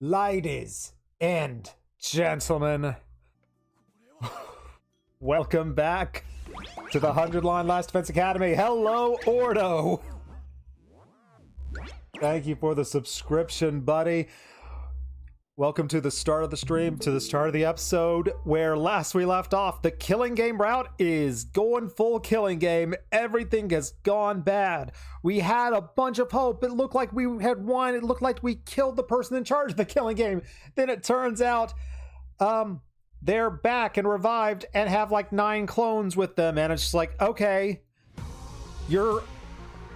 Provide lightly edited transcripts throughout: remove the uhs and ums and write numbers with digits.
Ladies and gentlemen, welcome back to the 100-line Last Defense Academy. Hello, Ordo! Thank you for the subscription, buddy. Welcome to the start of the stream, to the start of the episode, where last we left off, the killing game route is going full killing game. Everything has gone bad. We had a bunch of hope. It looked like we had won. It looked like we killed the person in charge of the killing game. Then it turns out, they're back and revived and have like 9 clones with them. And it's just like, okay, you're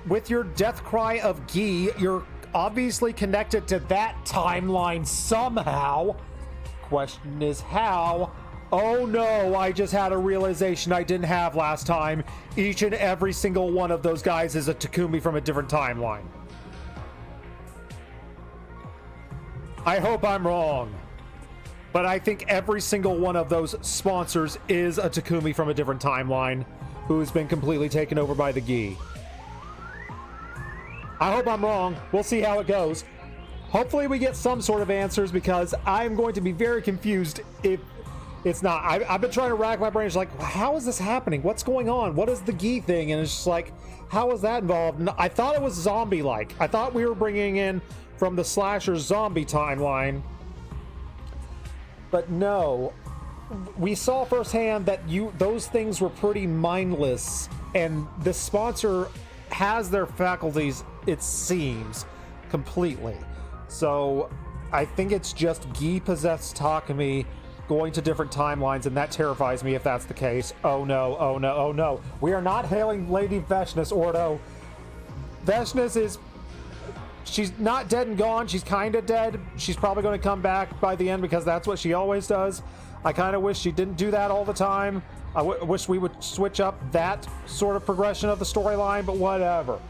with your death cry of Ghee, you're obviously connected to that timeline somehow. Question is how? Oh no, I just had a realization I didn't have last time. Each and every single one of those guys is a Takumi from a different timeline. I hope I'm wrong, but I think every single one of those sponsors is a Takumi from a different timeline who's been completely taken over by the Ghee. I hope I'm wrong. We'll see how it goes. Hopefully we get some sort of answers, because I'm going to be very confused if it's not. I've been trying to rack my brain. It's like, how is this happening? What's going on? What is the Ghee thing? And it's just like, how is that involved? And I thought it was zombie-like. I thought we were bringing in from the slasher zombie timeline. But no. We saw firsthand that those things were pretty mindless. And the sponsor has their faculties, it seems, completely. So I think it's just Ghee possessed Takumi going to different timelines, and that terrifies me if that's the case. Oh no, oh no, oh no. We are not hailing Lady Veshness, Ordo. Veshness she's not dead and gone. She's kind of dead. She's probably going to come back by the end, because that's what she always does. I kind of wish she didn't do that all the time. I wish we would switch up that sort of progression of the storyline, but whatever.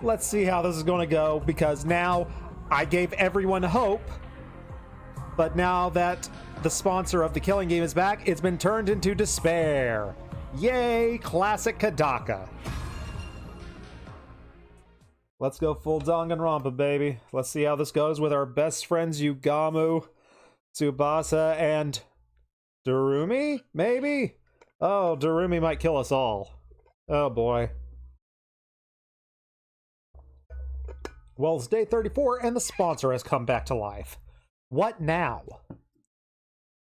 Let's see how this is going to go, because now I gave everyone hope, but now that the sponsor of the killing game is back, it's been turned into despair. Yay, classic Kadaka. Let's go full Danganronpa, baby. Let's see how this goes with our best friends Yugamu, Tsubasa, and Darumi, maybe? Oh, Darumi might kill us all. Oh boy. Well, it's day 34 and the sponsor has come back to life. What now?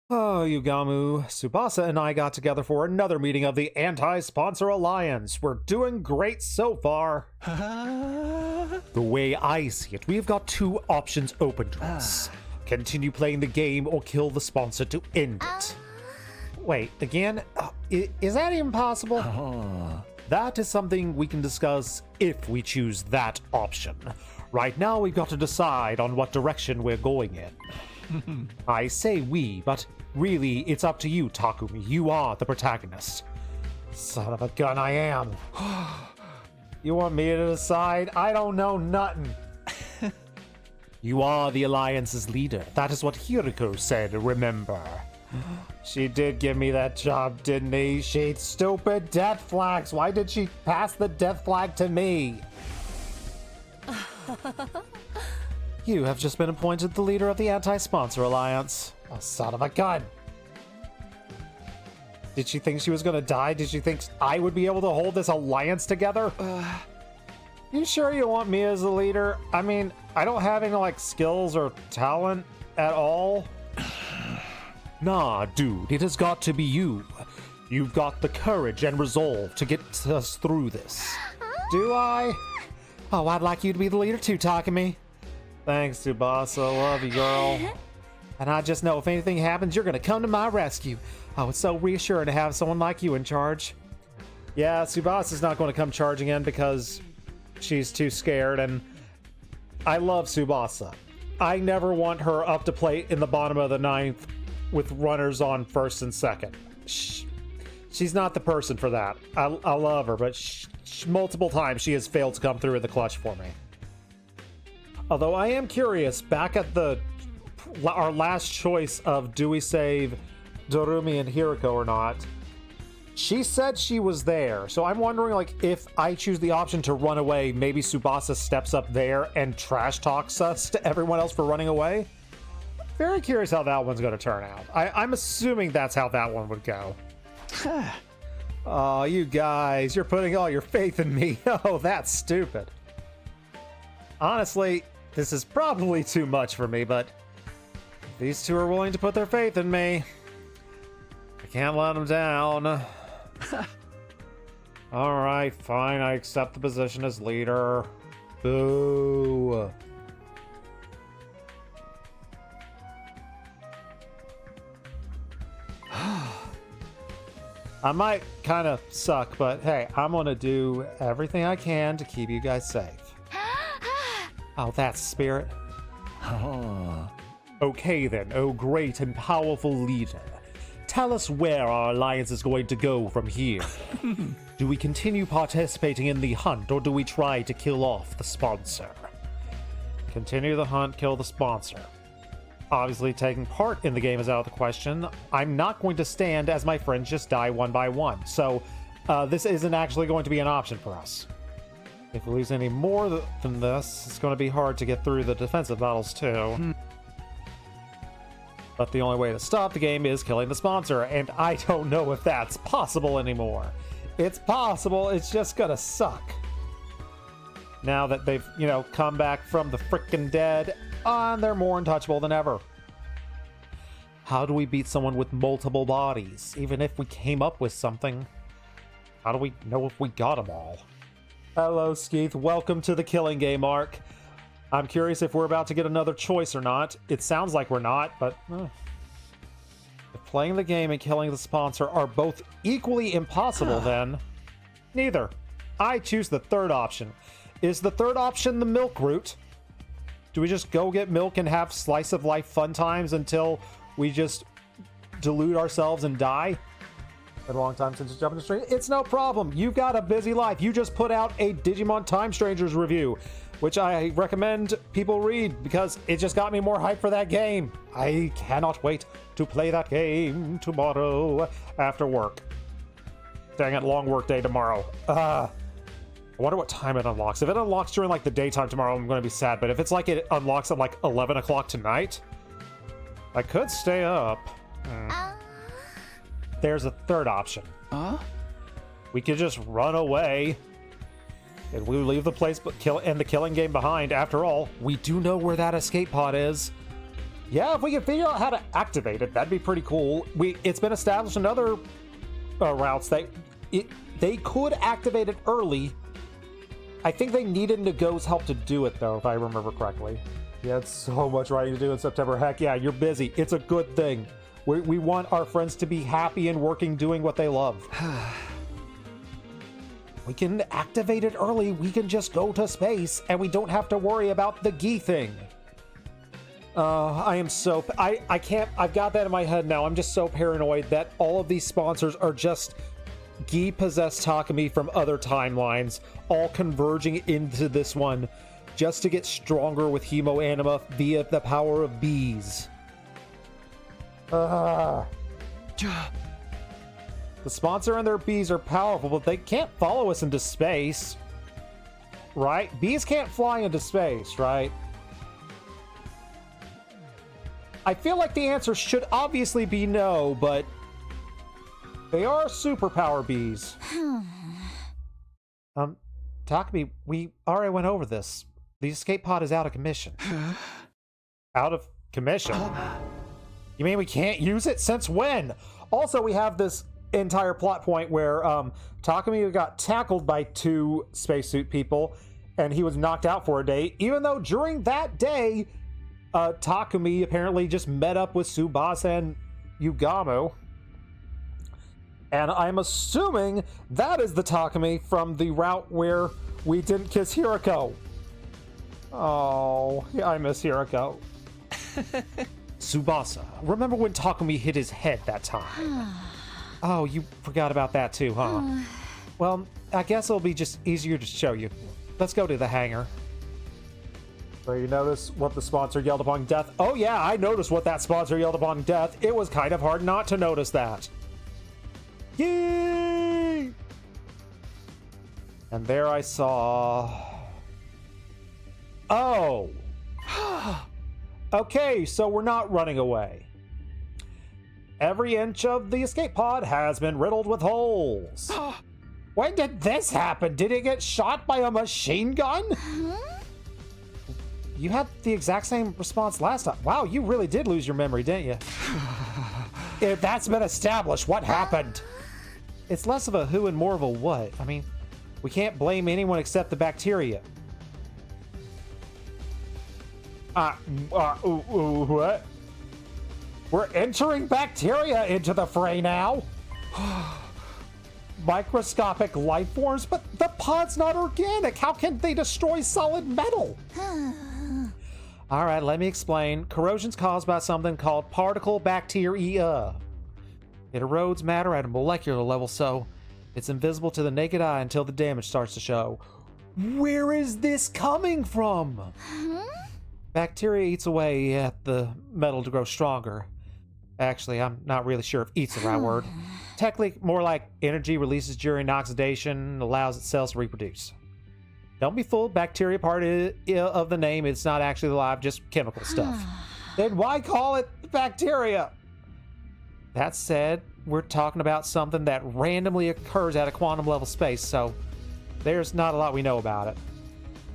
Oh, Yugamu, Tsubasa and I got together for another meeting of the Anti-Sponsor Alliance. We're doing great so far. The way I see it, we've got 2 options open to us. Continue playing the game or kill the sponsor to end it. Wait, again? Is that even possible? That is something we can discuss if we choose that option. Right now, we've got to decide on what direction we're going in. I say we, but really, it's up to you, Takumi. You are the protagonist. Son of a gun, I am. You want me to decide? I don't know nothing. You are the Alliance's leader. That is what Hiriko said, remember? She did give me that job, didn't he? She stupid death flags. Why did she pass the death flag to me? You have just been appointed the leader of the Anti-Sponsor Alliance. Oh, son of a gun. Did she think she was gonna die? Did she think I would be able to hold this alliance together? You sure you want me as the leader? I mean, I don't have any, like, skills or talent at all. Nah, dude, it has got to be you. You've got the courage and resolve to get us through this. Do I? Oh, I'd like you to be the leader too, Takumi. Thanks, Tsubasa. Love you, girl. And I just know if anything happens, you're gonna come to my rescue. Oh, it's so reassuring to have someone like you in charge. Yeah, Tsubasa's not going to come charging in because she's too scared, and I love Tsubasa. I never want her up to plate in the bottom of the 9th with runners on 1st and 2nd. She's not the person for that. I love her, but multiple times she has failed to come through in the clutch for me. Although I am curious, back at our last choice of do we save Dorumi and Hiriko or not, She said she was there, so I'm wondering, like, if I choose the option to run away, maybe Tsubasa steps up there and trash talks us to everyone else for running away? Very curious how that one's going to turn out. I'm assuming that's how that one would go. Oh, you guys, you're putting all your faith in me. Oh, that's stupid. Honestly, this is probably too much for me, but these two are willing to put their faith in me. I can't let them down. Alright, fine, I accept the position as leader. Boo. I might kind of suck, but hey, I'm gonna do everything I can to keep you guys safe. Oh, that's spirit. Okay then, oh great and powerful leader. Tell us where our alliance is going to go from here. Do we continue participating in the hunt, or do we try to kill off the sponsor? Continue the hunt, kill the sponsor. Obviously, taking part in the game is out of the question. I'm not going to stand as my friends just die one by one, so this isn't actually going to be an option for us. If we lose any more than this, it's going to be hard to get through the defensive battles too. But the only way to stop the game is killing the sponsor, and I don't know if that's possible anymore. It's possible, it's just gonna suck. Now that they've, come back from the frickin' dead, and they're more untouchable than ever. How do we beat someone with multiple bodies? Even if we came up with something, how do we know if we got them all? Hello, Skeeth. Welcome to the killing game arc. I'm curious if we're about to get another choice or not. It sounds like we're not, but if playing the game and killing the sponsor are both equally impossible, then neither. I choose the third option. Is the third option the milk route? Do we just go get milk and have slice of life fun times until we just delude ourselves and die? Been a long time since you jumped in the stream. It's no problem. You've got a busy life. You just put out a Digimon Time Strangers review, which I recommend people read because it just got me more hype for that game. I cannot wait to play that game tomorrow after work. Dang it, long work day tomorrow. I wonder what time it unlocks. If it unlocks during like the daytime tomorrow, I'm going to be sad. But if it's like it unlocks at like 11 o'clock tonight, I could stay up. There's a third option. We could just run away and we leave the place but the killing game behind. After all, we do know where that escape pod is. Yeah, if we can figure out how to activate it, that'd be pretty cool. It's been established in other routes that they could activate it early. I think they needed Nago's help to do it, though, if I remember correctly. You had so much writing to do in September. Heck yeah, you're busy. It's a good thing. We want our friends to be happy and working, doing what they love. We can activate it early. We can just go to space, and we don't have to worry about the Gi thing. I am so... I can't... I've got that in my head now. I'm just so paranoid that all of these sponsors are just Gi-possessed Takumi from other timelines, all converging into this one, just to get stronger with Hemo Anima via the power of bees. The sponsor and their bees are powerful, but they can't follow us into space. Right? Bees can't fly into space, right? I feel like the answer should obviously be no, but they are superpower bees. Takumi, we already went over this. The escape pod is out of commission. Out of commission? You mean we can't use it? Since when? Also, we have this entire plot point where Takumi got tackled by two spacesuit people, and he was knocked out for a day, even though during that day, Takumi apparently just met up with Tsubasa and Yugamu. And I'm assuming that is the Takumi from the route where we didn't kiss Hiroko. Oh, I miss Hiroko. Tsubasa, remember when Takumi hit his head that time? Oh, you forgot about that too, huh? Well, I guess it'll be just easier to show you. Let's go to the hangar. So you notice what the sponsor yelled upon death? Oh yeah, I noticed what that sponsor yelled upon death. It was kind of hard not to notice that. Yeah! And there I saw... Oh! Okay, so we're not running away. Every inch of the escape pod has been riddled with holes. When did this happen? Did it get shot by a machine gun? You had the exact same response last time. Wow, you really did lose your memory, didn't you? If that's been established, what happened? It's less of a who and more of a what. I mean, we can't blame anyone except the bacteria. What? We're entering bacteria into the fray now? Microscopic life forms? But the pod's not organic. How can they destroy solid metal? All right, let me explain. Corrosion's caused by something called particle bacteria. It erodes matter at a molecular level, so it's invisible to the naked eye until the damage starts to show. Where is this coming from? Bacteria eats away at the metal to grow stronger. Actually, I'm not really sure if eat's the right word. Technically, more like energy releases during oxidation, allows its cells to reproduce. Don't be fooled, bacteria part of the name, it's not actually alive, just chemical stuff. Then why call it bacteria? That said, we're talking about something that randomly occurs at a quantum level space, so there's not a lot we know about it.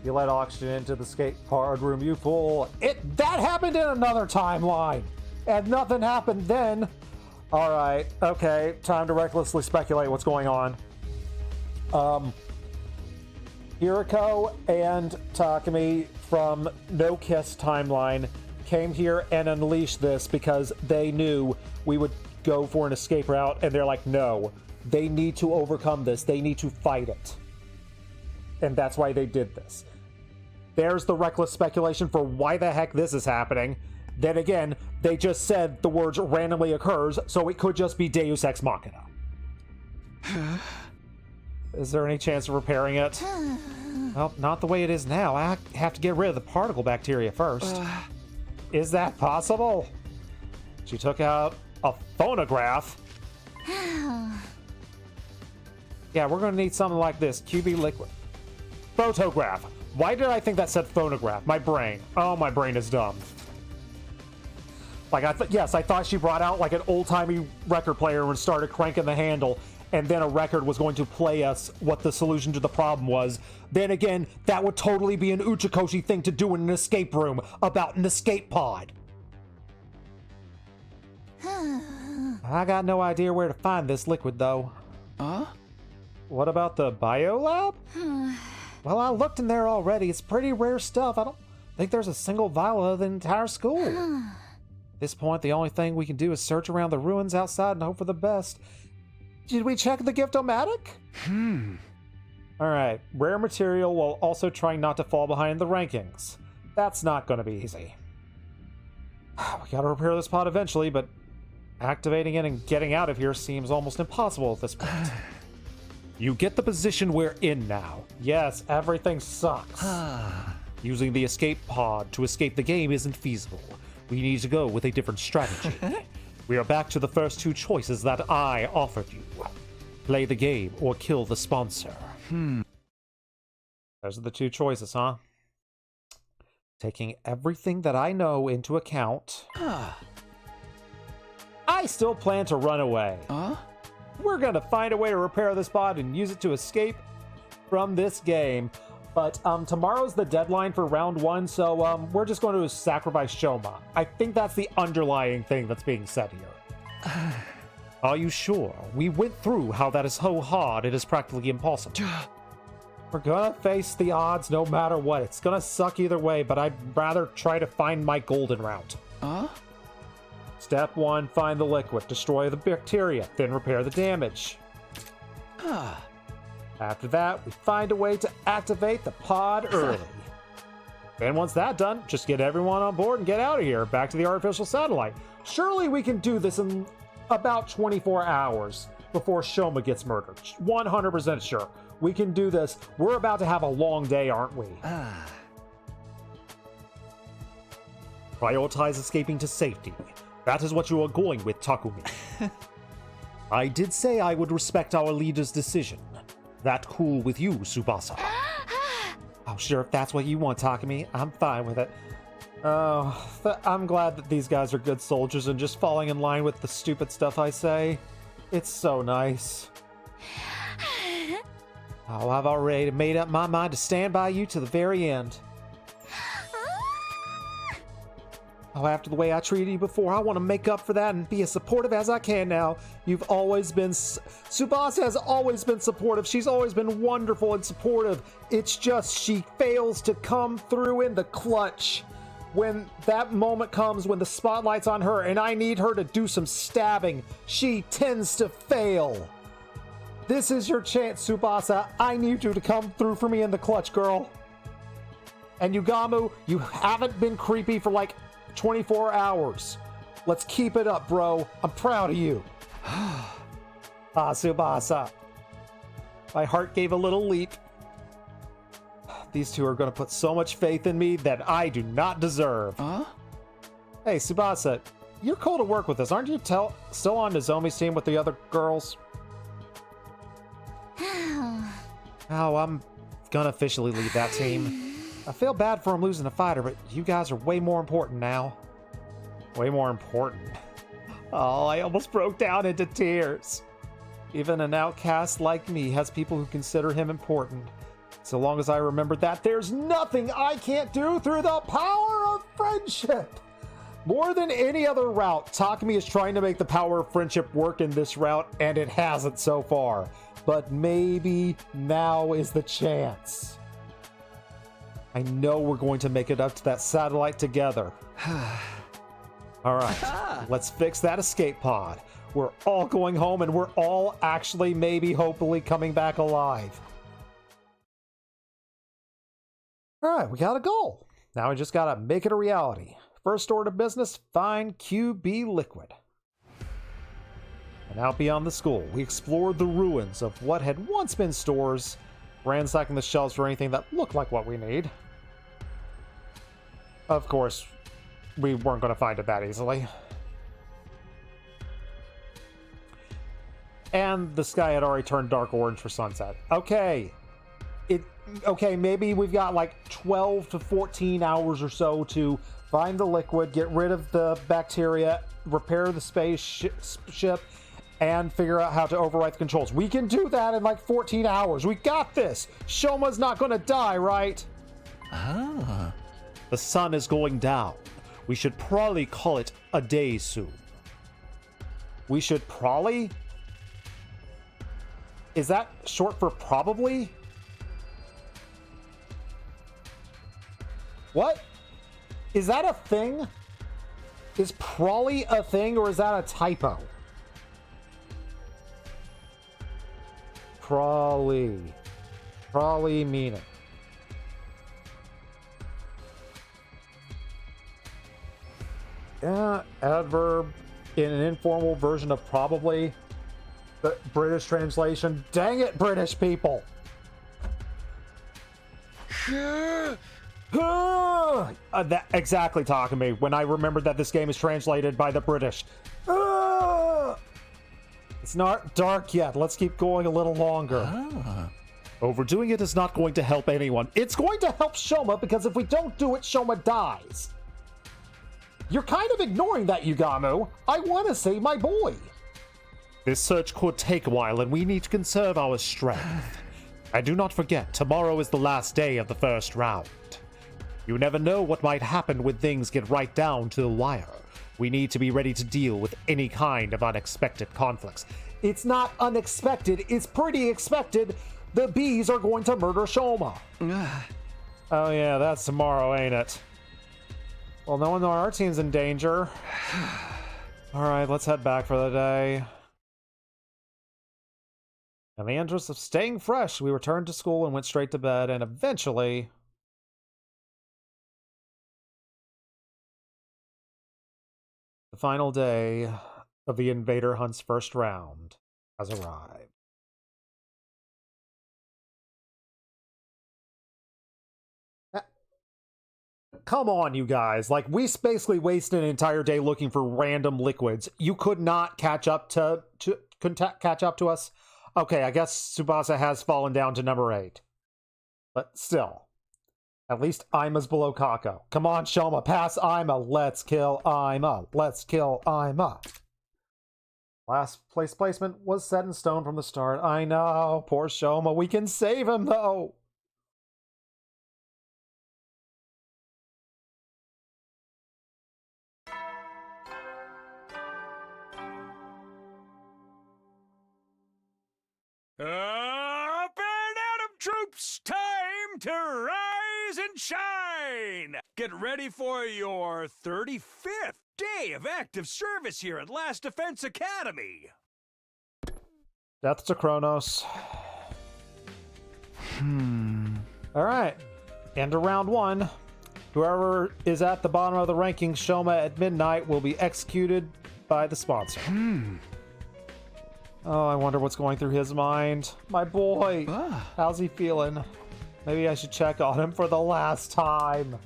You let oxygen into the escape pod room, you fool. That happened in another timeline, and nothing happened then. All right, okay, time to recklessly speculate what's going on. Hiriko and Takumi from No Kiss timeline came here and unleashed this because they knew we would go for an escape route, and they're like, no, they need to overcome this. They need to fight it. And that's why they did this. There's the reckless speculation for why the heck this is happening. Then again, they just said the words randomly occurs, so it could just be Deus Ex Machina. Is there any chance of repairing it? Well, not the way it is now. I have to get rid of the particle bacteria first. Is that possible? She took out a phonograph. Yeah, we're going to need something like this. QB liquid. Photograph. Why did I think that said phonograph? My brain. Oh, my brain is dumb. Like, yes, I thought she brought out like an old-timey record player and started cranking the handle, and then a record was going to play us what the solution to the problem was. Then again, that would totally be an Uchikoshi thing to do in an escape room about an escape pod. I got no idea where to find this liquid, though. What about the biolab? Well, I looked in there already. It's pretty rare stuff. I don't think there's a single vial of the entire school. At this point, the only thing we can do is search around the ruins outside and hope for the best. Did we check the Gift-O-Matic? Alright, rare material while also trying not to fall behind the rankings. That's not going to be easy. We gotta repair this pod eventually, but activating it and getting out of here seems almost impossible at this point. You get the position we're in now. Yes, everything sucks. Using the escape pod to escape the game isn't feasible. We need to go with a different strategy. We are back to the first two choices that I offered you. Play the game or kill the sponsor. Those are the two choices, huh? Taking everything that I know into account, I still plan to run away. We're gonna find a way to repair this pod and use it to escape from this game. But tomorrow's the deadline for round 1, so we're just going to sacrifice Shoma. I think that's the underlying thing that's being said here. Are you sure? We went through how that is so hard it is practically impossible. We're gonna face the odds no matter what. It's gonna suck either way, but I'd rather try to find my golden route. Step 1, find the liquid, destroy the bacteria, then repair the damage. After that, we find a way to activate the pod early. Then once that's done, just get everyone on board and get out of here, back to the artificial satellite. Surely we can do this in about 24 hours before Shoma gets murdered. 100% sure. We can do this. We're about to have a long day, aren't we? Prioritize escaping to safety. That is what you are going with, Takumi. I did say I would respect our leader's decision. that cool with you, Tsubasa? Oh, sure, if that's what you want, Takumi, I'm fine with it. Oh, I'm glad that these guys are good soldiers and just falling in line with the stupid stuff I say. It's so nice. Oh, I've already made up my mind to stand by you to the very end. Oh, after the way I treated you before, I want to make up for that and be as supportive as I can now. You've always been... Tsubasa has always been supportive. She's always been wonderful and supportive. It's just she fails to come through in the clutch. When that moment comes, when the spotlight's on her and I need her to do some stabbing, she tends to fail. This is your chance, Tsubasa. I need you to come through for me in the clutch, girl. And Yugamu, you haven't been creepy for like 24 hours. Let's keep it up, bro. I'm proud of you. Tsubasa. My heart gave a little leap. These two are going to put so much faith in me that I do not deserve. Huh? Hey, Tsubasa, you're cool to work with us. Aren't you still on Nozomi's team with the other girls? Oh, I'm gonna officially leave that team. I feel bad for him losing a fighter, but you guys are way more important now. Way more important. Oh, I almost broke down into tears. Even an outcast like me has people who consider him important. So long as I remember that, there's nothing I can't do through the power of friendship. More than any other route, Takumi is trying to make the power of friendship work in this route, and it hasn't so far. But maybe now is the chance. I know we're going to make it up to that satellite together. Alright, let's fix that escape pod. We're all going home and we're all actually maybe hopefully coming back alive. Alright, we got a goal. Now we just gotta make it a reality. First order of business, find QB liquid. And out beyond the school, we explored the ruins of what had once been stores, ransacking the shelves for anything that looked like what we need. Of course, we weren't going to find it that easily. And the sky had already turned dark orange for sunset. Okay. Okay, maybe we've got like 12 to 14 hours or so to find the liquid, get rid of the bacteria, repair the spaceship, and figure out how to overwrite the controls. We can do that in like 14 hours. We got this. Shoma's not going to die, right? Ah. The sun is going down. We should probably call it a day soon. We should probably? Is that short for probably? What? Is that a thing? Is probably a thing, or is that a typo? Probably. Probably meaning. Yeah, adverb in an informal version of probably. The British translation. Dang it, British people! Exactly, Takumi, when I remembered that this game is translated by the British. It's not dark yet. Let's keep going a little longer. Overdoing it is not going to help anyone. It's going to help Shoma, because if we don't do it, Shoma dies. You're kind of ignoring that, Yugamu. I want to save my boy. This search could take a while, and we need to conserve our strength. And do not forget, tomorrow is the last day of the first round. You never know what might happen when things get right down to the wire. We need to be ready to deal with any kind of unexpected conflicts. It's not unexpected, it's pretty expected. The bees are going to murder Shoma. Oh yeah, that's tomorrow, ain't it? Well, no one on our team's in danger. Alright, let's head back for the day. In the interest of staying fresh, we returned to school and went straight to bed, and eventually... the final day of the Invader Hunt's first round has arrived. Come on, you guys. Like, we basically wasted an entire day looking for random liquids. You could not catch up to catch up to us. Okay, I guess Tsubasa has fallen down to number 8. But still, at least Ima's below Kako. Come on, Shoma, pass Ima. Let's kill Ima. Let's kill Ima. Last place placement was set in stone from the start. I know, poor Shoma. We can save him, though. Up and Atom troops, time to rise and shine! Get ready for your 35th day of active service here at Last Defense Academy. Death to Kronos. Alright. End of round 1. Whoever is at the bottom of the rankings, Shoma at midnight, will be executed by the sponsor. Oh, I wonder what's going through his mind. My boy! How's he feeling? Maybe I should check on him for the last time.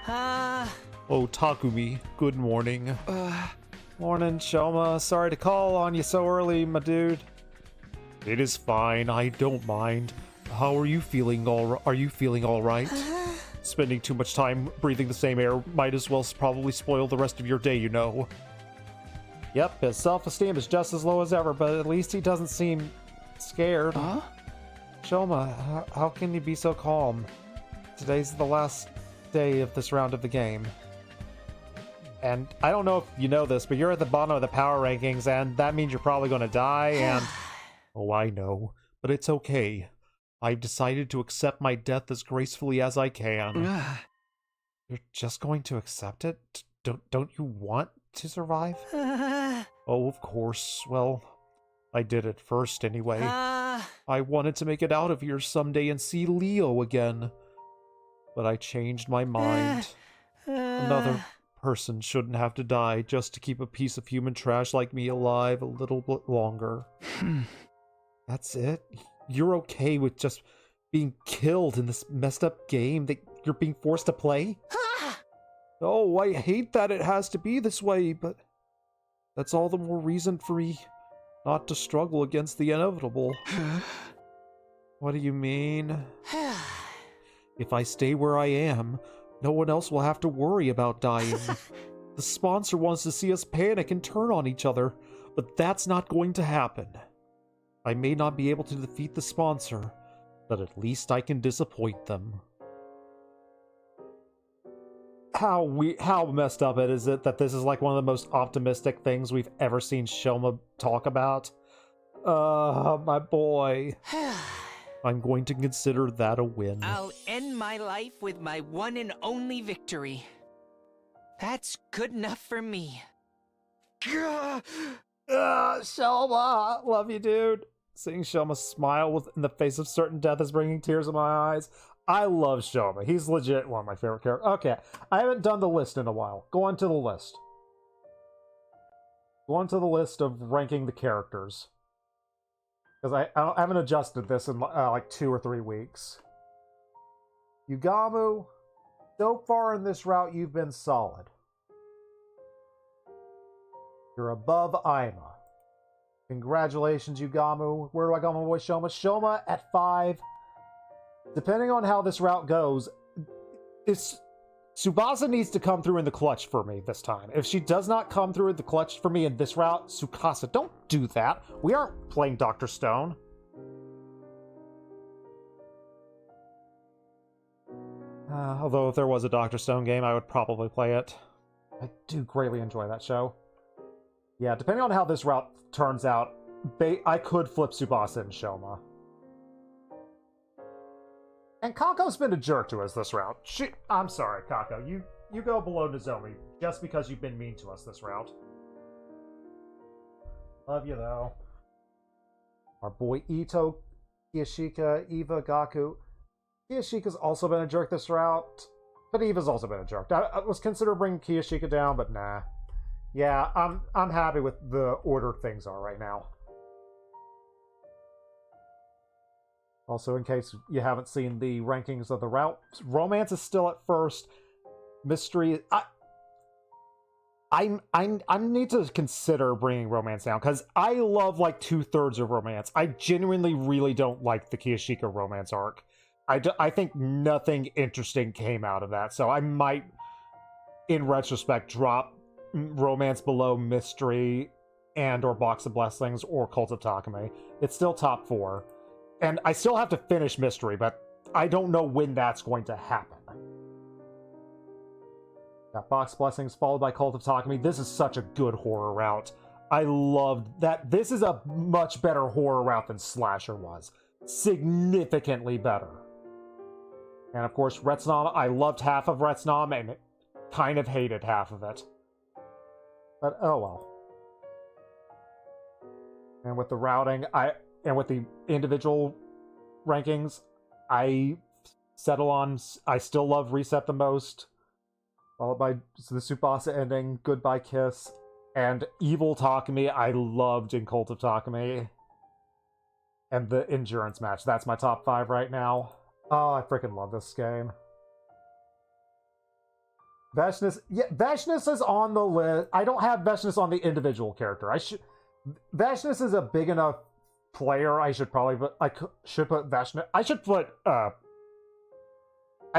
Oh, Takumi, good morning. Morning, Shoma. Sorry to call on you so early, my dude. It is fine, I don't mind. How are you feeling? Are you feeling all right? Spending too much time breathing the same air might as well probably spoil the rest of your day, you know. Yep, his self-esteem is just as low as ever, but at least he doesn't seem scared. Shoma, how can you be so calm? Today's the last day of this round of the game. And I don't know if you know this, but you're at the bottom of the power rankings, and that means you're probably going to die, and... Oh, I know, but it's okay. I've decided to accept my death as gracefully as I can. You're just going to accept it? Don't you want to survive? Oh, of course. Well, I did it first anyway. I wanted to make it out of here someday and see Leo again. But I changed my mind. Another person shouldn't have to die just to keep a piece of human trash like me alive a little bit longer. That's it? You're okay with just being killed in this messed up game that you're being forced to play? Oh, I hate that it has to be this way, but that's all the more reason for me not to struggle against the inevitable. What do you mean? If I stay where I am, no one else will have to worry about dying. The sponsor wants to see us panic and turn on each other, but that's not going to happen. I may not be able to defeat the sponsor, but at least I can disappoint them. How messed up is it that this is like one of the most optimistic things we've ever seen Shoma talk about? My boy. I'm going to consider that a win. I'll end my life with my one and only victory. That's good enough for me. Shoma! Love you, dude. Seeing Shoma smile in the face of certain death is bringing tears in my eyes. I love Shoma. He's legit one of my favorite characters. Okay, I haven't done the list in a while. Go on to the list. Go on to the list of ranking the characters. Because I haven't adjusted this in like 2 or 3 weeks. Yugamu, so far in this route you've been solid. You're above Ima. Congratulations, Yugamu. Where do I go, my boy Shoma? Shoma at 5. Depending on how this route goes, Tsubasa needs to come through in the clutch for me this time. If she does not come through in the clutch for me in this route, Tsukasa, don't do that. We aren't playing Dr. Stone. Although if there was a Dr. Stone game, I would probably play it. I do greatly enjoy that show. Yeah, depending on how this route turns out, I could flip Tsubasa and Shoma. And Kako's been a jerk to us this route. I'm sorry, Kako. You go below Nozomi just because you've been mean to us this route. Love you, though. Our boy Ito, Kiyashika, Eva, Gaku. Kiyashika's also been a jerk this route, but Eva's also been a jerk. I was considering bringing Kiyashika down, but nah. Yeah, I'm happy with the order things are right now. Also, in case you haven't seen the rankings of the route, Romance is still at first. Mystery... I need to consider bringing romance down, because I love like 2/3 of romance. I genuinely really don't like the Kiyashika romance arc. I think nothing interesting came out of that, so I might, in retrospect, drop romance below mystery and or Box of Blessings or Cult of Takame. It's still top 4, and I still have to finish mystery, but I don't know when that's going to happen. Got Box Blessings followed by Cult of Takame. This is such a good horror route. I loved that. This is a much better horror route than Slasher was. Significantly better. And of course, Retsunam. I loved half of Retsunam and kind of hated half of it. But oh well. And with the routing, and with the individual rankings, I settle on. I still love Reset the most. Followed by the Tsubasa ending, Goodbye Kiss, and Evil Takame. I loved in Cult of Takame. And the Endurance match. That's my top 5 right now. Oh, I freaking love this game. Veshness, yeah, Veshness is on the list. I don't have Veshness on the individual character. Veshness is a big enough player. I should probably put. Should put Veshness. I should put. I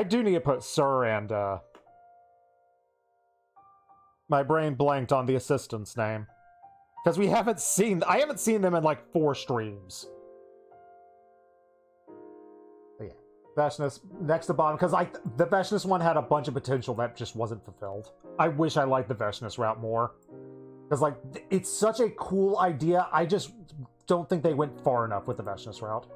do need to put Sir and. My brain blanked on the assistant's name. Because I haven't seen them in like 4 streams. But yeah. Veshness next to bottom, because the Veshness one had a bunch of potential that just wasn't fulfilled. I wish I liked the Veshness route more. Because like, it's such a cool idea, I just don't think they went far enough with the Veshness route.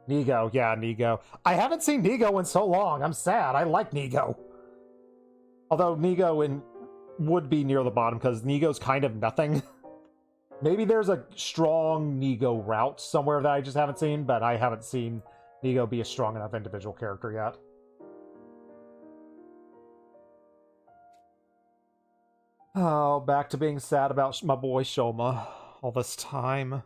Nigo, yeah, Nigo. I haven't seen Nigo in so long, I'm sad, I like Nigo. Although Nigo would be near the bottom because Nigo's kind of nothing. Maybe there's a strong Nigo route somewhere that I just haven't seen, but I haven't seen Nigo be a strong enough individual character yet. Oh, back to being sad about my boy Shoma. All this time,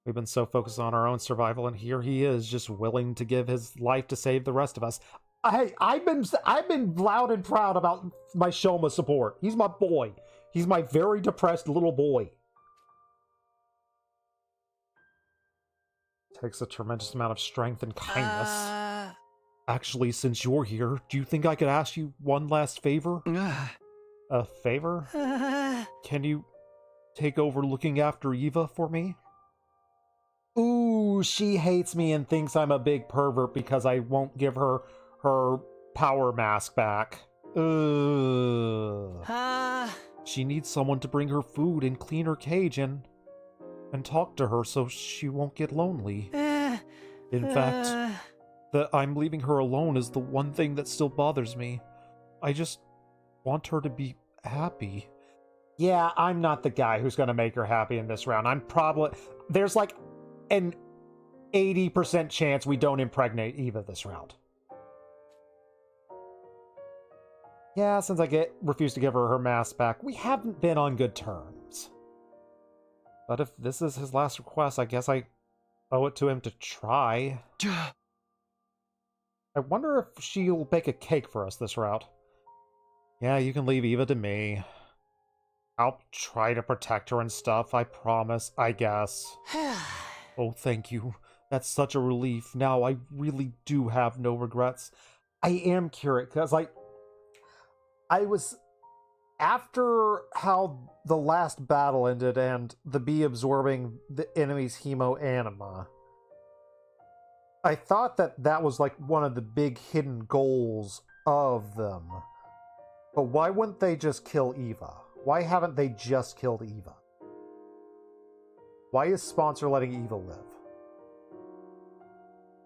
we've been so focused on our own survival, and here he is, just willing to give his life to save the rest of us. I've been loud and proud about my Shoma support. He's my boy. He's my very depressed little boy. Takes a tremendous amount of strength and kindness. Actually, since you're here, do you think I could ask you one last favor? A favor? Can you take over looking after Eva for me? Ooh, she hates me and thinks I'm a big pervert because I won't give her power mask back. She needs someone to bring her food and clean her cage and talk to her so she won't get lonely. In fact, that I'm leaving her alone is the one thing that still bothers me. I just want her to be happy. Yeah, I'm not the guy who's going to make her happy in this round. There's like an 80% chance we don't impregnate Eva this round. Yeah, since I refused to give her mask back, we haven't been on good terms. But if this is his last request, I guess I owe it to him to try. I wonder if she'll bake a cake for us this route. Yeah, you can leave Eva to me. I'll try to protect her and stuff, I promise, I guess. Oh, thank you. That's such a relief. Now I really do have no regrets. I am curious, because I was, after how the last battle ended and the bee absorbing the enemy's hemo-anima, I thought that was like one of the big hidden goals of them. But why wouldn't they just kill Eva? Why haven't they just killed Eva? Why is Sponsor letting Eva live?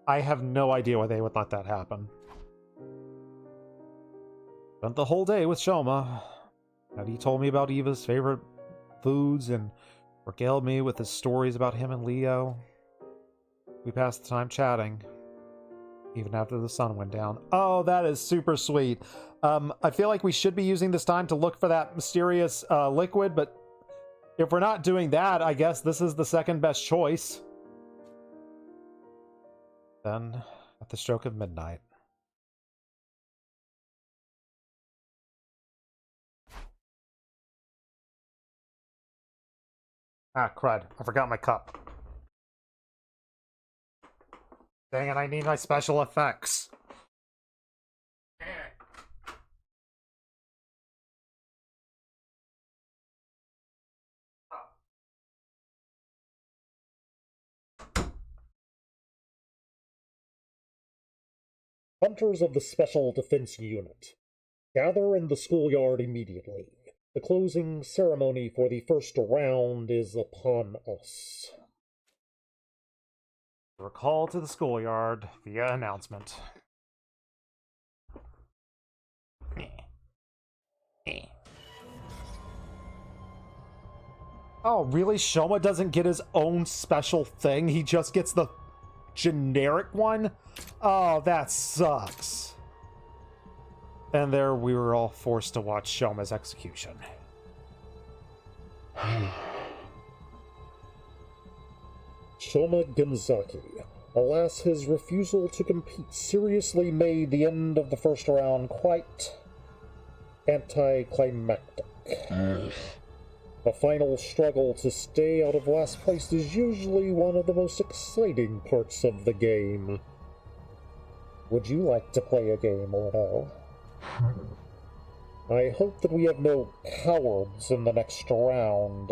I have no idea why they would let that happen. Spent the whole day with Shoma, and he told me about Eva's favorite foods and regaled me with his stories about him and Leo. We passed the time chatting, even after the sun went down. Oh, that is super sweet. I feel like we should be using this time to look for that mysterious liquid, but if we're not doing that, I guess this is the second best choice. Then, at the stroke of midnight, Ah, crud. I forgot my cup. Dang it, I need my special effects. Hunters of the Special Defense Unit, gather in the schoolyard immediately. The closing ceremony for the first round is upon us. Recall to the schoolyard via announcement. Oh, really? Shoma doesn't get his own special thing? He just gets the generic one? Oh, that sucks. And there we were all forced to watch Shoma's execution. Shoma Genzaki. Alas, his refusal to compete seriously made the end of the first round quite anticlimactic. The final struggle to stay out of last place is usually one of the most exciting parts of the game. Would you like to play a game or no? I hope that we have no cowards in the next round.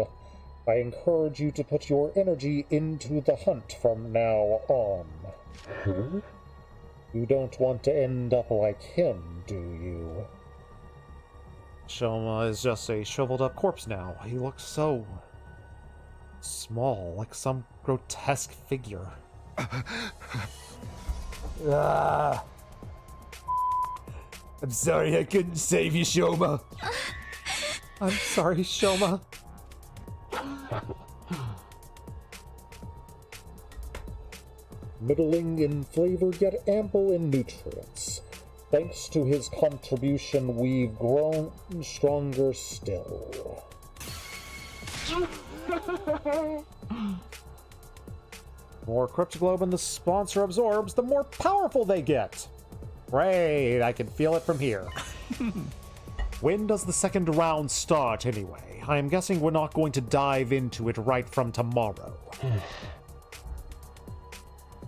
I encourage you to put your energy into the hunt from now on. You don't want to end up like him, do you? Shoma is just a shriveled-up corpse now. He looks so small, like some grotesque figure. Ah. I'm sorry I couldn't save you, Shoma. I'm sorry, Shoma. Middling in flavor, yet ample in nutrients. Thanks to his contribution, we've grown stronger still. The more Cryptoglobin the sponsor absorbs, the more powerful they get. Great, I can feel it from here. When does the second round start, anyway? I am guessing we're not going to dive into it right from tomorrow.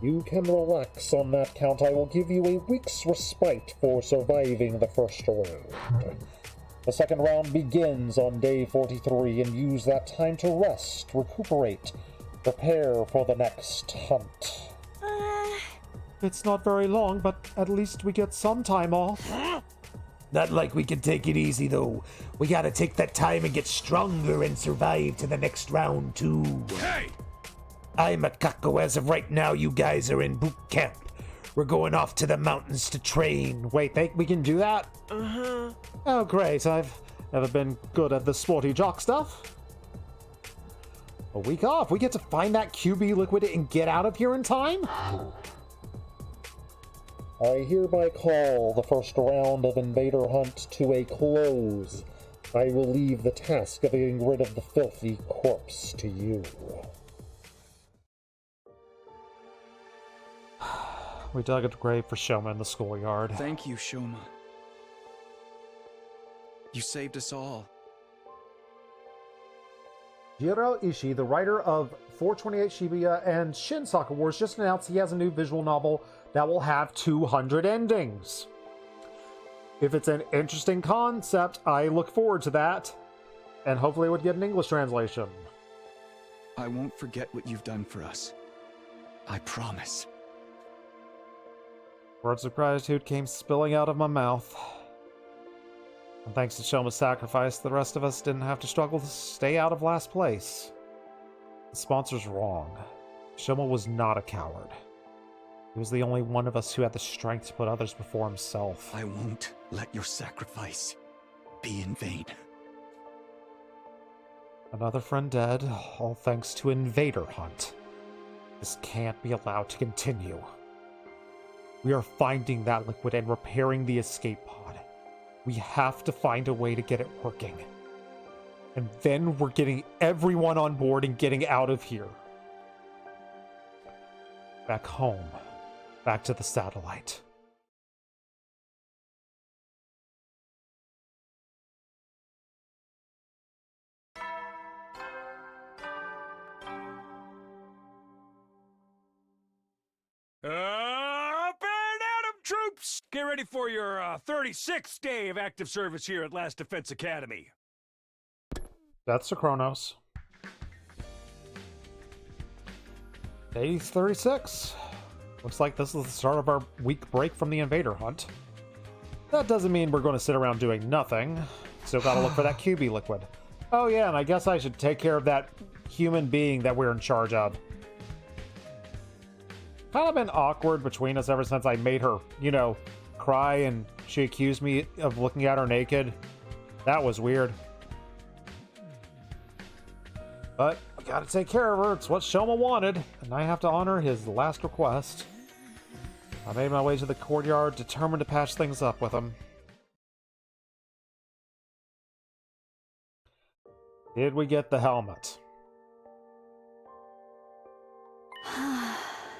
You can relax on that count. I will give you a week's respite for surviving the first round. The second round begins on day 43, and use that time to rest, recuperate, prepare for the next hunt. It's not very long, but at least we get some time off. Not like we can take it easy, though. We gotta take that time and get stronger and survive to the next round, too. Hey! I'm a Kako. As of right now, you guys are in boot camp. We're going off to the mountains to train. Wait, think we can do that? Uh-huh. Oh, great. I've never been good at the sporty jock stuff. A week off. We get to find that QB liquid and get out of here in time? I hereby call the first round of Invader Hunt to a close. I will leave the task of getting rid of the filthy corpse to you. We dug a grave for Shoma in the schoolyard. Thank you, Shoma. You saved us all. Jiro Ishii, the writer of 428 Shibuya and Shin Soccer Wars, just announced he has a new visual novel that will have 200 endings. If it's an interesting concept, I look forward to that. And hopefully it would get an English translation. I won't forget what you've done for us. I promise. Words of gratitude came spilling out of my mouth. And thanks to Shoma's sacrifice, the rest of us didn't have to struggle to stay out of last place. The sponsor's wrong. Shoma was not a coward. He was the only one of us who had the strength to put others before himself. I won't let your sacrifice be in vain. Another friend dead, all thanks to Invader Hunt. This can't be allowed to continue. We are finding that liquid and repairing the escape pod. We have to find a way to get it working. And then we're getting everyone on board and getting out of here. Back home. Back to the satellite. Up and at 'em, troops! Get ready for your 36th day of active service here at Last Defense Academy. That's the Kronos. Day 36. Looks like this is the start of our week break from the invader hunt. That doesn't mean we're going to sit around doing nothing. Still gotta look for that QB liquid. Oh yeah, and I guess I should take care of that human being that we're in charge of. Kind of been awkward between us ever since I made her, cry and she accused me of looking at her naked. That was weird. But I gotta take care of her. It's what Shoma wanted, and I have to honor his last request. I made my way to the courtyard, determined to patch things up with him. Did we get the helmet?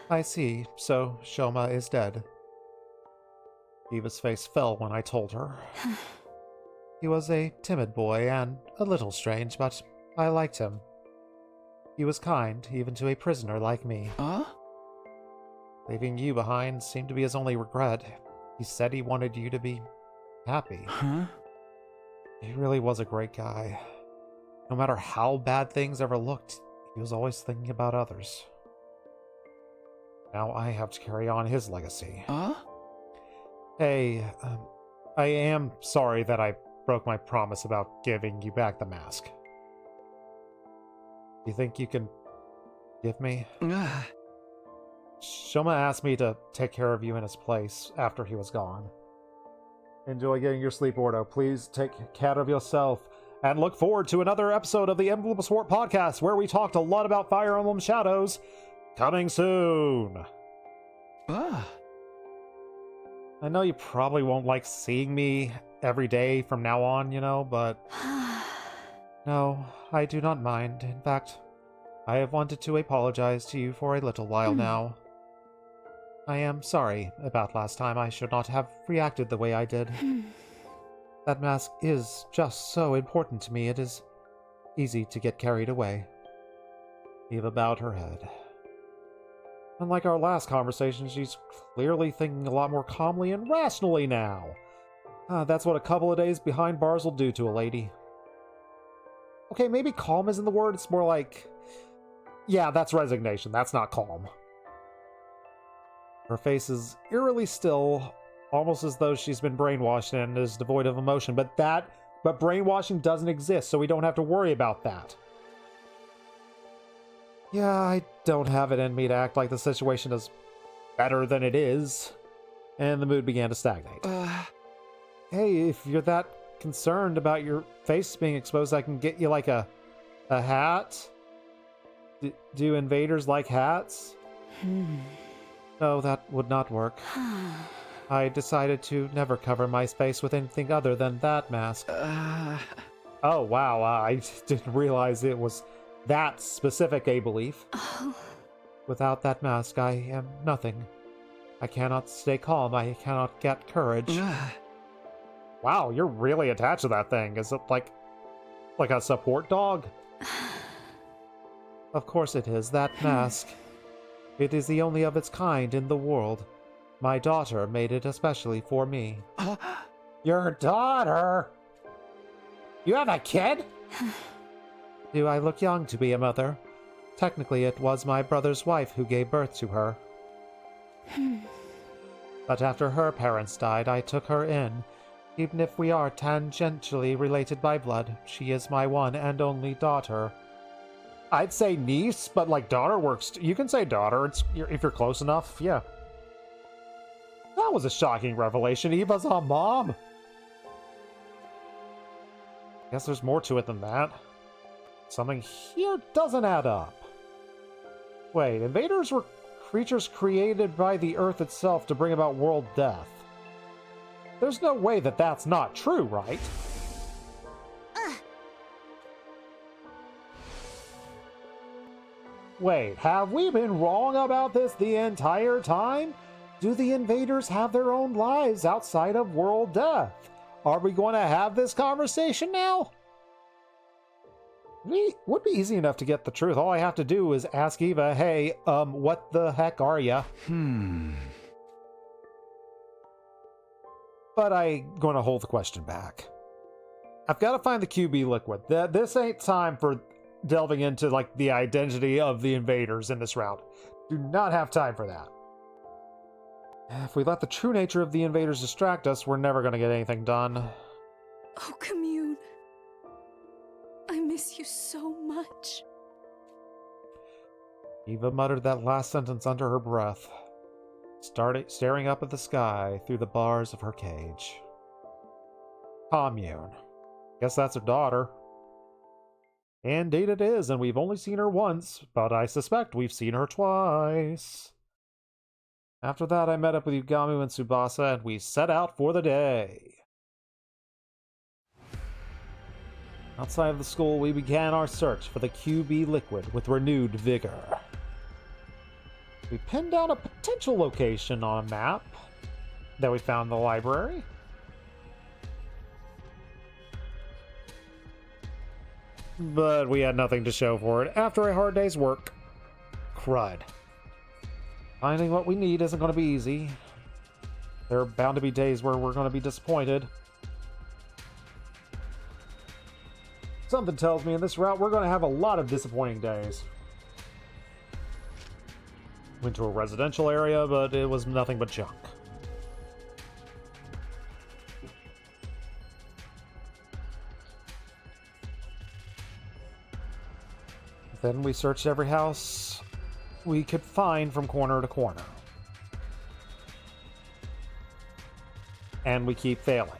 I see. So Shoma is dead. Eva's face fell when I told her. He was a timid boy and a little strange, but I liked him. He was kind, even to a prisoner like me. Huh? Leaving you behind seemed to be his only regret. He said he wanted you to be happy. Huh? He really was a great guy. No matter how bad things ever looked, he was always thinking about others. Now I have to carry on his legacy. Huh? Hey, I am sorry that I broke my promise about giving you back the mask. You think you can give me? Shoma asked me to take care of you in his place after he was gone. Enjoy getting your sleep, Ordo. Please take care of yourself. And look forward to another episode of the Emblem Sport Podcast, where we talked a lot about Fire Emblem Shadows. Coming soon. Ah. I know you probably won't like seeing me every day from now on, but... No, I do not mind. In fact, I have wanted to apologize to you for a little while now. I am sorry about last time. I should not have reacted the way I did. That mask is just so important to me. It is easy to get carried away. Eva bowed her head. Unlike our last conversation, she's clearly thinking a lot more calmly and rationally now. That's what a couple of days behind bars will do to a lady. Okay, maybe calm isn't the word. It's more like... Yeah, that's resignation. That's not calm. Her face is eerily still, almost as though she's been brainwashed and is devoid of emotion. But brainwashing doesn't exist, so we don't have to worry about that. Yeah, I don't have it in me to act like the situation is better than it is. And the mood began to stagnate. Hey, if you're that concerned about your face being exposed, I can get you like a hat. Do invaders like hats? No, that would not work. I decided to never cover my face with anything other than that mask. Oh, wow, I didn't realize it was that specific a belief. Without that mask, I am nothing. I cannot stay calm. I cannot get courage. Wow, you're really attached to that thing. Is it like a support dog? Of course it is, that mask. It is the only of its kind in the world. My daughter made it especially for me. Your daughter? You have a kid? Do I look young to be a mother? Technically, it was my brother's wife who gave birth to her. But after her parents died, I took her in. Even if we are tangentially related by blood, she is my one and only daughter. I'd say niece, but like daughter works. You can say daughter if you're close enough, yeah. That was a shocking revelation. Eva's a mom. Guess there's more to it than that. Something here doesn't add up. Wait, invaders were creatures created by the Earth itself to bring about world death. There's no way that that's not true, right? Wait, have we been wrong about this the entire time? Do the invaders have their own lives outside of world death? Are we going to have this conversation now? Would be easy enough to get the truth. All I have to do is ask Eva, hey, what the heck are ya? But I'm going to hold the question back. I've got to find the QB liquid. This ain't time for delving into, like, the identity of the invaders in this round. Do not have time for that. If we let the true nature of the invaders distract us, we're never going to get anything done. Oh, Commune. I miss you so much. Eva muttered that last sentence under her breath, staring up at the sky through the bars of her cage. Commune. Guess that's her daughter. Indeed it is, and we've only seen her once, but I suspect we've seen her twice. After that, I met up with Yugamu and Tsubasa, and we set out for the day. Outside of the school, we began our search for the QB liquid with renewed vigor. We pinned down a potential location on a map that we found in the library. But we had nothing to show for it after a hard day's work. Crud. Finding what we need isn't going to be easy. There are bound to be days where we're going to be disappointed. Something tells me in this route we're going to have a lot of disappointing days. Went to a residential area, but it was nothing but junk. Then we searched every house we could find from corner to corner. And we keep failing.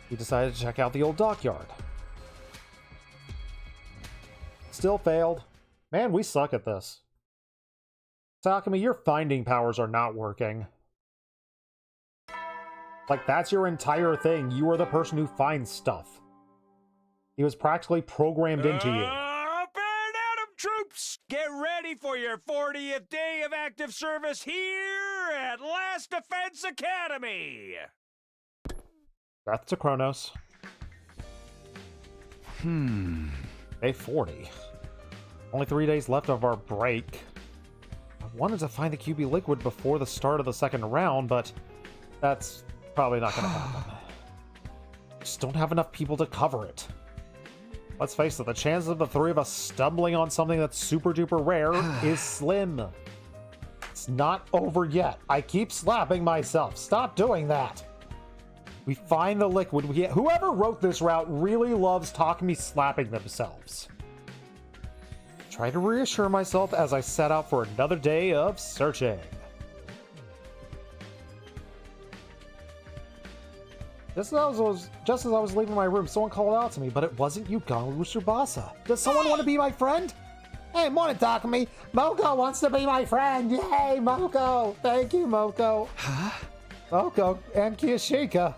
We decided to check out the old dockyard. Still failed. Man, we suck at this. Takumi, your finding powers are not working. Like, that's your entire thing. You are the person who finds stuff. He was practically programmed into you. Up and at 'em, troops! Get ready for your 40th day of active service here at Last Defense Academy! Wrath to Kronos. Day 40. Only 3 days left of our break. I wanted to find the QB liquid before the start of the second round, but that's probably not going to happen. Just don't have enough people to cover it. Let's face it, the chances of the three of us stumbling on something that's super duper rare is slim. It's not over yet. I keep slapping myself. Stop doing that. We find the liquid. Whoever wrote this route really loves Takumi slapping themselves. Try to reassure myself as I set out for another day of searching. Just as I was leaving my room, someone called out to me, but it wasn't Yugamu Tsubasa. Does someone want to be my friend? Hey, morning, Takumi. Moko wants to be my friend. Yay, Moko. Thank you, Moko. Huh? Moko and Kiyashika.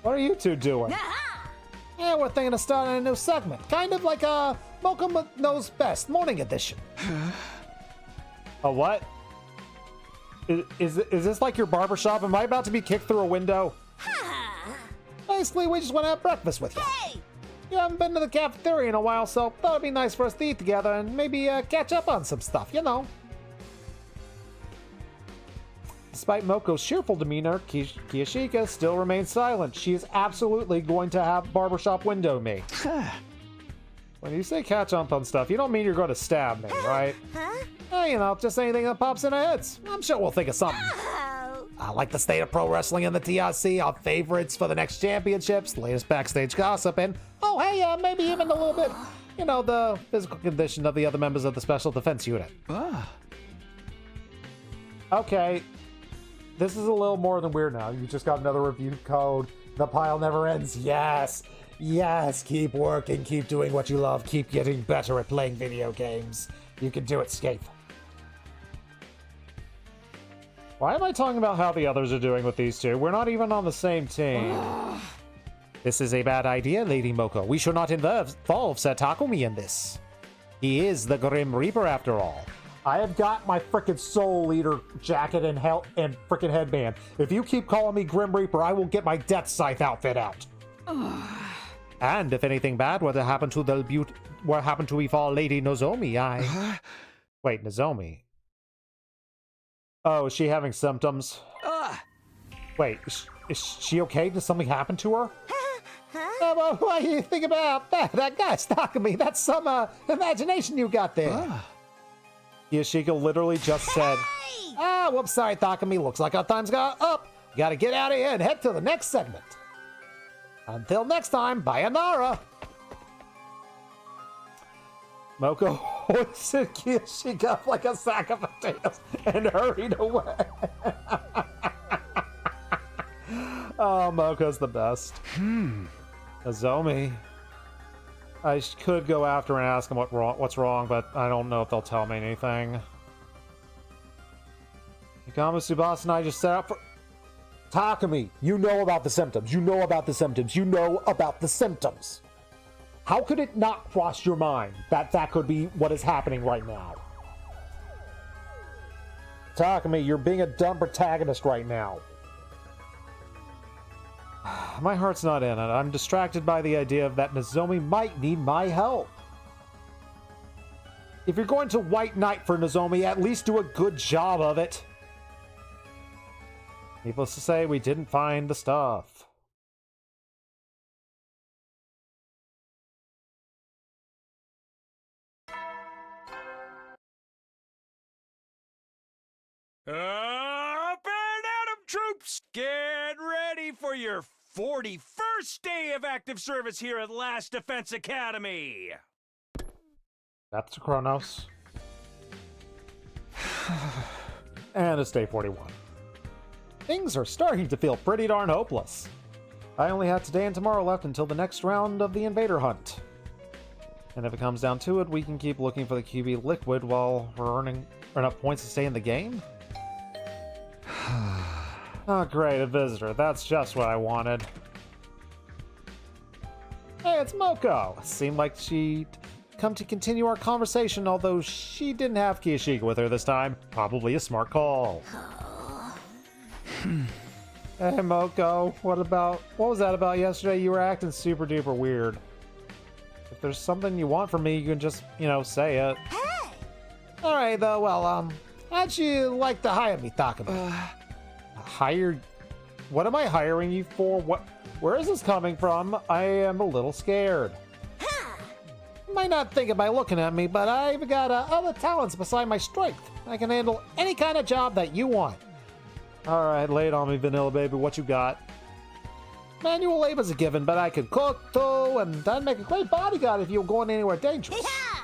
What are you two doing? Yeah, we're thinking of starting a new segment. Kind of like a Moko Knows Best Morning Edition. A what? Is this like your barbershop? Am I about to be kicked through a window? Basically, we just want to have breakfast with you. Hey! You haven't been to the cafeteria in a while, so thought it'd be nice for us to eat together and maybe catch up on some stuff, you know. Despite Moko's cheerful demeanor, Kiyashika still remains silent. She is absolutely going to have barbershop window me. When you say catch up on stuff, you don't mean you're going to stab me, right? You know, just anything that pops in our heads. I'm sure we'll think of something. Like the state of pro wrestling in the TRC, our favorites for the next championships, latest backstage gossip, and oh hey, maybe even a little bit, you know, the physical condition of the other members of the Special Defense Unit. Okay, this is a little more than weird now. You just got another review code. The pile never ends. Yes, yes, keep working, keep doing what you love, keep getting better at playing video games. You can do it, Scape. Why am I talking about how the others are doing with these two? We're not even on the same team. This is a bad idea, Lady Moko. We should not involve said Takumi in this. He is the Grim Reaper after all. I have got my frickin' Soul Eater jacket and frickin' headband. If you keep calling me Grim Reaper, I will get my Death Scythe outfit out. And if anything bad were to happen to what happened to Ifal Lady Nozomi, Wait, Nozomi? Oh, is she having symptoms? Wait, is she okay? Did something happen to her? Well, what do you think about that? That guy's stalking me. That's some imagination you got there. Yashika literally just said, whoops, sorry, Takumi. Looks like our time's got up. Gotta get out of here and head to the next segment. Until next time, sayonara. Moko hoisted Yashika up like a sack of potatoes and hurried away. Oh, Moko's the best. Nozomi. I could go after and ask him what's wrong, but I don't know if they'll tell me anything. Yagami, Tsubasa, and I just set up for... Takumi, you know about the symptoms. You know about the symptoms. You know about the symptoms. How could it not cross your mind that that could be what is happening right now? Takumi, you're being a dumb protagonist right now. My heart's not in it. I'm distracted by the idea that Nozomi might need my help. If you're going to White Knight for Nozomi, at least do a good job of it. Needless to say, we didn't find the stuff. Up and Adam troops, get ready for your 41st day of active service here at Last Defense Academy. That's Kronos. And it's day 41. Things are starting to feel pretty darn hopeless. I only have today and tomorrow left until the next round of the invader hunt. And if it comes down to it, we can keep looking for the QB liquid while we're earning enough points to stay in the game. Oh, great, a visitor. That's just what I wanted. Hey, it's Moko. Seemed like she'd come to continue our conversation, although she didn't have Kiyashika with her this time. Probably a smart call. Hey, Moko, what was that about yesterday? You were acting super duper weird. If there's something you want from me, you can just, say it. Hey! Alright, though, well, how'd you like to hire me, Takumi? Hire? What am I hiring you for? Where is this coming from? I am a little scared. You might not think it by looking at me, but I've got other talents beside my strength. I can handle any kind of job that you want. Alright, lay it on me, Vanilla Baby. What you got? Manual labor's a given, but I could cook, too, and I'd make a great bodyguard if you were going anywhere dangerous. Yeah!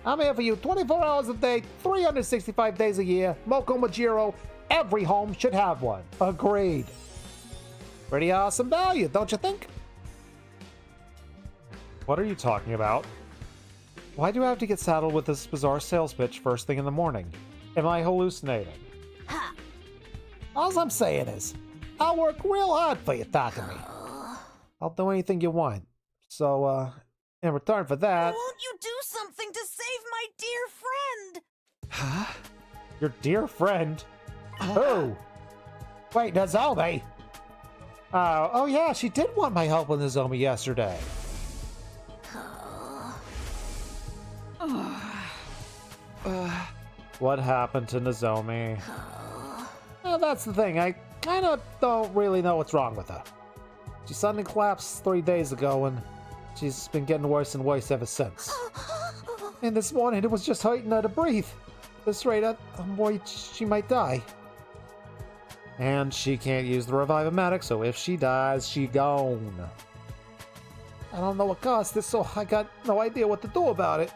I'm here for you 24 hours a day, 365 days a year. Moko Majiro, every home should have one. Agreed. Pretty awesome value, don't you think? What are you talking about? Why do I have to get saddled with this bizarre sales pitch first thing in the morning? Am I hallucinating? All I'm saying is, I'll work real hard for you, Takumi. I'll do anything you want. So, in return for that... Won't you do something to save my dear friend? Huh? Your dear friend? Who? Wait, Nozomi? Oh yeah, she did want my help with Nozomi yesterday. What happened to Nozomi? Well, that's the thing. I kind of don't really know what's wrong with her. She suddenly collapsed 3 days ago, and she's been getting worse and worse ever since. And this morning, it was just hurting her to breathe. At this rate, I'm worried she might die. And she can't use the Revive-O-Matic, so if she dies, she gone. I don't know what caused this, so I got no idea what to do about it.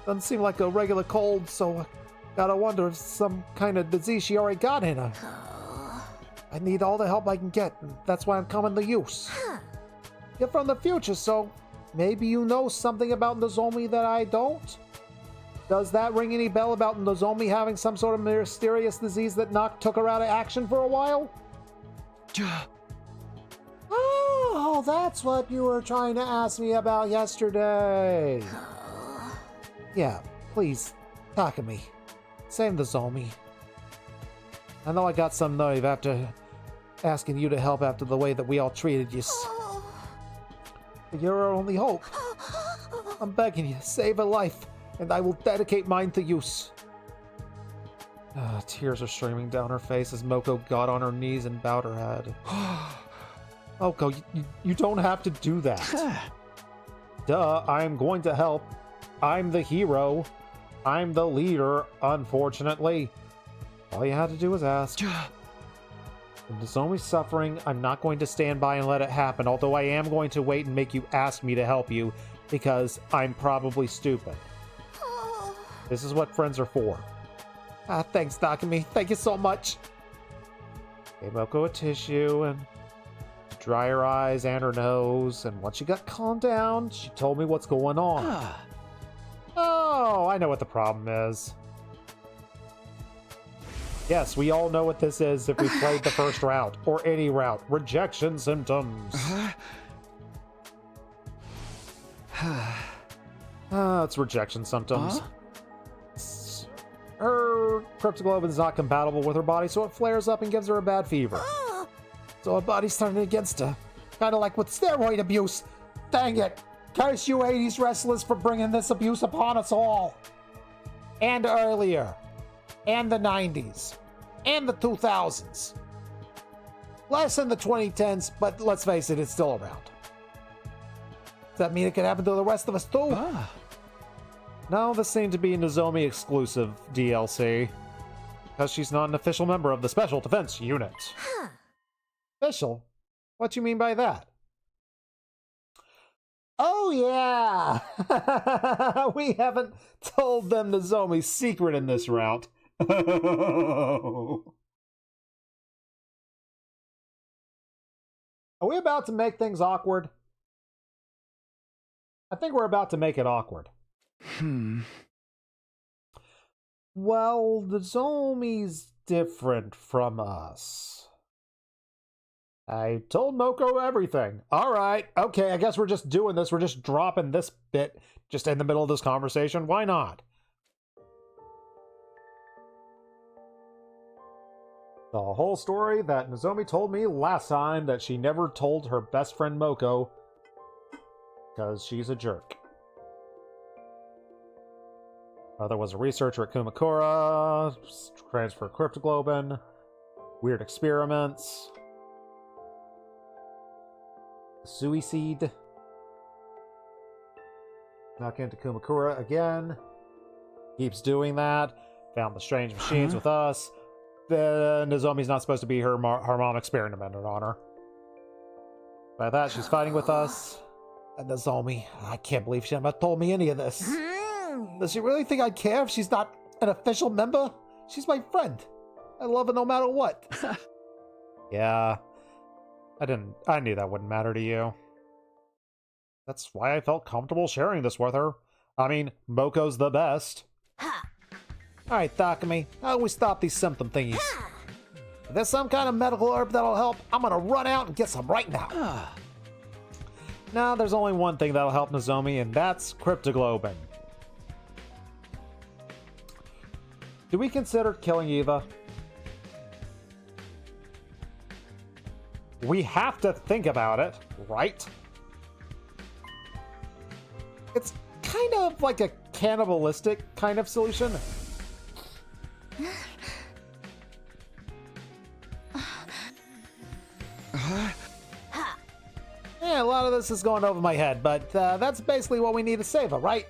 Doesn't seem like a regular cold, so I gotta wonder if some kind of disease she already got in her. I need all the help I can get, and that's why I'm coming to you. You're from the future, so maybe you know something about Nozomi that I don't? Does that ring any bell about Nozomi having some sort of mysterious disease that took her out of action for a while? Oh, that's what you were trying to ask me about yesterday. Yeah, please, Takumi, save the Zomi. I know I got some nerve after asking you to help after the way that we all treated you. But you're our only hope. I'm begging you, save a life, and I will dedicate mine to use. Tears are streaming down her face as Moko got on her knees and bowed her head. Moko, you don't have to do that. Duh, I'm going to help. I'm the hero. I'm the leader, unfortunately. All you had to do was ask. If there's only suffering, I'm not going to stand by and let it happen, although I am going to wait and make you ask me to help you, because I'm probably stupid. This is what friends are for. Thanks, Takumi. Thank you so much. Gave Moko a tissue and dry her eyes and her nose, and once she got calmed down, she told me what's going on. Oh, I know what the problem is. Yes, we all know what this is if we played the first route, or any route. Rejection symptoms. It's rejection symptoms. Her cryptoglobin is not compatible with her body, so it flares up and gives her a bad fever. So her body's turning against her. Kind of like with steroid abuse. Dang it! Curse you 80s wrestlers for bringing this abuse upon us all. And earlier. And the 90s. And the 2000s. Less in the 2010s, but let's face it, it's still around. Does that mean it could happen to the rest of us too? No, this seemed to be a Nozomi exclusive DLC. Because she's not an official member of the Special Defense Unit. Official? What do you mean by that? Oh yeah! We haven't told them Nozomi's secret in this route. Are we about to make things awkward? I think we're about to make it awkward. Well, Nozomi's different from us. I told Moko everything. Alright, okay, I guess we're just doing this. We're just dropping this bit just in the middle of this conversation. Why not? The whole story that Nozomi told me last time that she never told her best friend Moko because she's a jerk. There was a researcher at Kumakura, transfer cryptoglobin, weird experiments, suicide. Snuck into Kumakura again. Keeps doing that. Found the strange machines with us. The Nozomi's not supposed to be her mom experimented on her. By that, she's fighting with us. And Nozomi, I can't believe she never told me any of this. Does she really think I'd care if she's not an official member? She's my friend. I love her no matter what. Yeah. I knew that wouldn't matter to you. That's why I felt comfortable sharing this with her. I mean, Moko's the best. Alright, Takumi, how do we stop these symptom thingies? If there's some kind of medical herb that'll help, I'm gonna run out and get some right now. Nah, there's only one thing that'll help Nozomi, and that's cryptoglobin. Do we consider killing Eva? We have to think about it, right? It's kind of like a cannibalistic kind of solution. Yeah, a lot of this is going over my head, but that's basically what we need to save her, right?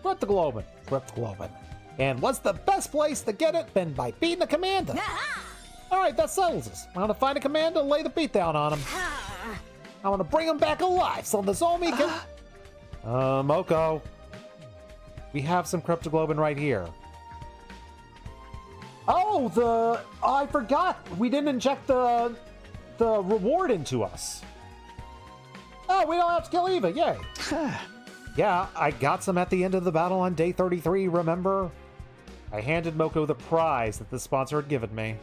Cryptoglobin. Cryptoglobin. And what's the best place to get it than by beating a commander? Alright, that settles us. I'm gonna find a commander and lay the beat down on him. I wanna bring him back alive so Nozomi can... Moko. We have some cryptoglobin right here. Oh, I forgot. We didn't inject the reward into us. Oh, we don't have to kill Eva. Yay. Yeah, I got some at the end of the battle on day 33, remember? I handed Moko the prize that the sponsor had given me.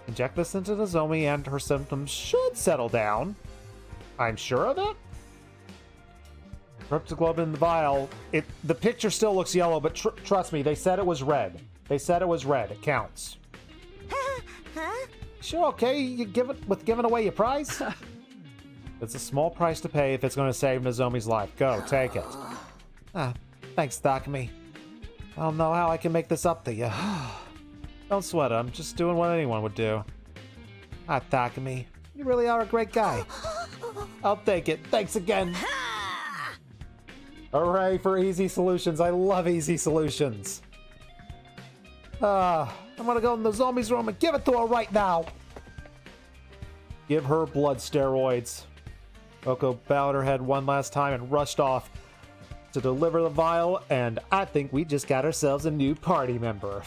Inject this into Nozomi and her symptoms should settle down. I'm sure of it. Cryptoglobin in the vial. The picture still looks yellow, but trust me, they said it was red. They said it was red. It counts. Huh? Sure, okay, you giving away your prize? It's a small price to pay if it's going to save Nozomi's life. Go, take it. Thanks, Takumi. I don't know how I can make this up to you. Don't sweat it, I'm just doing what anyone would do. Takumi, you really are a great guy. I'll take it. Thanks again. Hooray for easy solutions. I love easy solutions. I'm gonna go in the zombie's room and give it to her right now. Give her blood steroids. Oko bowed her head one last time and rushed off to deliver the vial, and I think we just got ourselves a new party member.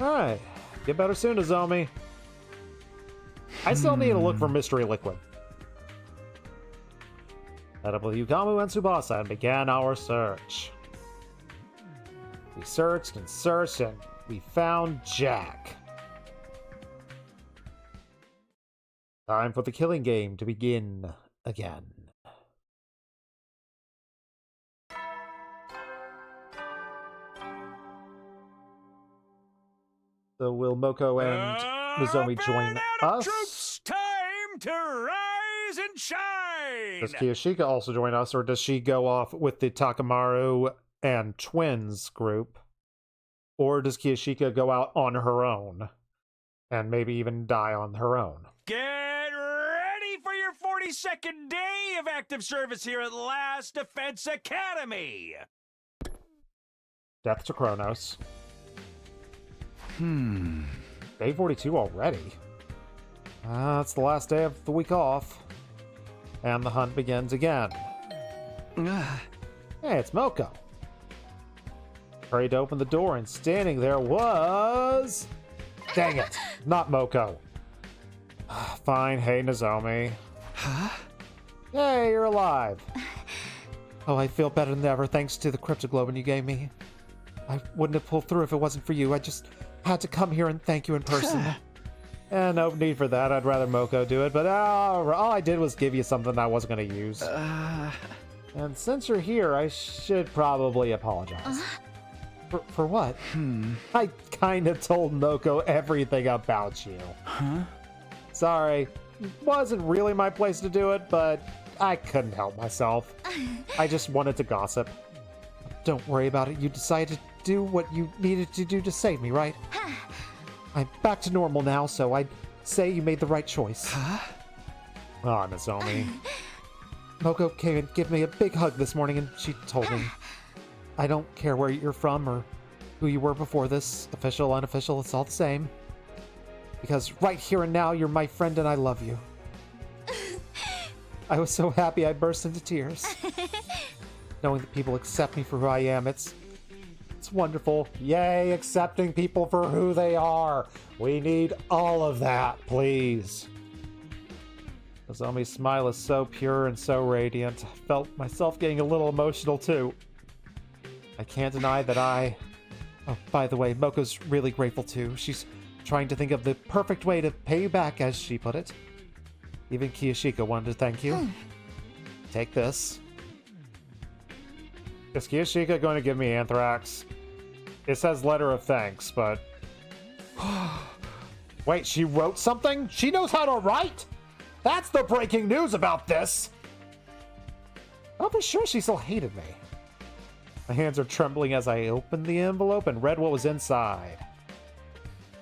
Alright. Get better soon, Nozomi. I still need to look for mystery liquid. Met up with Yugamu and Tsubasa and began our search. We searched and searched and we found Jack. Time for the killing game to begin again. So will Moko and Nozomi join us? Troops, time to rise and shine! Does Kiyoshika also join us, or does she go off with the Takamaru and twins group? Or does Kiyoshika go out on her own and maybe even die on her own? Get ready for your 42nd day of active service here at Last Defense Academy! Death to Kronos. Day 42 already. It's the last day of the week off. And the hunt begins again. Hey, it's Moko. Hurried to open the door, and standing there was... Dang it, not Moko. Fine, hey Nozomi. Huh? Hey, you're alive. Oh, I feel better than ever thanks to the cryptoglobin you gave me. I wouldn't have pulled through if it wasn't for you. I just had to come here and thank you in person. No need for that. I'd rather Moko do it, but all I did was give you something I wasn't going to use. And since you're here, I should probably apologize. For what? I kind of told Moko everything about you. Huh? Sorry. Wasn't really my place to do it, but I couldn't help myself. I just wanted to gossip. Don't worry about it. You decided to do what you needed to do to save me, right? I'm back to normal now, so I'd say you made the right choice. Huh? Oh, Nozomi. Moko came and gave me a big hug this morning, and she told me, I don't care where you're from or who you were before this, official, unofficial, it's all the same. Because right here and now, you're my friend and I love you. I was so happy I burst into tears. Knowing that people accept me for who I am, it's wonderful. Yay, accepting people for who they are. We need all of that, please. Nozomi's smile is so pure and so radiant. I felt myself getting a little emotional too. I can't deny that Oh, by the way, Moko's really grateful too. She's trying to think of the perfect way to pay you back, as she put it. Even Kiyoshika wanted to thank you. Take this. Is Kiyoshika going to give me anthrax? It says letter of thanks, but... Wait, she wrote something? She knows how to write? That's the breaking news about this! I'll be sure she still hated me. My hands are trembling as I opened the envelope and read what was inside.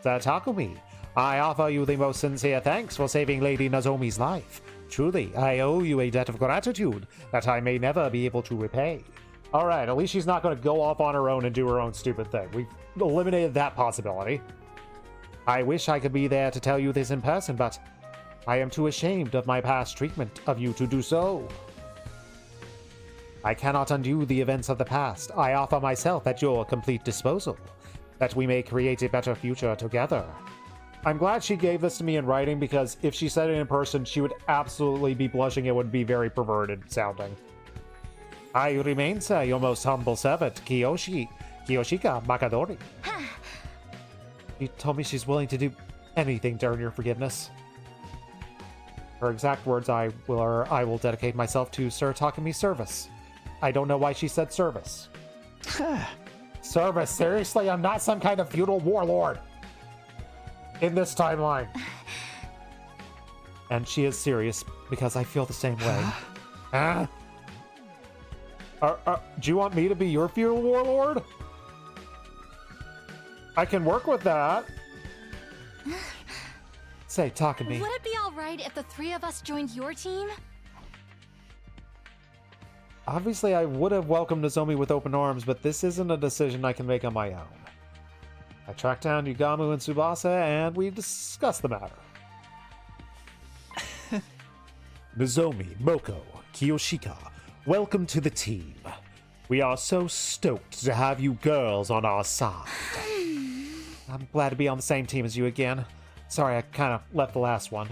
Takumi, I offer you the most sincere thanks for saving Lady Nozomi's life. Truly, I owe you a debt of gratitude that I may never be able to repay. Alright, at least she's not going to go off on her own and do her own stupid thing. We've eliminated that possibility. I wish I could be there to tell you this in person, but I am too ashamed of my past treatment of you to do so. I cannot undo the events of the past. I offer myself at your complete disposal, that we may create a better future together. I'm glad she gave this to me in writing, because if she said it in person, she would absolutely be blushing. It would be very perverted sounding. I remain, sir, your most humble servant, Kiyoshika Makadori. She told me she's willing to do anything to earn your forgiveness. Her exact words I will dedicate myself to Sir Takumi's service. I don't know why she said service. Service? Seriously? I'm not some kind of feudal warlord in this timeline. And she is serious because I feel the same way. Huh? Do you want me to be your feudal warlord? I can work with that. Say, Takumi. Would it be alright if the three of us joined your team? Obviously, I would have welcomed Nozomi with open arms, but this isn't a decision I can make on my own. I tracked down Yugamu and Tsubasa, and we discussed the matter. Nozomi, Moko, Kiyoshika, welcome to the team. We are so stoked to have you girls on our side. I'm glad to be on the same team as you again. Sorry, I kind of left the last one.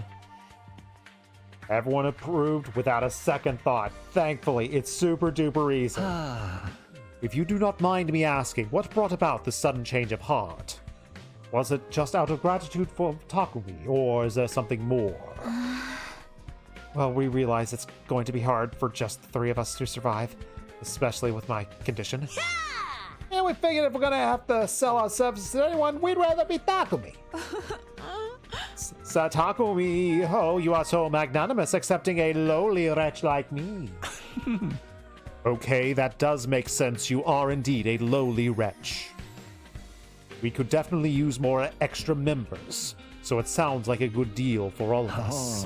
Everyone approved without a second thought. Thankfully, it's super duper easy. If you do not mind me asking, what brought about this sudden change of heart? Was it just out of gratitude for Takumi, or is there something more? Well, we realize it's going to be hard for just the three of us to survive, especially with my condition. And we figured if we're gonna have to sell our services to anyone, we'd rather be Takumi. Takumi, oh, you are so magnanimous, accepting a lowly wretch like me. Okay, that does make sense. You are indeed a lowly wretch. We could definitely use more extra members, so it sounds like a good deal for all of us.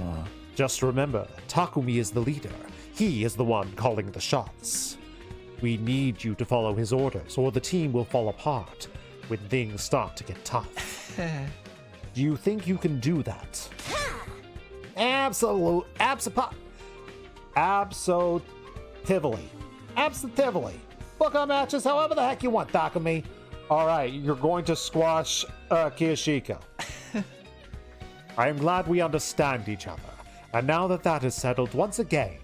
Just remember, Takumi is the leader. He is the one calling the shots. We need you to follow his orders, or the team will fall apart when things start to get tough. Do you think you can do that? Absolutely. Book our matches however the heck you want, Takumi. Alright, you're going to squash Kiyoshika. I am glad we understand each other. And now that that is settled, once again,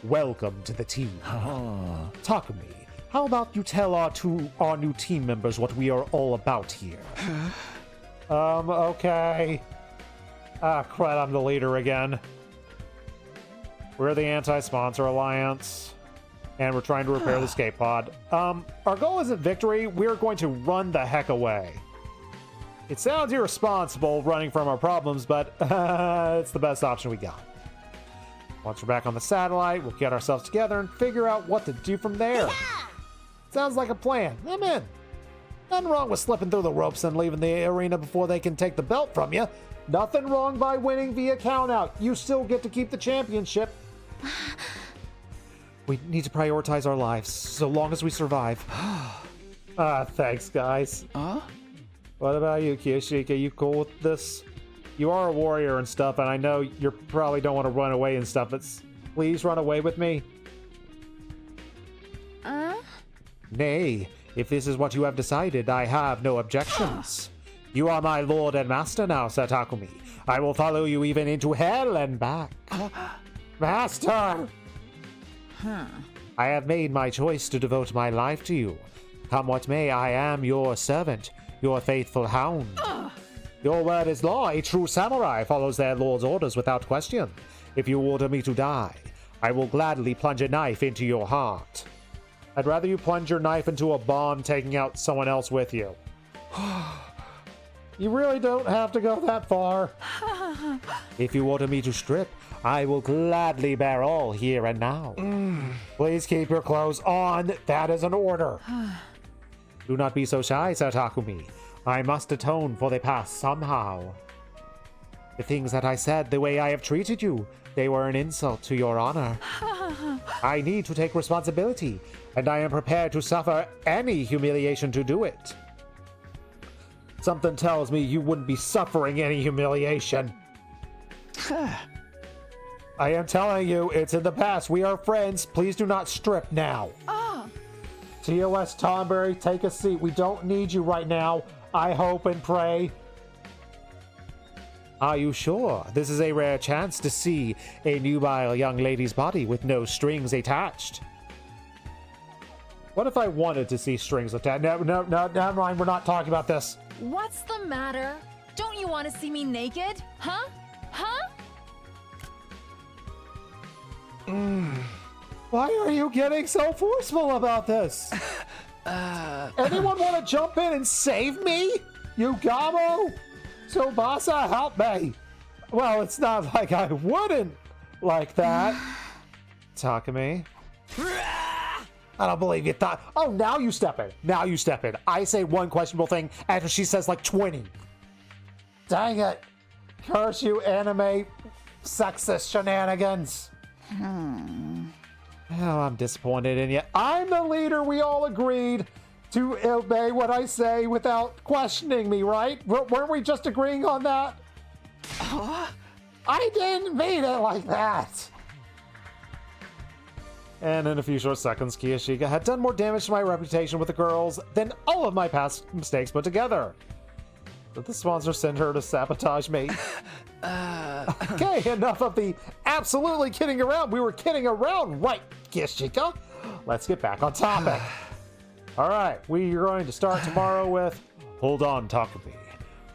welcome to the team. Takumi, how about you tell our new team members what we are all about here? Okay. Ah, crud, I'm the leader again. We're the Anti-Sponsor Alliance, and we're trying to repair the skate pod. Our goal isn't victory, we're going to run the heck away. It sounds irresponsible running from our problems, but it's the best option we got. Once we're back on the satellite, we'll get ourselves together and figure out what to do from there. Sounds like a plan. I'm in. Nothing wrong with slipping through the ropes and leaving the arena before they can take the belt from you. Nothing wrong by winning via countout. You still get to keep the championship. We need to prioritize our lives, so long as we survive. Thanks, guys. What about you, Kiyoshika? You cool with this? You are a warrior and stuff, and I know you probably don't want to run away and stuff, but please run away with me. Nay, if this is what you have decided, I have no objections. You are my lord and master now, Sir Takumi. I will follow you even into hell and back. Master! I have made my choice to devote my life to you. Come what may, I am your servant, your faithful hound. Your word is law. A true samurai follows their lord's orders without question. If you order me to die, I will gladly plunge a knife into your heart. I'd rather you plunge your knife into a bomb taking out someone else with you. You really don't have to go that far. If you order me to strip, I will gladly bear all here and now. Please keep your clothes on. That is an order. Do not be so shy, Sir Takumi. I must atone for the past somehow. The things that I said, the way I have treated you, they were an insult to your honor. I need to take responsibility, and I am prepared to suffer any humiliation to do it. Something tells me you wouldn't be suffering any humiliation. I am telling you, it's in the past. We are friends. Please do not strip now. TOS Tomberry, take a seat. We don't need you right now. I hope and pray. Are you sure? This is a rare chance to see a nubile young lady's body with no strings attached. What if I wanted to see strings attached? No, never mind. We're not talking about this. What's the matter? Don't you want to see me naked? Huh? Why are you getting so forceful about this? Anyone want to jump in and save me? Yugamo? Tsubasa, help me! Well, it's not like I wouldn't like that. Takumi. I don't believe you thought. Oh, now you step in. Now you step in. I say one questionable thing after she says like 20. Dang it. Curse you, anime sexist shenanigans. Oh, I'm disappointed in you. I'm the leader. We all agreed to obey what I say without questioning me, right? Weren't we just agreeing on that? I didn't mean it like that. And in a few short seconds, Kiyashika had done more damage to my reputation with the girls than all of my past mistakes put together. Did the sponsor send her to sabotage me? Okay, enough of the absolutely kidding around. We were kidding around, right, Kiyashika? Let's get back on topic. All right, we are going to start tomorrow with... Hold on, Takumi.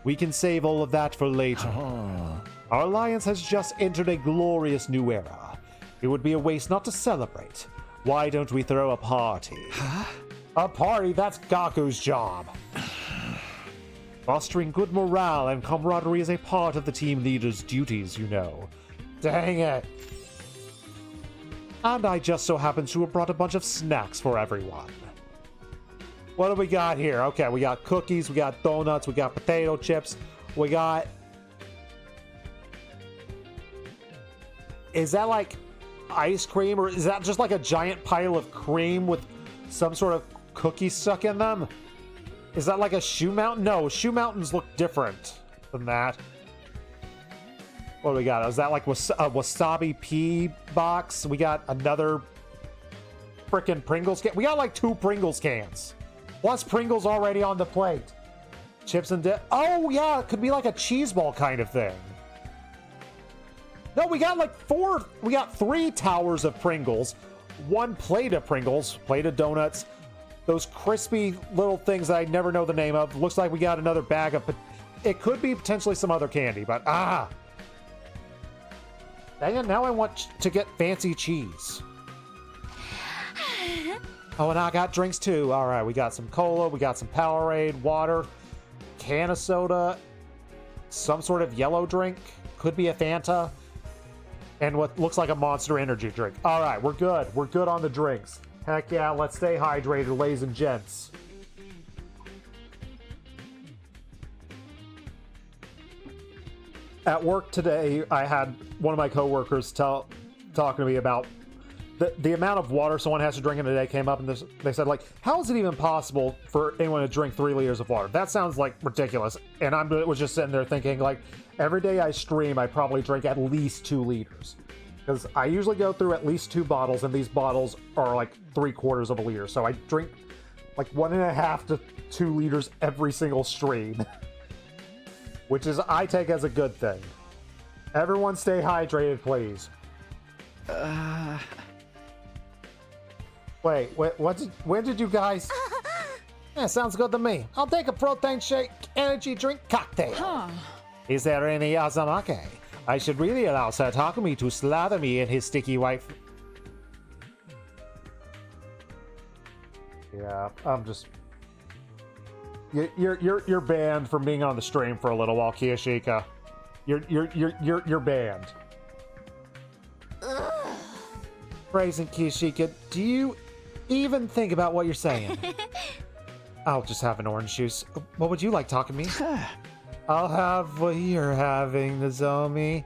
We can save all of that for later. Our alliance has just entered a glorious new era. It would be a waste not to celebrate. Why don't we throw a party? A party? That's Gaku's job. Fostering good morale and camaraderie is a part of the team leader's duties, you know. Dang it. And I just so happen to have brought a bunch of snacks for everyone. What do we got here? Okay, we got cookies, we got donuts, we got potato chips, we got... Is that like ice cream, or is that just like a giant pile of cream with some sort of cookie stuck in them? Is that like a shoe mountain? No, shoe mountains look different than that. What do we got? Is that like a wasabi pea box? We got another freaking Pringles can. We got like 2 Pringles cans. Plus Pringles already on the plate. Chips and dip. Oh yeah, it could be like a cheese ball kind of thing. No, we got like 4. We got 3 towers of Pringles, 1 plate of Pringles, plate of donuts. Those crispy little things that I never know the name of. Looks like we got another bag of... It could be potentially some other candy, but Dang it, now I want to get fancy cheese. Oh, and I got drinks too. All right, we got some cola, we got some Powerade, water, can of soda, some sort of yellow drink. Could be a Fanta. And what looks like a Monster Energy drink. All right, we're good. We're good on the drinks. Heck yeah, let's stay hydrated, ladies and gents. At work today, I had one of my coworkers talking to me about the amount of water someone has to drink in a day came up, and they said, like, how is it even possible for anyone to drink 3 liters of water? That sounds like ridiculous. And I was just sitting there thinking, like, every day I stream, I probably drink at least 2 liters. Because I usually go through at least 2 bottles, and these bottles are like 3/4 of a liter. So I drink like 1.5 to 2 liters every single stream. Which is, I take as a good thing. Everyone stay hydrated, please. Wait, when did you guys... Yeah, sounds good to me. I'll take a protein shake, energy drink, cocktail. Is there any Azamake? I should really allow Sir Takumi to slather me in his sticky white... Yeah, I'm just... You're banned from being on the stream for a little while, Kiyashika. You're banned. Praising Kiyashika, do you even think about what you're saying? I'll just have an orange juice. What would you like, Takumi? I'll have what you're having, Nozomi.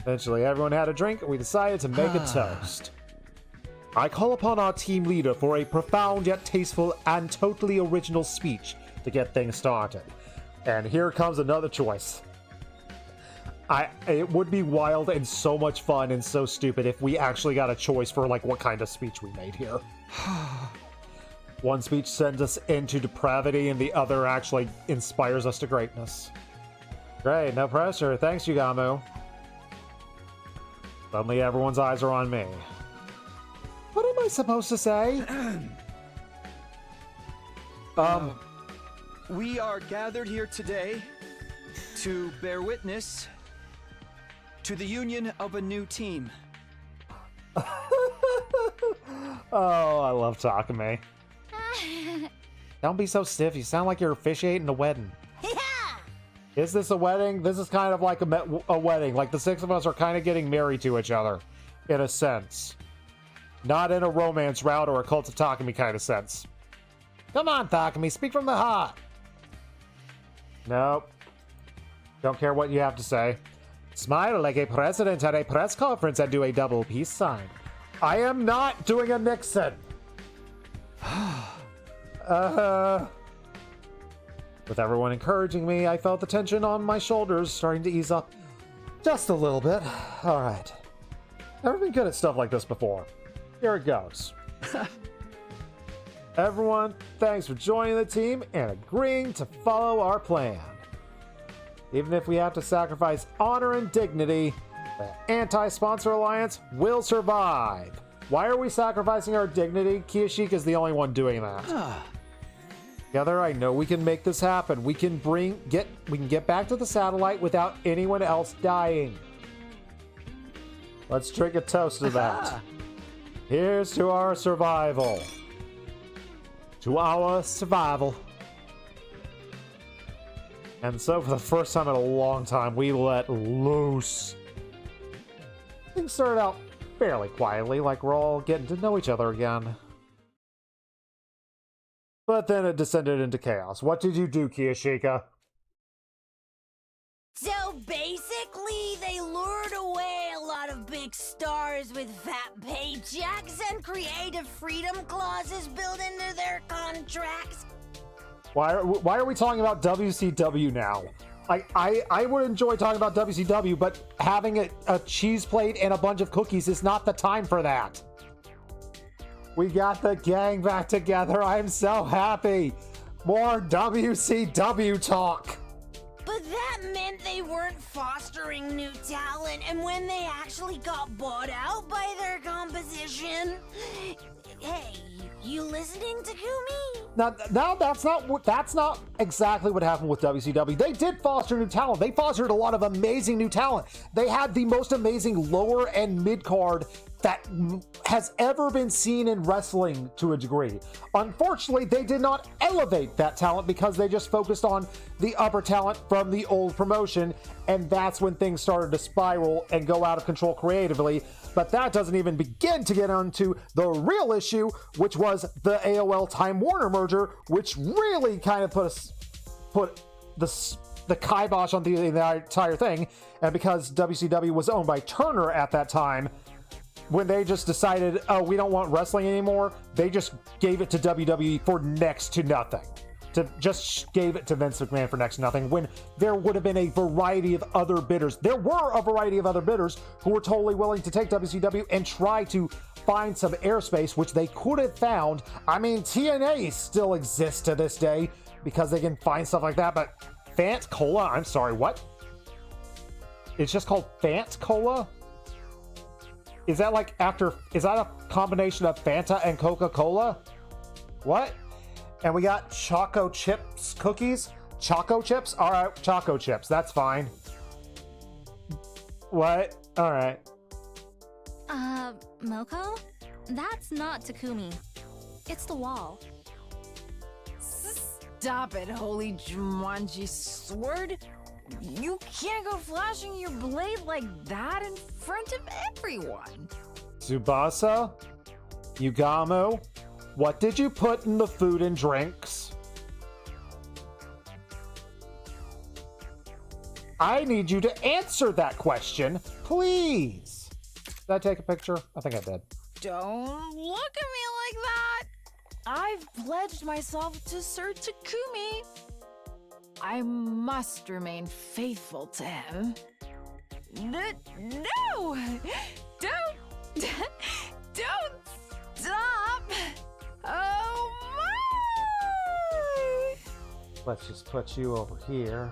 Eventually, everyone had a drink, and we decided to make a toast. I call upon our team leader for a profound yet tasteful and totally original speech to get things started. And here comes another choice. It would be wild and so much fun and so stupid if we actually got a choice for like what kind of speech we made here. One speech sends us into depravity, and the other actually inspires us to greatness. Great, no pressure. Thanks, Yugamu. Suddenly everyone's eyes are on me. What am I supposed to say? We are gathered here today to bear witness to the union of a new team. Oh, I love Takumi. Don't be so stiff. You sound like you're officiating a wedding. Is this a wedding? This is kind of like a wedding. Like the six of us are kind of getting married to each other, in a sense. Not in a romance route or a Cult of Takumi kind of sense. Come on, Takumi, speak from the heart. Nope. Don't care what you have to say. Smile like a president at a press conference and do a double peace sign. I am not doing a Nixon. With everyone encouraging me, I felt the tension on my shoulders starting to ease up just a little bit. All right. Never been good at stuff like this before. Here it goes. Everyone, thanks for joining the team and agreeing to follow our plan. Even if we have to sacrifice honor and dignity, the Anti-Sponsor Alliance will survive. Why are we sacrificing our dignity? Kiyoshica's the only one doing that. Together, I know we can make this happen. We can get back to the satellite without anyone else dying. Let's drink a toast to that. Here's to our survival. To our survival. And so, for the first time in a long time, we let loose. Things started out fairly quietly, like we're all getting to know each other again. But then it descended into chaos. What did you do, Kiyoshika? So basically, they lured away a lot of big stars with fat paychecks and creative freedom clauses built into their contracts. Why are we talking about WCW now? I would enjoy talking about WCW, but having a cheese plate and a bunch of cookies is not the time for that. We got the gang back together. I'm so happy. More WCW talk. But that meant they weren't fostering new talent, and when they actually got bought out by their competition... Hey, you listening, Takumi? Now that's not exactly what happened with WCW. They did foster new talent. They fostered a lot of amazing new talent. They had the most amazing lower and mid card that has ever been seen in wrestling to a degree. Unfortunately, they did not elevate that talent because they just focused on the upper talent from the old promotion, and that's when things started to spiral and go out of control creatively. But that doesn't even begin to get onto the real issue, which was the AOL Time Warner merger, which really kind of put the kibosh on the entire thing. And because WCW was owned by Turner at that time, when they just decided, oh, we don't want wrestling anymore, they just gave it to WWE for next to nothing. Just gave it to Vince McMahon for next to nothing, when there would have been a variety of other bidders. There were a variety of other bidders who were totally willing to take WCW and try to find some airspace, which they could have found. I mean, TNA still exists to this day because they can find stuff like that, but Fant Cola, I'm sorry, what? It's just called Fant Cola? Is that a combination of Fanta and Coca-Cola? What? And we got Choco Chips cookies? Choco Chips? Alright, Choco Chips, that's fine. What? Alright. Moko? That's not Takumi. It's the wall. Stop it, holy Jumanji sword! You can't go flashing your blade like that in front of everyone! Tsubasa? Yugamu? What did you put in the food and drinks? I need you to answer that question, please! Did I take a picture? I think I did. Don't look at me like that! I've pledged myself to Sir Takumi. I must remain faithful to him. No! Don't stop! Oh my! Let's just put you over here.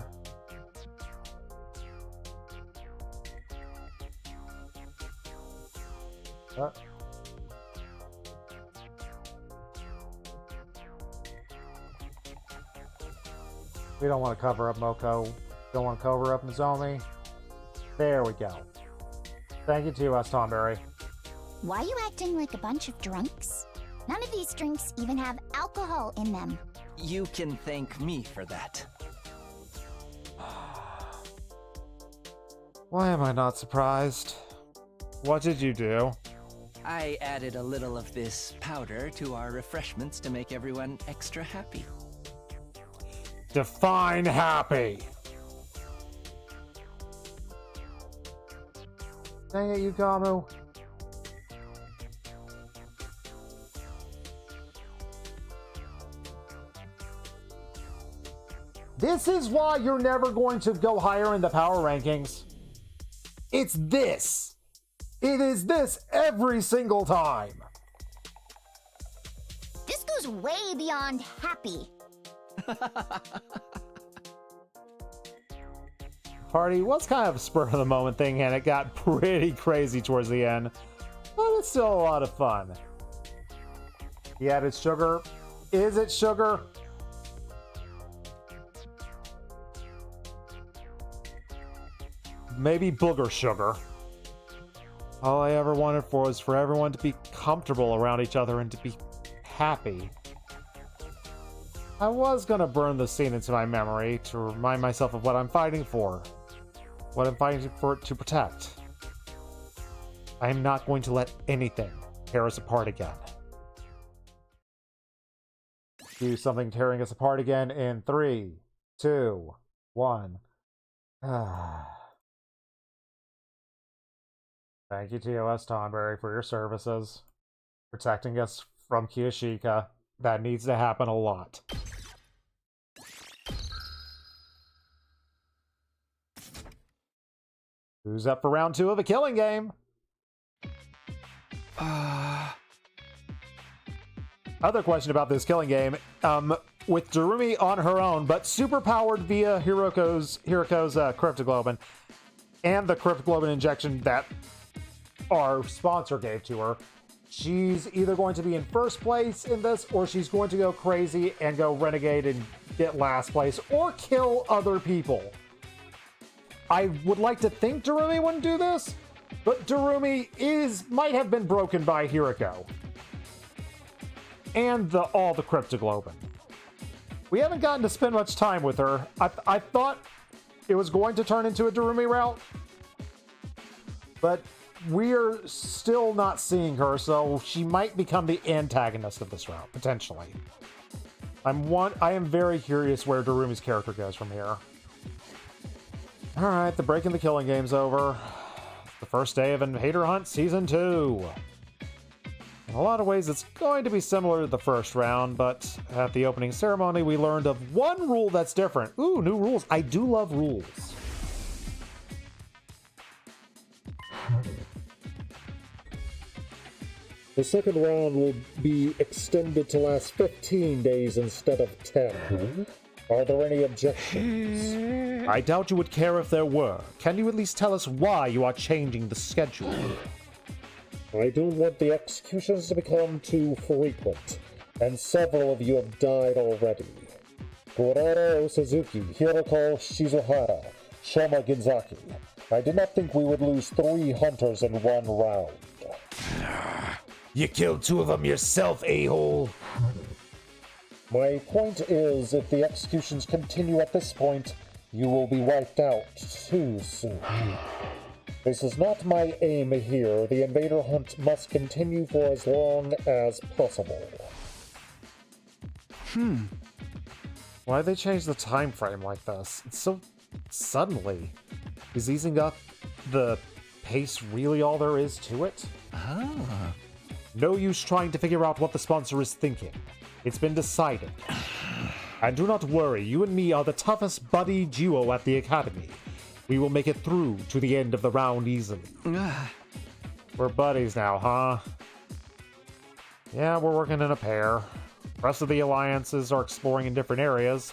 What? We don't want to cover up Moko. Don't want to cover up Nozomi. There we go. Thank you to us, Tomberry. Why are you acting like a bunch of drunks? None of these drinks even have alcohol in them. You can thank me for that. Why am I not surprised? What did you do? I added a little of this powder to our refreshments to make everyone extra happy. Define happy! Dang it, Yugamu. This is why you're never going to go higher in the power rankings. It's this. It is this every single time. This goes way beyond happy. Party was kind of a spur of the moment thing, and it got pretty crazy towards the end, but it's still a lot of fun. He added sugar. Is it sugar? Maybe booger sugar. All I ever wanted for was for everyone to be comfortable around each other and to be happy. I was gonna burn the scene into my memory to remind myself of what I'm fighting for. What I'm fighting for to protect. I am not going to let anything tear us apart again. Do something tearing us apart again in 3, 2, 1. Thank you, TOS Tonberry, for your services. Protecting us from Kiyashika. That needs to happen a lot. Who's up for round 2 of a killing game? Other question about this killing game. With Darumi on her own, but superpowered via Hiroko's Cryptoglobin, and the Cryptoglobin injection that our sponsor gave to her, she's either going to be in first place in this, or she's going to go crazy and go renegade and get last place, or kill other people. I would like to think Darumi wouldn't do this, but Darumi might have been broken by Hiroko. And all the Cryptoglobin. We haven't gotten to spend much time with her. I thought it was going to turn into a Darumi route, but we're still not seeing her, so she might become the antagonist of this route, potentially. I am very curious where Darumi's character goes from here. Alright, the breaking the killing game's over. The first day of Invader Hunt Season 2. In a lot of ways, it's going to be similar to the first round, but at the opening ceremony, we learned of one rule that's different. Ooh, new rules. I do love rules. The second round will be extended to last 15 days instead of 10. Are there any objections? I doubt you would care if there were. Can you at least tell us why you are changing the schedule? I don't want the executions to become too frequent, and several of you have died already. Kurara Suzuki, Hiroko Shizuhara, Shoma Ginzaki. I did not think we would lose 3 hunters in one round. You killed 2 of them yourself, a-hole. My point is, if the executions continue at this point, you will be wiped out too soon. This is not my aim here. The invader hunt must continue for as long as possible. Why'd they change the time frame like this? It's so suddenly. Is easing up the pace really all there is to it? No use trying to figure out what the sponsor is thinking. It's been decided. And do not worry, you and me are the toughest buddy duo at the academy. We will make it through to the end of the round easily. We're buddies now, huh? Yeah, we're working in a pair. The rest of the alliances are exploring in different areas.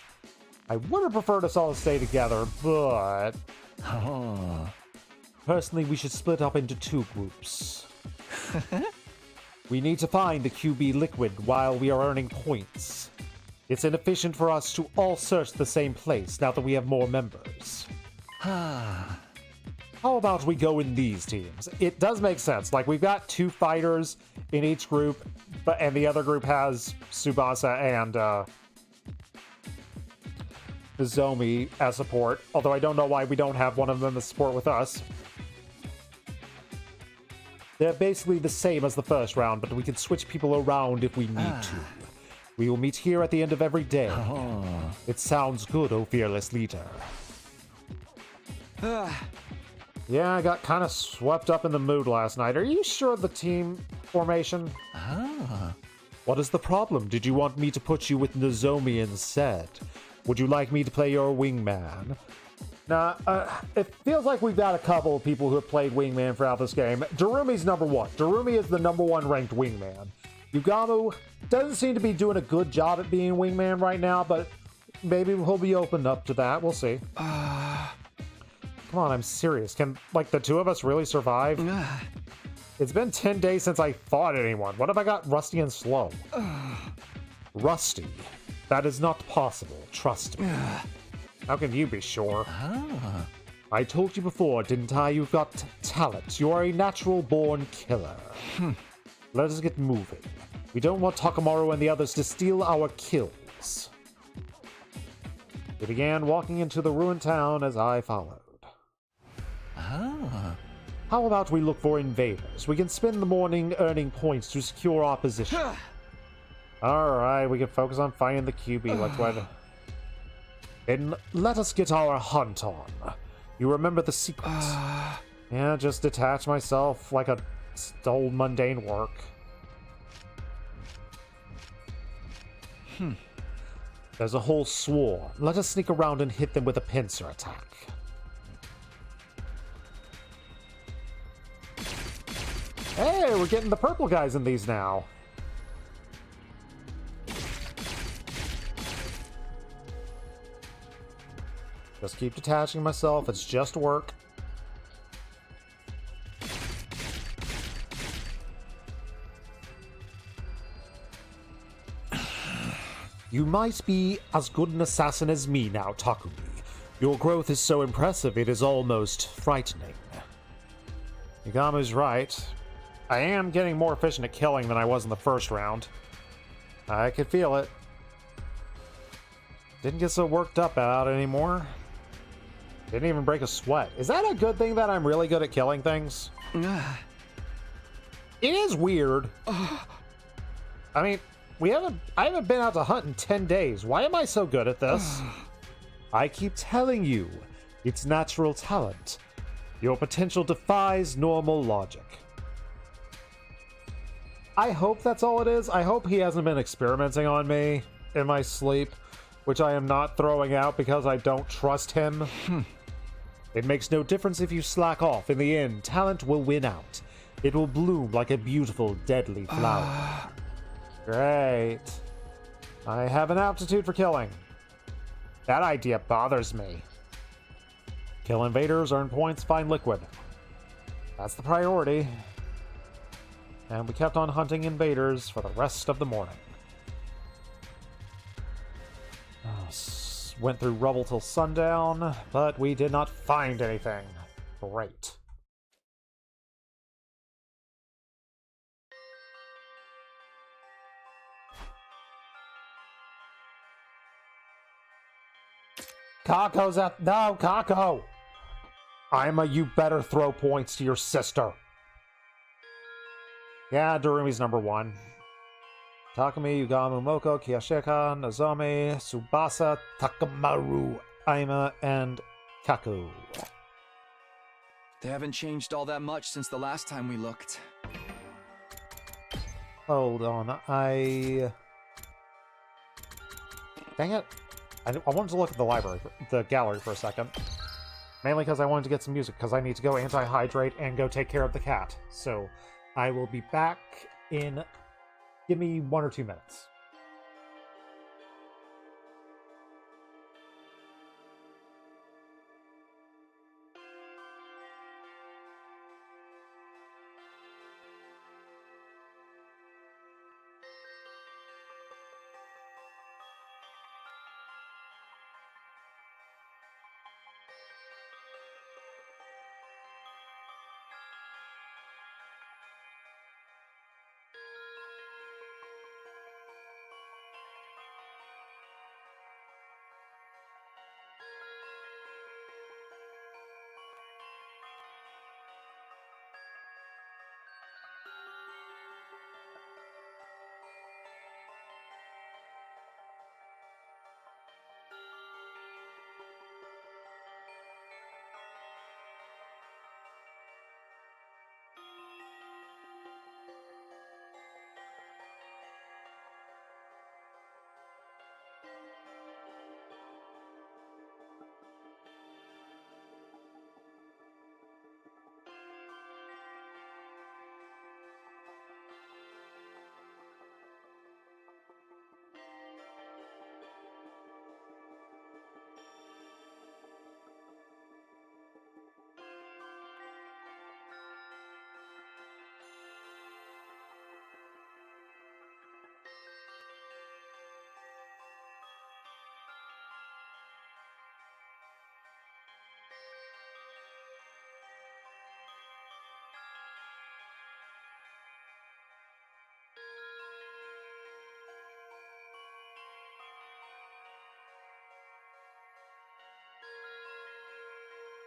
I would have preferred us all to stay together, but... Personally, we should split up into 2 groups. We need to find the QB liquid while we are earning points. It's inefficient for us to all search the same place now that we have more members. How about we go in these teams? It does make sense. Like, we've got 2 fighters in each group, and the other group has Tsubasa and Nozomi as support. Although I don't know why we don't have one of them as support with us. They're basically the same as the first round, but we can switch people around if we need to. We will meet here at the end of every day. It sounds good, oh fearless leader. Yeah, I got kind of swept up in the mood last night. Are you sure of the team formation? What is the problem? Did you want me to put you with Nozomi instead? Would you like me to play your wingman? Nah, it feels like we've got a couple of people who have played wingman throughout this game. Darumi's number 1. Darumi is the number 1 ranked wingman. Yugamu doesn't seem to be doing a good job at being wingman right now, but maybe he'll be opened up to that. We'll see. Come on, I'm serious. Can, like, the 2 of us really survive? It's been 10 days since I fought anyone. What if I got rusty and slow? Rusty? That is not possible. Trust me. How can you be sure? I told you before, didn't I? You've got talent. You are a natural-born killer. Let us get moving. We don't want Takamaru and the others to steal our kills. They began walking into the ruined town as I followed. How about we look for invaders? We can spend the morning earning points to secure our position. Alright, we can focus on finding the QB. Let's wait. Then let us get our hunt on. You remember the secret. Yeah, just detach myself like a old mundane work. There's a whole swarm. Let us sneak around and hit them with a pincer attack. Hey, we're getting the purple guys in these now. Just keep detaching myself. It's just work. You might be as good an assassin as me now, Takumi. Your growth is so impressive, it is almost frightening. Yagamu's right. I am getting more efficient at killing than I was in the first round. I could feel it. Didn't get so worked up about it anymore. Didn't even break a sweat. Is that a good thing that I'm really good at killing things? It is weird. I mean, I haven't been out to hunt in 10 days. Why am I so good at this? I keep telling you, it's natural talent. Your potential defies normal logic. I hope that's all it is. I hope he hasn't been experimenting on me in my sleep, which I am not throwing out because I don't trust him. It makes no difference if you slack off. In the end, talent will win out. It will bloom like a beautiful, deadly flower. Great. I have an aptitude for killing. That idea bothers me. Kill invaders, earn points, find liquid. That's the priority. And we kept on hunting invaders for the rest of the morning. Went through rubble till sundown, but we did not find anything. Great. Kako's at... No, Kako! You better throw points to your sister. Yeah, Darumi's number 1. Takumi, Yugamu, Moko, Kiyashika, Nozomi, Tsubasa, Takamaru, Aima, and Kaku. They haven't changed all that much since the last time we looked. Hold on, Dang it. I wanted to look at the gallery for a second. Mainly because I wanted to get some music, because I need to go anti-hydrate and go take care of the cat. So, I will be back in... Give me 1 or 2 minutes.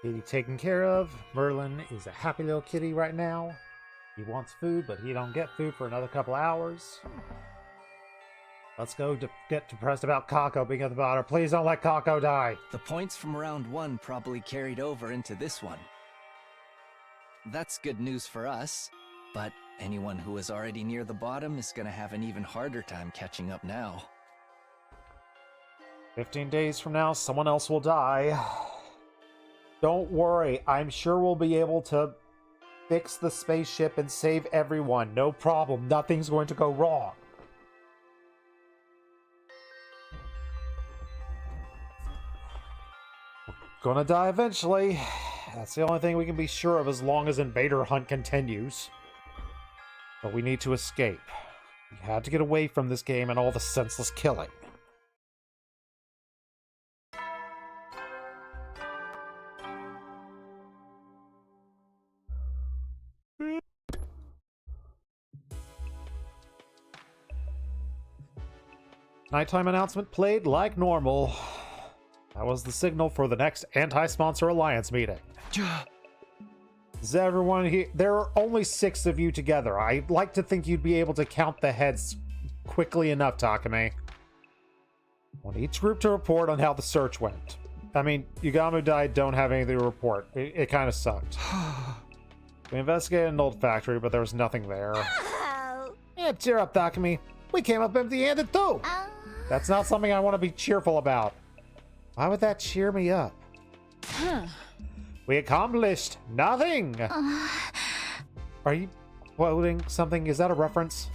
Kitty taken care of. Merlin is a happy little kitty right now. He wants food, but he don't get food for another couple hours. Let's go get depressed about Kako being at the bottom. Please don't let Kako die. The points from round 1 probably carried over into this one. That's good news for us, but anyone who was already near the bottom is gonna have an even harder time catching up now. 15 days from now, someone else will die. Don't worry, I'm sure we'll be able to fix the spaceship and save everyone. No problem, nothing's going to go wrong. We're gonna die eventually. That's the only thing we can be sure of as long as Invader Hunt continues. But we need to escape. We had to get away from this game and all the senseless killing. Nighttime announcement played like normal. That was the signal for the next anti-sponsor alliance meeting. Is everyone here? There are only 6 of you together. I'd like to think you'd be able to count the heads quickly enough, Takumi. I want each group to report on how the search went. I mean, Yugamu died, don't have anything to report. It kind of sucked. We investigated an old factory, but there was nothing there. Yeah, cheer up, Takumi. We came up empty-handed too. That's not something I want to be cheerful about. Why would that cheer me up? We accomplished nothing. Are you quoting something? Is that a reference?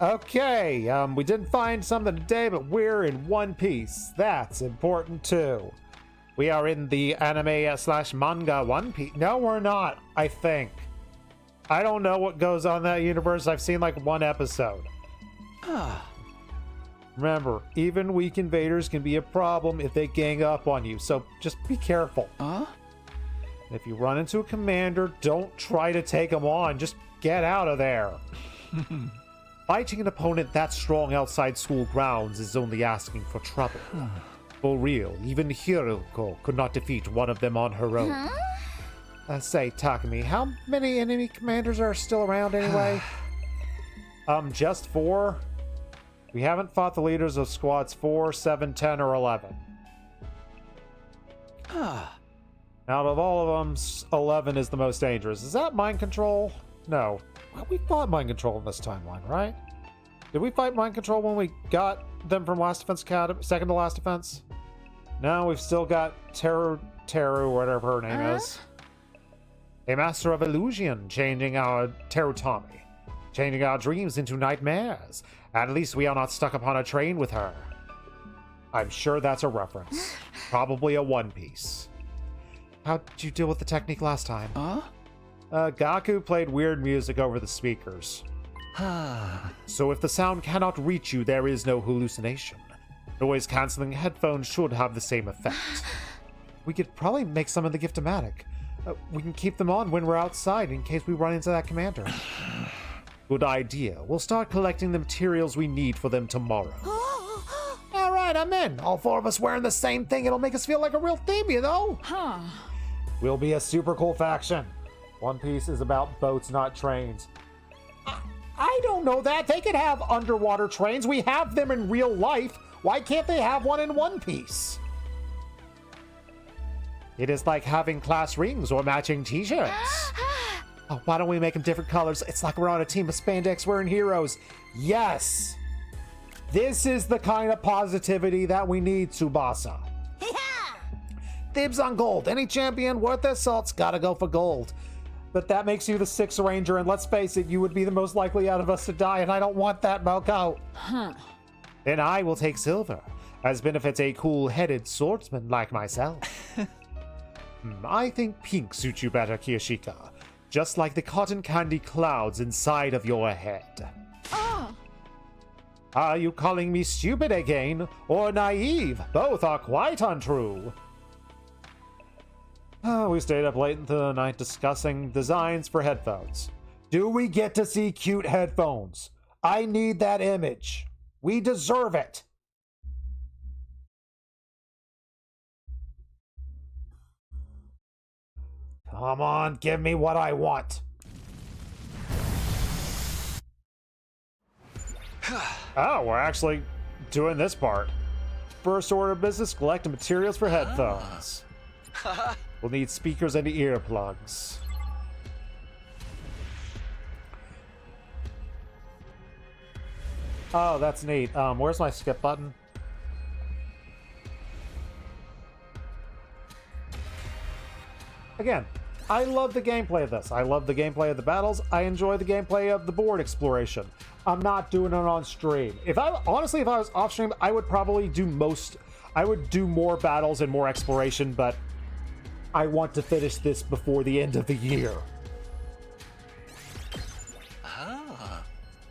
Okay, we didn't find something today, but we're in one piece. That's important too. We are in the anime / manga One Piece. No, we're not, I think. I don't know what goes on in that universe. I've seen like 1 episode. Remember, even weak invaders can be a problem if they gang up on you, so just be careful. If you run into a commander, don't try to take him on. Just get out of there. Fighting an opponent that strong outside school grounds is only asking for trouble. For real, even Hiroko could not defeat one of them on her own. Say, Takumi, how many enemy commanders are still around anyway? Just 4? We haven't fought the leaders of squads 4, 7, 10, or 11. Out of all of them, 11 is the most dangerous. Is that mind control? No. Well, we fought mind control in this timeline, right? Did we fight mind control when we got them from Last Defense Academy, second to last defense? No, we've still got Teru, whatever her name is. A master of illusion, changing our Terutami. Changing our dreams into nightmares. At least we are not stuck upon a train with her. I'm sure that's a reference. Probably a One Piece. How'd you deal with the technique last time? Gaku played weird music over the speakers. So if the sound cannot reach you, there is no hallucination. Noise-canceling headphones should have the same effect. We could probably make some in the Gift-O-Matic. We can keep them on when we're outside in case we run into that commander. Good idea. We'll start collecting the materials we need for them tomorrow. Alright, I'm in. All 4 of us wearing the same thing. It'll make us feel like a real team, you know? We'll be a super cool faction. One Piece is about boats, not trains. I don't know that. They could have underwater trains. We have them in real life. Why can't they have one in One Piece? It is like having class rings or matching t-shirts. Oh, why don't we make them different colors? It's like we're on a team of spandex wearing heroes. Yes! This is the kind of positivity that we need, Tsubasa. Dibs on gold. Any champion worth their salt's gotta go for gold. But that makes you the 6th Ranger, and let's face it, you would be the most likely out of us to die, and I don't want that, Moko. Then I will take silver, as benefits a cool-headed swordsman like myself. I think pink suits you better, Kiyoshika. Just like the cotton candy clouds inside of your head. Are you calling me stupid again, or naive? Both are quite untrue. We stayed up late into the night discussing designs for headphones. Do we get to see cute headphones? I need that image. We deserve it. Come on, give me what I want. Oh, we're actually doing this part. First order of business, collecting materials for headphones. We'll need speakers and earplugs. Oh, that's neat. Where's my skip button? Again, I love the gameplay of this. I love the gameplay of the battles. I enjoy the gameplay of the board exploration. I'm not doing it on stream. If I was off stream, I would probably do more battles and more exploration, but I want to finish this before the end of the year.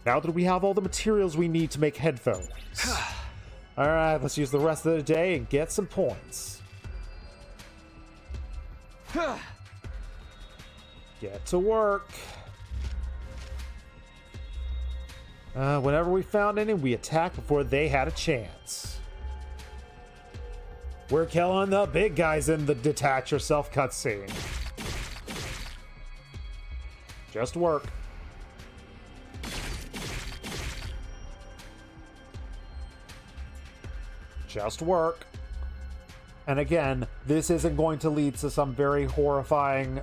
Now that we have all the materials we need to make headphones. Alright, let's use the rest of the day and get some points. Get to work. Whenever we found any, we attacked before they had a chance. We're killing the big guys in the detach yourself cutscene. Just work. Just work. And again, this isn't going to lead to some very horrifying,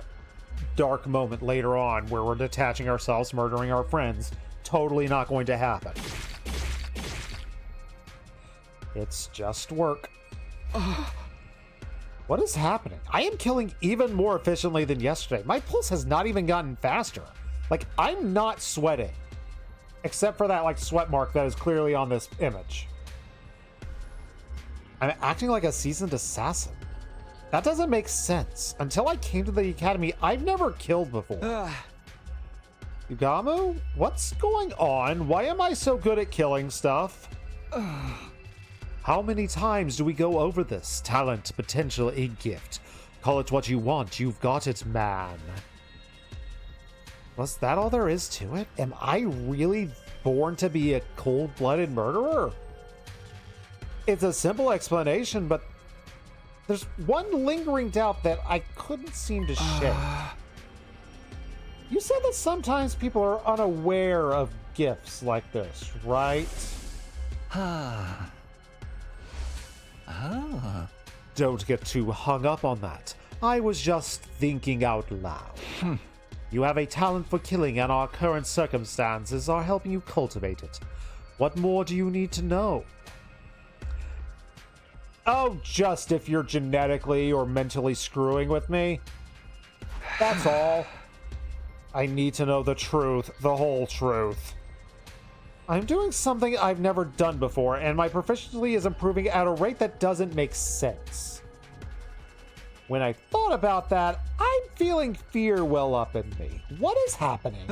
dark moment later on where we're detaching ourselves, murdering our friends. Totally not going to happen. It's just work. What is happening? I am killing even more efficiently than yesterday. My pulse has not even gotten faster. Like, I'm not sweating. Except for that, like, sweat mark that is clearly on this image. I'm acting like a seasoned assassin. That doesn't make sense. Until I came to the academy, I've never killed before. Yugamu? What's going on? Why am I so good at killing stuff? How many times do we go over this? Talent, potential, a gift. Call it what you want. You've got it, man. Was that all there is to it? Am I really born to be a cold-blooded murderer? It's a simple explanation, but there's one lingering doubt that I couldn't seem to shake. You said that sometimes people are unaware of gifts like this, right? Don't get too hung up on that. I was just thinking out loud. You have a talent for killing, and our current circumstances are helping you cultivate it. What more do you need to know? Oh, just if you're genetically or mentally screwing with me. That's all. I need to know the truth, the whole truth. I'm doing something I've never done before, and my proficiency is improving at a rate that doesn't make sense. When I thought about that, I'm feeling fear well up in me. What is happening?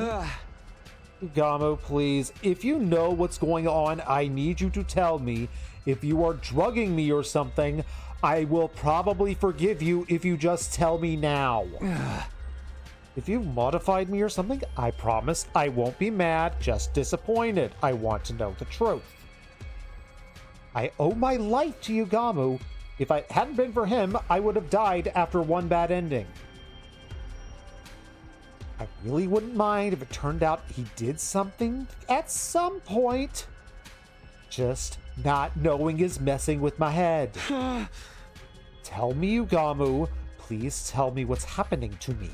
Yugamu, please, if you know what's going on, I need you to tell me. If you are drugging me or something, I will probably forgive you if you just tell me now. If you've modified me or something, I promise I won't be mad, just disappointed. I want to know the truth. I owe my life to Yugamu. If it hadn't been for him, I would have died after one bad ending. I really wouldn't mind if it turned out he did something at some point. Just not knowing is messing with my head. Tell me, Yugamu. Please tell me what's happening to me.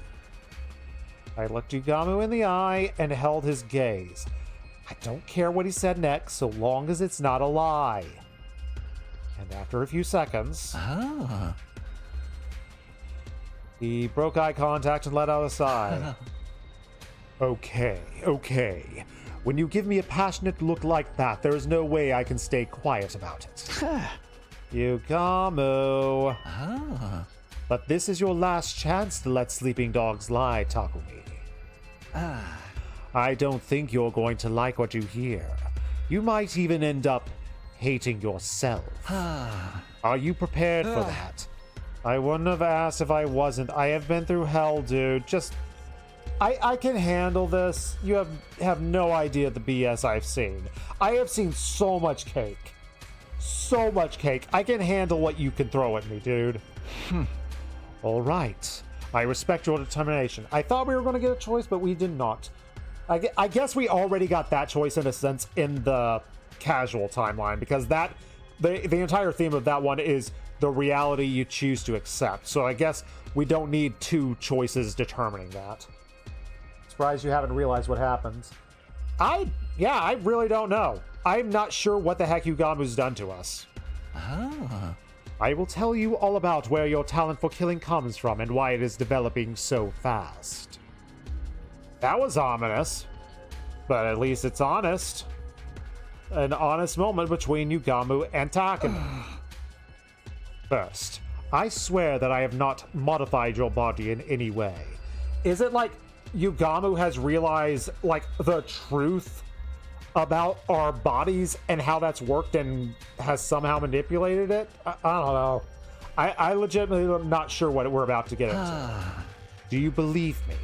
I looked Yugamu in the eye and held his gaze. I don't care what he said next, so long as it's not a lie. And after a few seconds, he broke eye contact and let out a sigh. Okay. When you give me a passionate look like that, there is no way I can stay quiet about it. Yugamu. But this is your last chance to let sleeping dogs lie, Takumi. I don't think you're going to like what you hear. You might even end up hating yourself. Are you prepared for that? I wouldn't have asked if I wasn't. I have been through hell, dude. I can handle this. You have no idea the BS I've seen. I have seen so much cake. I can handle what you can throw at me, dude. All right. I respect your determination. I thought we were going to get a choice, but we did not. I guess we already got that choice in a sense in the casual timeline, because that the entire theme of that one is the reality you choose to accept. So I guess we don't need two choices determining that. Surprised you haven't realized what happens. I really don't know. I'm not sure what the heck Yugamu's done to us. I will tell you all about where your talent for killing comes from and why it is developing so fast. That was ominous, but at least it's honest. An honest moment between Yugamu and Takano. First, I swear that I have not modified your body in any way. Is it like Yugamu has realized, like, the truth about our bodies and how that's worked and has somehow manipulated it? I don't know. I legitimately am not sure what we're about to get into. Do you believe me?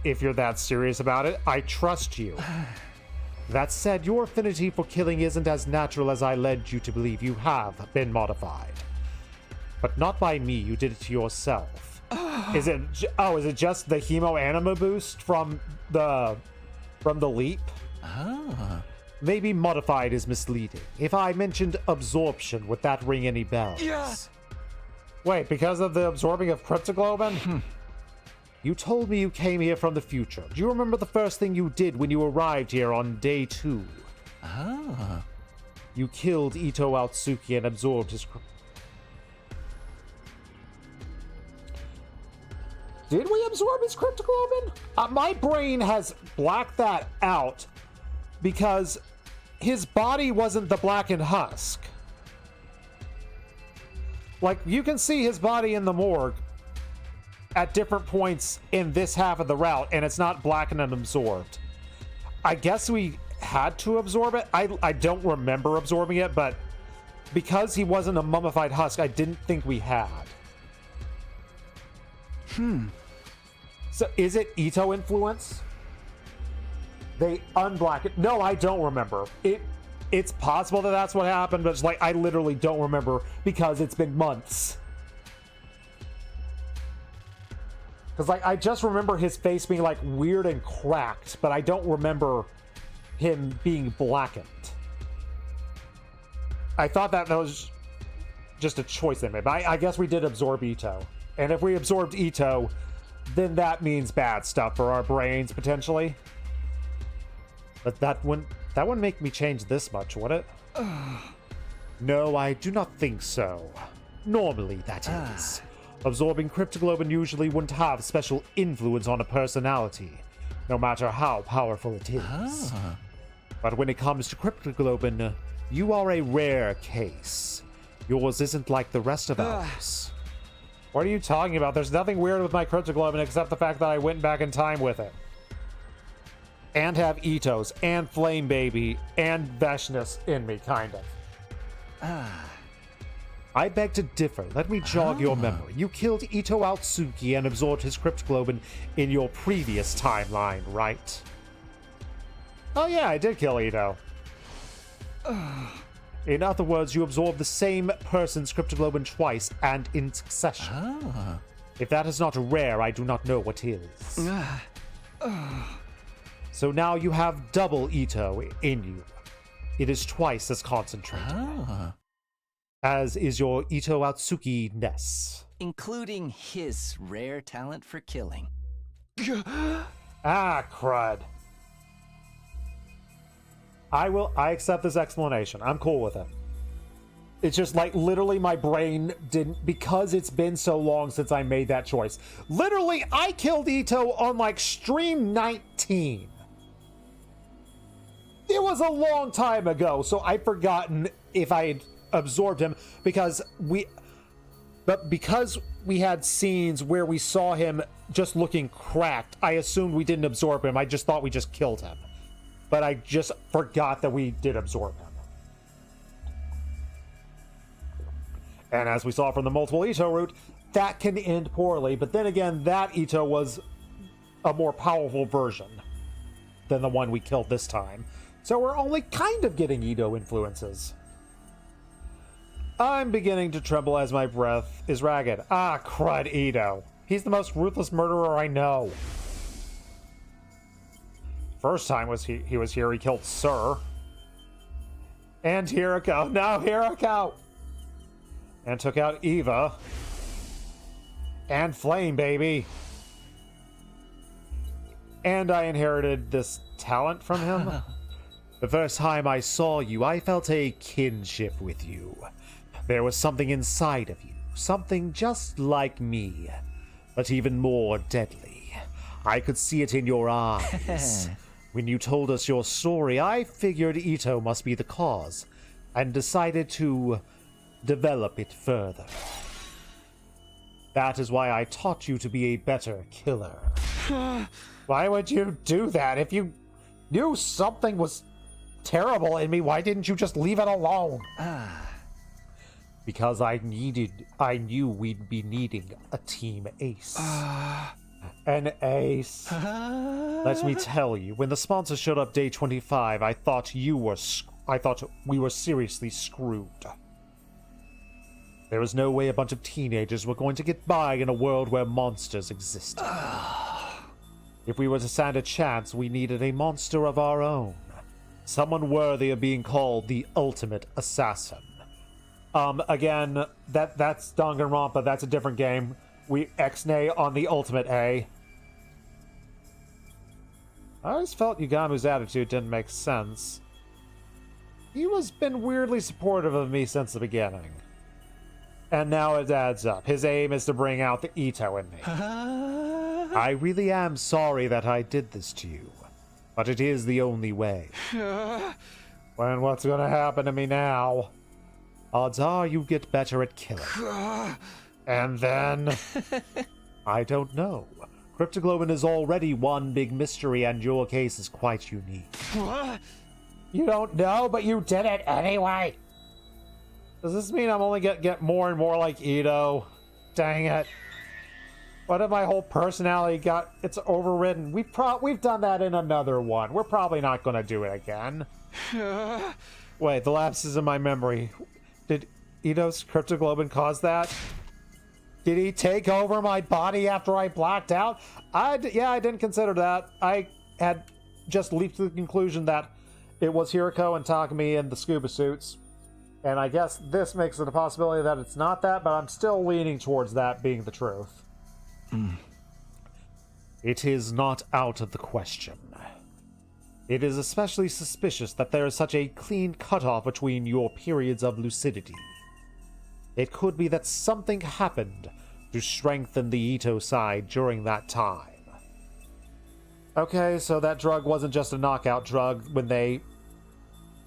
If you're that serious about it, I trust you. That said, your affinity for killing isn't as natural as I led you to believe. You have been modified. But not by me, you did it to yourself. Is it just the hemo anima boost from the leap? Maybe modified is misleading. If I mentioned absorption, would that ring any bells? Yeah. Wait, because of the absorbing of cryptoglobin? You told me you came here from the future. Do you remember the first thing you did when you arrived here on day 2? You killed Ito Atsuki and absorbed his... Did we absorb his cryptoglobin? My brain has blacked that out because his body wasn't the blackened husk. Like, you can see his body in the morgue at different points in this half of the route, and it's not blackened and absorbed. I guess we had to absorb it. I don't remember absorbing it, but because he wasn't a mummified husk, I didn't think we had. So is it Ito influence? They unblack it. No, I don't remember. It's possible that that's what happened, but it's like I literally don't remember because it's been months. Because, like, I just remember his face being, like, weird and cracked, but I don't remember him being blackened. I thought that was just a choice they made, but I guess we did absorb Ito. And if we absorbed Ito, then that means bad stuff for our brains, potentially. But that wouldn't make me change this much, would it? No, I do not think so. Normally, that is. Absorbing cryptoglobin usually wouldn't have special influence on a personality, no matter how powerful it is. But when it comes to cryptoglobin, you are a rare case. Yours isn't like the rest of ours. What are you talking about? There's nothing weird with my cryptoglobin except the fact that I went back in time with it. And have Ito's, and Flame Baby, and Veshness in me, kind of. I beg to differ. Let me jog your memory. You killed Ito Atsuki and absorbed his cryptoglobin in your previous timeline, right? Oh yeah, I did kill Ito. In other words, you absorbed the same person's cryptoglobin twice and in succession. If that is not rare, I do not know what is. So now you have double Ito in you. It is twice as concentrated. As is your Ito Atsuki-ness. Including his rare talent for killing. Crud. I accept this explanation. I'm cool with it. It's just like literally my brain didn't, because it's been so long since I made that choice. Literally, I killed Ito on like stream 19. It was a long time ago, so I've forgotten if I had absorbed him because we had scenes where we saw him just looking cracked. I assumed we didn't absorb him. I just thought we just killed him. But I just forgot that we did absorb him. And as we saw from the multiple Ito route, that can end poorly. But then again, that Ito was a more powerful version than the one we killed this time. So we're only kind of getting Ito influences. I'm beginning to tremble as my breath is ragged. Ah, crud, Ito. He's the most ruthless murderer I know. First time he was here, he killed Sir. And Hiriko. No, Hiriko! And took out Eva. And Flame, baby. And I inherited this talent from him. The first time I saw you, I felt a kinship with you. There was something inside of you. Something just like me. But even more deadly. I could see it in your eyes. When you told us your story, I figured Ito must be the cause, and decided to develop it further. That is why I taught you to be a better killer. Why would you do that? If you knew something was terrible in me, why didn't you just leave it alone? Because I knew we'd be needing a team ace. An ace. Let me tell you, when the sponsor showed up day 25, I thought we were seriously screwed. There was no way a bunch of teenagers were going to get by in a world where monsters existed. If we were to stand a chance, we needed a monster of our own. Someone worthy of being called the ultimate assassin. Again, that's Danganronpa, that's a different game. We X-nay on the ultimate A. I always felt Yugamu's attitude didn't make sense. He was been weirdly supportive of me since the beginning. And now it adds up. His aim is to bring out the Ito in me. I really am sorry that I did this to you. But it is the only way. When what's gonna happen to me now? Odds are you get better at killing. And then... I don't know. Cryptoglobin is already one big mystery, and your case is quite unique. You don't know, but you did it anyway! Does this mean I'm only get more and more like Ito? Dang it. What if my whole personality it's overridden? We've done that in another one. We're probably not going to do it again. Wait, the lapses in my memory. Did Ito's cryptoglobin cause that? Did he take over my body after I blacked out? Yeah, I didn't consider that. I had just leaped to the conclusion that it was Hiriko and Takumi in the scuba suits. And I guess this makes it a possibility that it's not that, but I'm still leaning towards that being the truth. It is not out of the question. It is especially suspicious that there is such a clean cutoff between your periods of lucidity. It could be that something happened to strengthen the Ito side during that time. Okay, so that drug wasn't just a knockout drug when they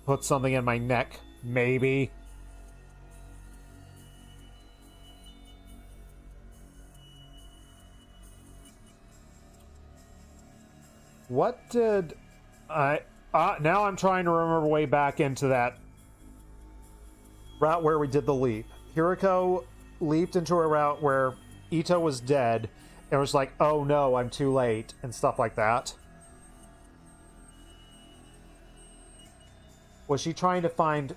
put something in my neck. Maybe. What did I... now I'm trying to remember way back into that route where we did the leap. Hiriko leaped into a route where Ito was dead and was like, oh no, I'm too late, and stuff like that. Was she trying to find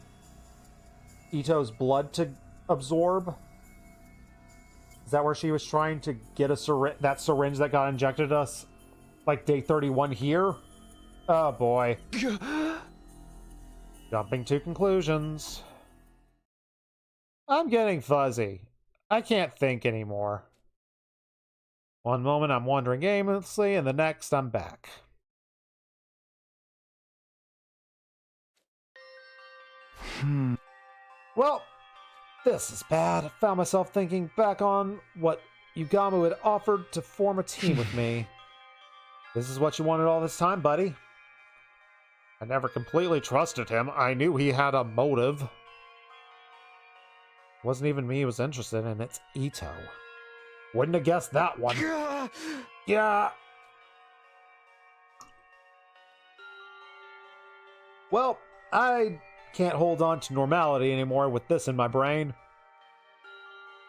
Ito's blood to absorb? Is that where she was trying to get that syringe that got injected us? Like day 31 here? Oh boy. Jumping to conclusions. I'm getting fuzzy. I can't think anymore. One moment I'm wandering aimlessly, and the next I'm back. Well, this is bad. I found myself thinking back on what Yugamu had offered to form a team with me. This is what you wanted all this time, buddy? I never completely trusted him. I knew he had a motive. It wasn't even me he was interested in, it's Ito. Wouldn't have guessed that one. Yeah. Well, I can't hold on to normality anymore with this in my brain.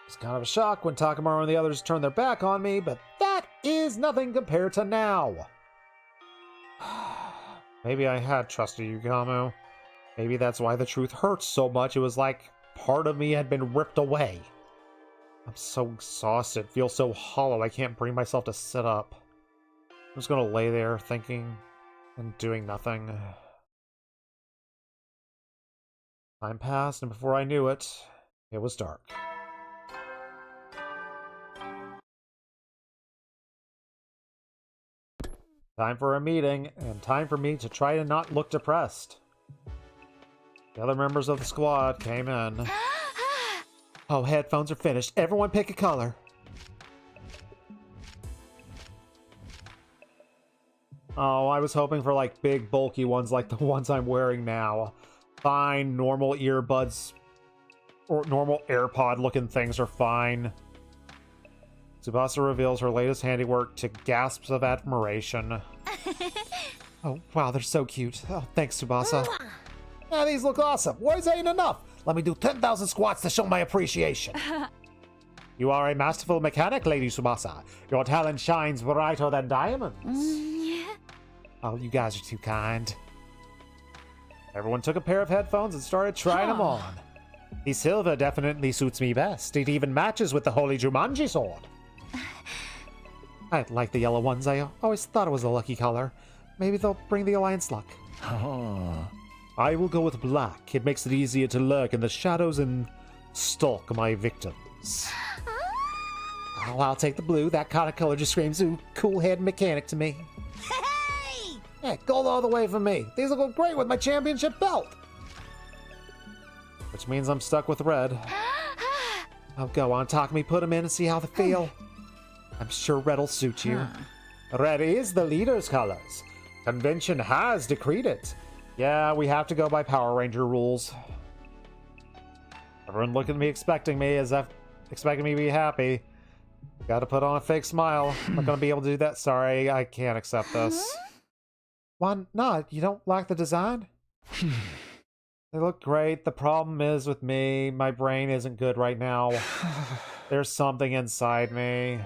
It's kind of a shock when Takamaru and the others turned their back on me, but that is nothing compared to now. Maybe I had trusted Yugamu. Maybe that's why the truth hurts so much. It was like part of me had been ripped away. I'm so exhausted, feel so hollow, I can't bring myself to sit up. I'm just gonna lay there thinking and doing nothing. Time passed, and before I knew it, it was dark. Time for a meeting, and time for me to try to not look depressed. The other members of the squad came in. Oh, headphones are finished. Everyone pick a color. Oh, I was hoping for like big, bulky ones like the ones I'm wearing now. Fine, normal earbuds or normal AirPod looking things are fine. Tsubasa reveals her latest handiwork to gasps of admiration. Oh, wow, they're so cute. Oh, thanks, Tsubasa. Yeah, these look awesome. Words ain't enough. Let me do 10,000 squats to show my appreciation. You are a masterful mechanic, Lady Tsubasa. Your talent shines brighter than diamonds. Yeah. Oh, you guys are too kind. Everyone took a pair of headphones and started trying them on. The silver definitely suits me best. It even matches with the holy Jumanji sword. I like the yellow ones. I always thought it was a lucky color. Maybe they'll bring the Alliance luck. Oh. I will go with black. It makes it easier to lurk in the shadows and stalk my victims. Oh, I'll take the blue. That kind of color just screams, ooh, cool head mechanic to me. Hey! Yeah, gold all the way for me. These will go great with my championship belt. Which means I'm stuck with red. Oh, go on, talk me, put them in and see how they feel. I'm sure red'll suit you. Red is the leader's colors. Convention has decreed it. Yeah, we have to go by Power Ranger rules. Everyone looking at me, expecting me, as if expecting me to be happy. Gotta put on a fake smile. I'm not gonna be able to do that. Sorry, I can't accept this. Why not? You don't like the design? They look great. The problem is with me, my brain isn't good right now. There's something inside me.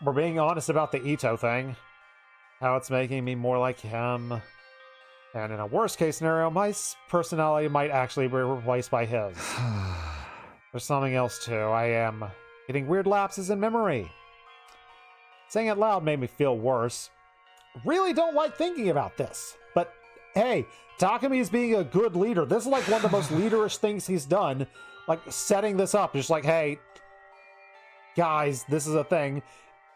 We're being honest about the Ito thing. How it's making me more like him. And in a worst case scenario, my personality might actually be replaced by his. There's something else too. I am getting weird lapses in memory. Saying it loud made me feel worse. Really don't like thinking about this. But hey, Takumi is being a good leader. This is like one of the most leaderish things he's done. Like setting this up. Just like, hey, guys, this is a thing.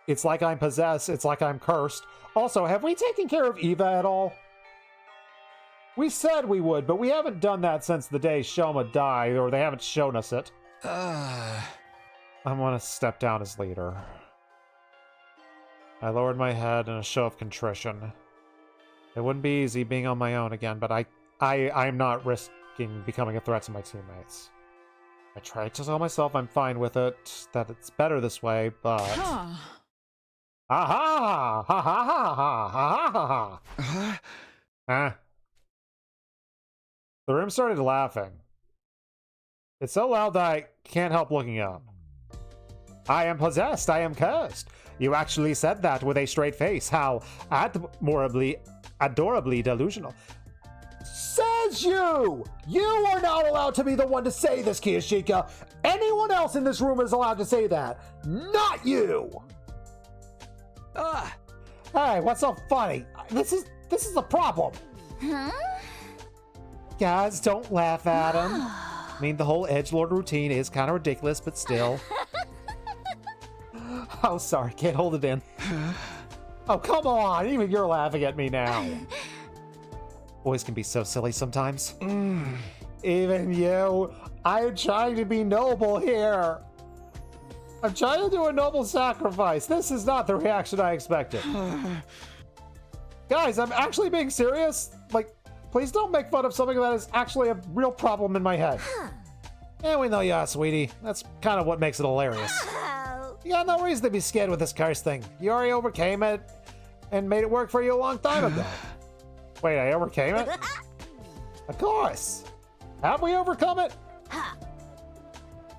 It's like I'm possessed. It's like I'm cursed. Also, have we taken care of Eva at all? We said we would, but we haven't done that since the day Shoma died, or they haven't shown us it. I want to step down as leader. I lowered my head in a show of contrition. It wouldn't be easy being on my own again, but I'm not risking becoming a threat to my teammates. I tried to tell myself I'm fine with it, that it's better this way, but... Ha ha! Ha ha ha ha ha ha ha! The room started laughing. It's so loud that I can't help looking up. I am possessed, I am cursed. You actually said that with a straight face. How adorably delusional. Says you! You are not allowed to be the one to say this, Kiyoshika. Anyone else in this room is allowed to say that. Not you! Hey, what's so funny? This is the problem. Huh? Guys, don't laugh at him. I mean, the whole edgelord routine is kind of ridiculous, but still. Oh, sorry, can't hold it in. Oh, come on, even you're laughing at me now. Boys can be so silly sometimes. Even you. I am trying to be noble here. I'm trying to do a noble sacrifice. This is not the reaction I expected. Guys, I'm actually being serious. Like, please don't make fun of something that is actually a real problem in my head. Yeah, we know you are, sweetie. That's kind of what makes it hilarious. You got no reason to be scared with this curse thing. You already overcame it and made it work for you a long time ago. Wait, I overcame it? Of course. Have we overcome it?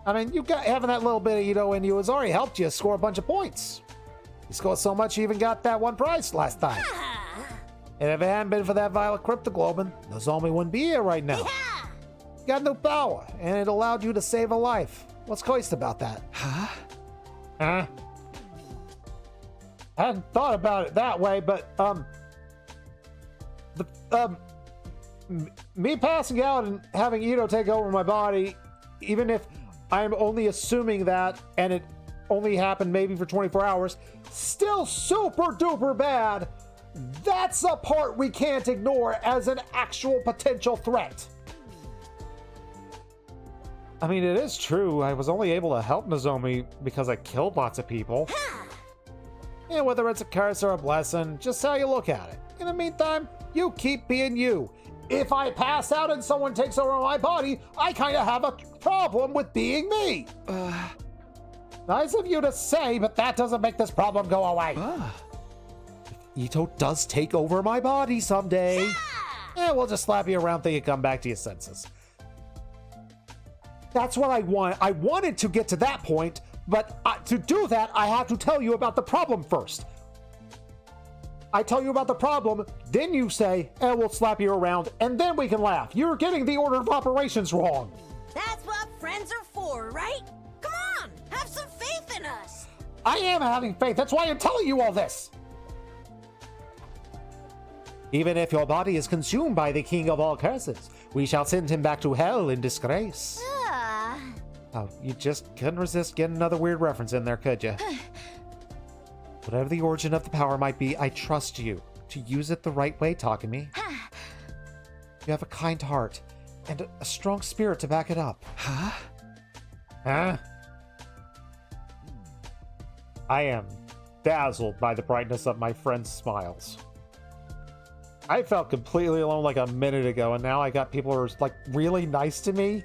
I mean, having that little bit of Ito in you has already helped you score a bunch of points. You scored so much you even got that one prize last time. And if it hadn't been for that violet cryptoglobin, Nozomi wouldn't be here right now. You got no power, and it allowed you to save a life. What's coist about that? Huh? Huh? I hadn't thought about it that way, but, me passing out and having Ito take over my body, even if I'm only assuming that, and it only happened maybe for 24 hours, still super duper bad. That's a part we can't ignore as an actual potential threat. I mean, it is true, I was only able to help Nozomi because I killed lots of people. Yeah, whether it's a curse or a blessing, just how you look at it. In the meantime, you keep being you. If I pass out and someone takes over my body, I kind of have a problem with being me. Nice of you to say, but that doesn't make this problem go away. If Ito does take over my body someday, we'll just slap you around till you come back to your senses. That's what I want. I wanted to get to that point, but to do that, I have to tell you about the problem first. I tell you about the problem, then you say, we'll slap you around, and then we can laugh. You're getting the order of operations wrong. That's what friends are for, right? Come on, have some faith in us. I am having faith. That's why I'm telling you all this. Even if your body is consumed by the king of all curses, we shall send him back to hell in disgrace. Oh, you just couldn't resist getting another weird reference in there, could you? Whatever the origin of the power might be, I trust you to use it the right way, Takumi. You have a kind heart and a strong spirit to back it up. Huh? I am dazzled by the brightness of my friend's smiles. I felt completely alone like a minute ago, and now I got people who are like really nice to me.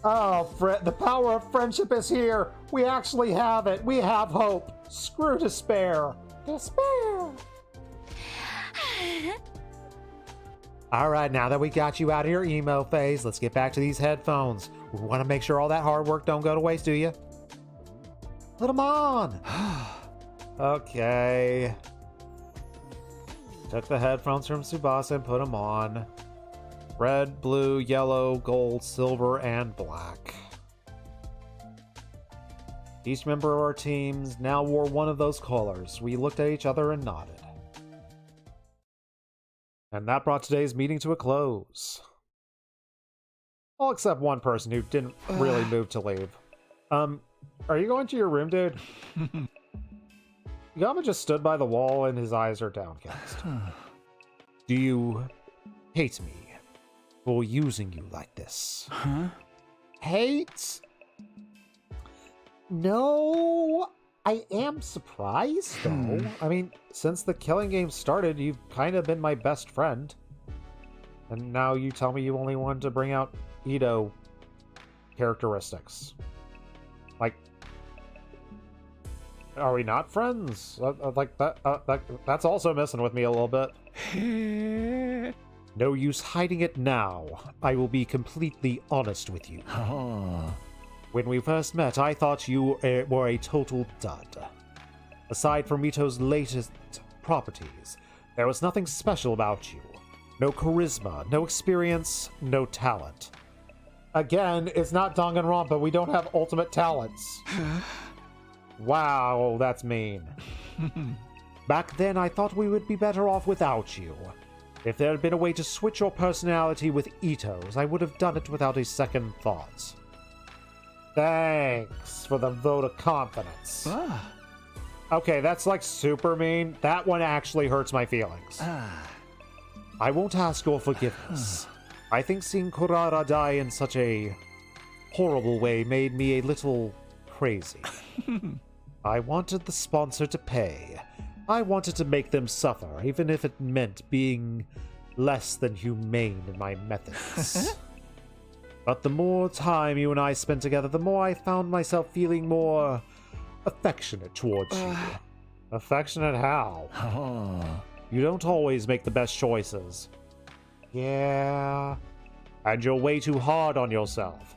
Oh, the power of friendship is here. We actually have it. We have hope. Screw despair. Despair. All right, now that we got you out of your emo phase, let's get back to these headphones. We want to make sure all that hard work don't go to waste, do you? Put them on. Okay. Took the headphones from Tsubasa and put them on. Red, blue, yellow, gold, silver, and black. Each member of our teams now wore one of those colors. We looked at each other and nodded. And that brought today's meeting to a close. All except one person who didn't really move to leave. Are you going to your room, dude? Yama just stood by the wall and his eyes are downcast. Do you hate me for using you like this? Huh? Hate? No, I am surprised though. I mean, since the killing game started, you've kind of been my best friend. And now you tell me you only wanted to bring out Ito characteristics. Like, are we not friends? Like that's also messing with me a little bit. No use hiding it now. I will be completely honest with you. When we first met, I thought you were a total dud. Aside from Ito's latest properties, there was nothing special about you. No charisma, no experience, no talent. Again, it's not Danganronpa, we don't have ultimate talents. Wow, that's mean. Back then, I thought we would be better off without you. If there had been a way to switch your personality with Ito's, I would have done it without a second thought. Thanks for the vote of confidence. Okay, that's like super mean. That one actually hurts my feelings. I won't ask your forgiveness. I think seeing Kurara die in such a horrible way made me a little crazy. I wanted the sponsor to pay. I wanted to make them suffer, even if it meant being less than humane in my methods. But the more time you and I spent together, the more I found myself feeling more affectionate towards you. Affectionate how? You don't always make the best choices. Yeah. And you're way too hard on yourself.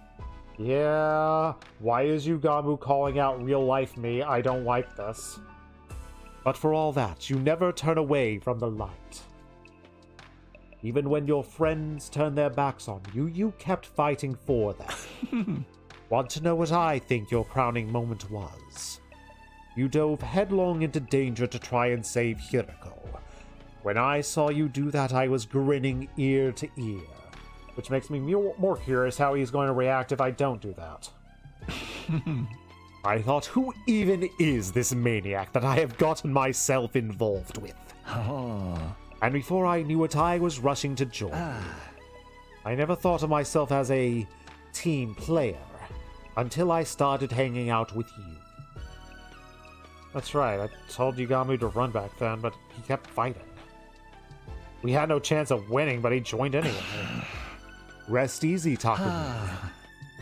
Yeah. Why is Yugamu calling out real life me? I don't like this. But for all that, you never turn away from the light. Even when your friends turned their backs on you, you kept fighting for them. Want to know what I think your crowning moment was? You dove headlong into danger to try and save Hiriko. When I saw you do that, I was grinning ear to ear. Which makes me more curious how he's going to react if I don't do that. I thought, who even is this maniac that I have gotten myself involved with? Oh. And before I knew it, I was rushing to join you. I never thought of myself as a team player until I started hanging out with you. That's right, I told Yagamu to run back then, but he kept fighting. We had no chance of winning, but he joined anyway. Rest easy, Takumi.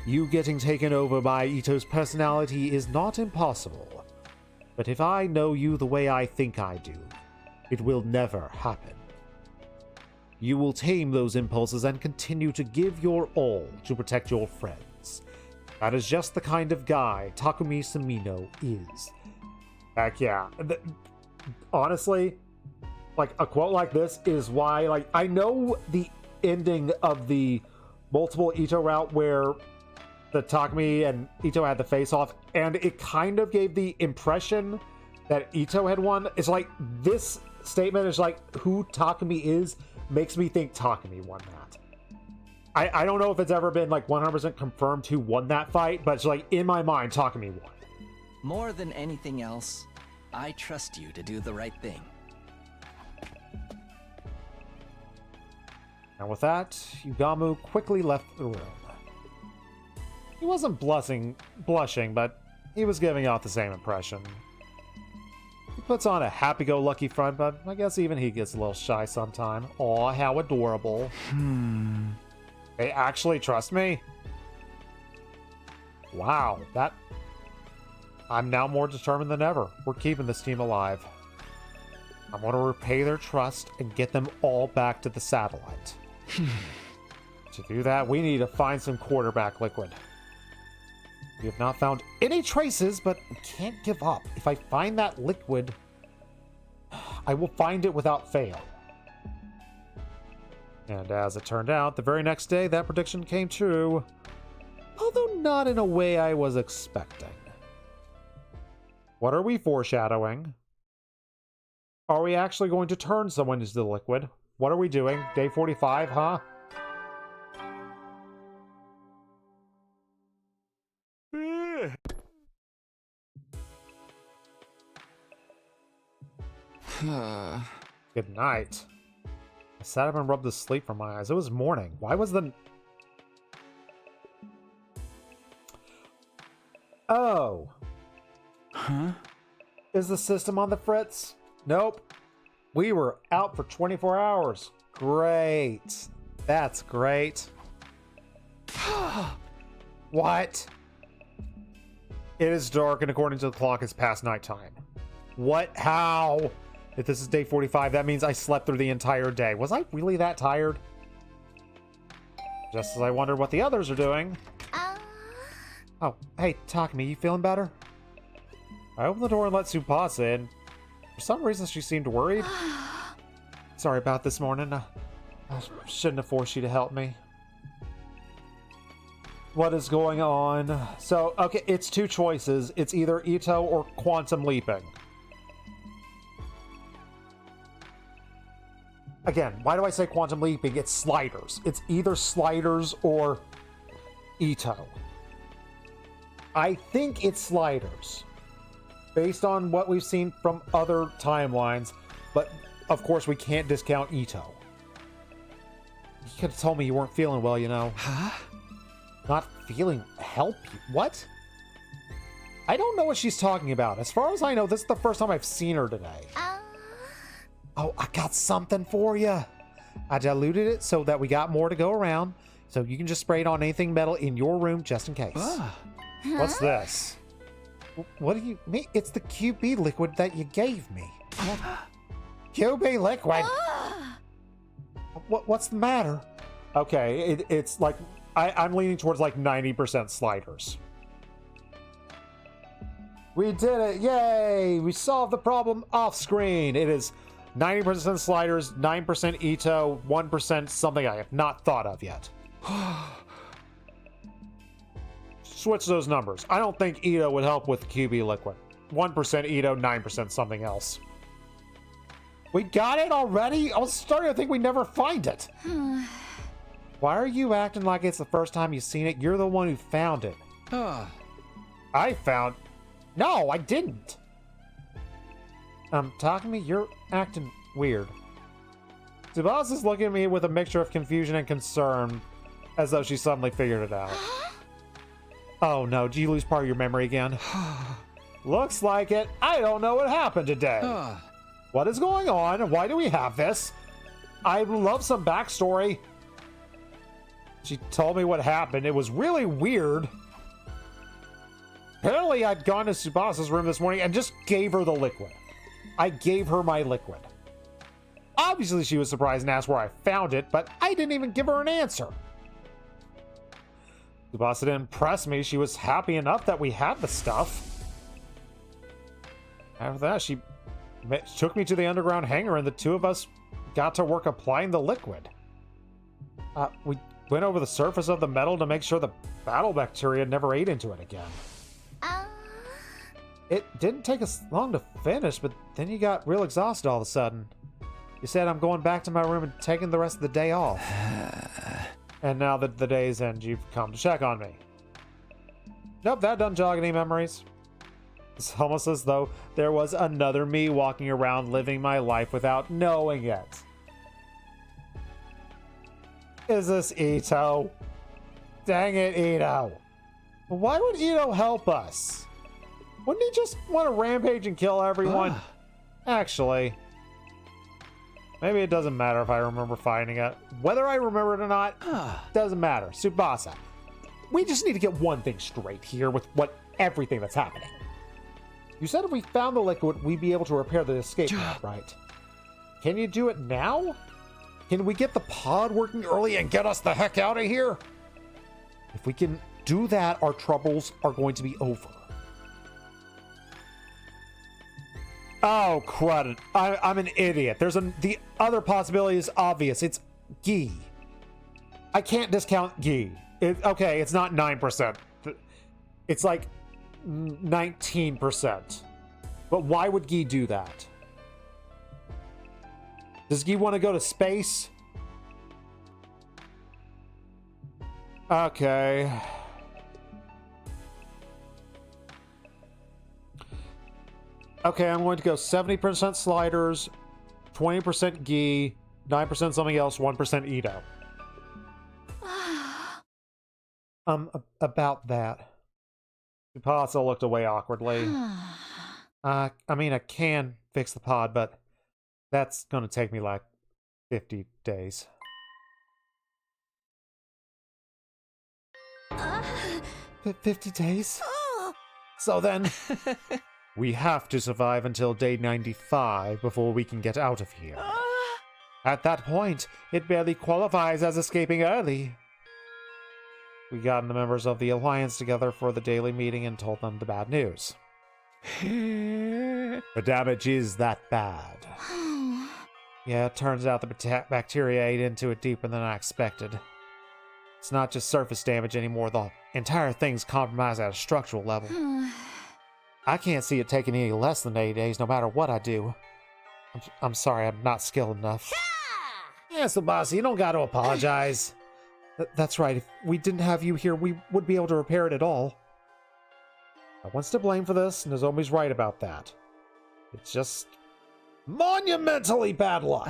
You getting taken over by Ito's personality is not impossible. But if I know you the way I think I do, it will never happen. You will tame those impulses and continue to give your all to protect your friends. That is just the kind of guy Takumi Sumino is. Heck yeah. Honestly, like, a quote like this is why, like, I know the ending of the multiple Ito route where the Takumi and Ito had the face-off, and it kind of gave the impression that Ito had won. It's like, this statement is like, who Takumi is, makes me think Takumi won that. I don't know if it's ever been, like, 100% confirmed who won that fight, but it's like, in my mind, Takumi won. More than anything else, I trust you to do the right thing. And with that, Yugamu quickly left the room. He wasn't blushing, but he was giving off the same impression. He puts on a happy-go-lucky front, but I guess even he gets a little shy sometime. Aw, how adorable. They actually trust me? Wow, that... I'm now more determined than ever. We're keeping this team alive. I want to repay their trust and get them all back to the satellite. To do that, we need to find some quarterback liquid. We have not found any traces, but we can't give up. If I find that liquid, I will find it without fail. And as it turned out, the very next day, that prediction came true. Although not in a way I was expecting. What are we foreshadowing? Are we actually going to turn someone into the liquid? What are we doing? Day 45, huh? Good night. I sat up and rubbed the sleep from my eyes. It was morning. Why was the... Oh. Huh? Is the system on the fritz? Nope. We were out for 24 hours. Great. That's great. What? It is dark, and according to the clock, it's past nighttime. What? How? If this is day 45, that means I slept through the entire day. Was I really that tired? Just as I wondered what the others are doing. Oh, hey, Takumi, you feeling better? I opened the door and let Tsubasa in. For some reason, she seemed worried. Sorry about this morning. I shouldn't have forced you to help me. What is going on? So, okay, it's two choices. It's either Ito or quantum leaping. Again, why do I say quantum leaping? It's sliders. It's either sliders or Ito. I think it's sliders, based on what we've seen from other timelines, but of course we can't discount Ito. You could have told me you weren't feeling well, you know. Huh? Not feeling help you? What? I don't know what she's talking about. As far as I know, this is the first time I've seen her today. Oh, I got something for you. I diluted it so that we got more to go around, so you can just spray it on anything metal in your room just in case. What's this? What do you mean? It's the QB liquid that you gave me. QB liquid? What's the matter? Okay, it's like, I'm leaning towards like 90% sliders. We did it! Yay! We solved the problem off screen. It is 90% sliders, 9% Ito, 1% something I have not thought of yet. Switch those numbers. I don't think Ito would help with QB liquid. 1% Ito, 9% something else. We got it already? I was starting to think we never find it. Why are you acting like it's the first time you've seen it? You're the one who found it. I found... No, I didn't. Talking to me? You're acting weird. Tsubasa's looking at me with a mixture of confusion and concern, as though she suddenly figured it out. Oh no, did you lose part of your memory again? Looks like it. I don't know what happened today. What is going on? Why do we have this? I love some backstory. She told me what happened. It was really weird. Apparently, I'd gone to Tsubasa's room this morning and just gave her the liquid. I gave her my liquid. Obviously, she was surprised and asked where I found it, but I didn't even give her an answer. Tsubasa didn't press me. She was happy enough that we had the stuff. After that, she took me to the underground hangar, and the two of us got to work applying the liquid. We went over the surface of the metal to make sure the battle bacteria never ate into it again. It didn't take us long to finish, but then you got real exhausted all of a sudden. You said I'm going back to my room and taking the rest of the day off. And now that the day's end, you've come to check on me. Nope, that doesn't jog any memories. It's almost as though there was another me walking around living my life without knowing it. Is this Ito? Dang it, Ito. Why would Ito help us? Wouldn't he just want to rampage and kill everyone? Actually, maybe it doesn't matter if I remember finding it. Whether I remember it or not, doesn't matter. Tsubasa, we just need to get one thing straight here with everything that's happening. You said if we found the liquid, we'd be able to repair the escape pod, right? Can you do it now? Can we get the pod working early and get us the heck out of here? If we can do that, our troubles are going to be over. Oh, crud. I'm an idiot. The other possibility is obvious. It's Gi. I can't discount Gi. Okay, it's not 9%. It's like 19%. But why would Gi do that? Does Gi want to go to space? Okay. Okay, I'm going to go 70% sliders, 20% Gi, 9% something else, 1% Ito. About that. Tsubasa looked away awkwardly. I mean, I can fix the pod, but that's going to take me like 50 days. 50 days? So then... We have to survive until day 95 before we can get out of here. At that point, it barely qualifies as escaping early. We got the members of the Alliance together for the daily meeting and told them the bad news. The damage is that bad. Yeah, it turns out the bacteria ate into it deeper than I expected. It's not just surface damage anymore, the entire thing's compromised at a structural level. I can't see it taking any less than 80 days, no matter what I do. I'm sorry, I'm not skilled enough. Yeah, Tsubasa, you don't got to apologize. That's right, if we didn't have you here, we would be able to repair it at all. No one's to blame for this, and Nozomi's right about that. It's just... monumentally bad luck!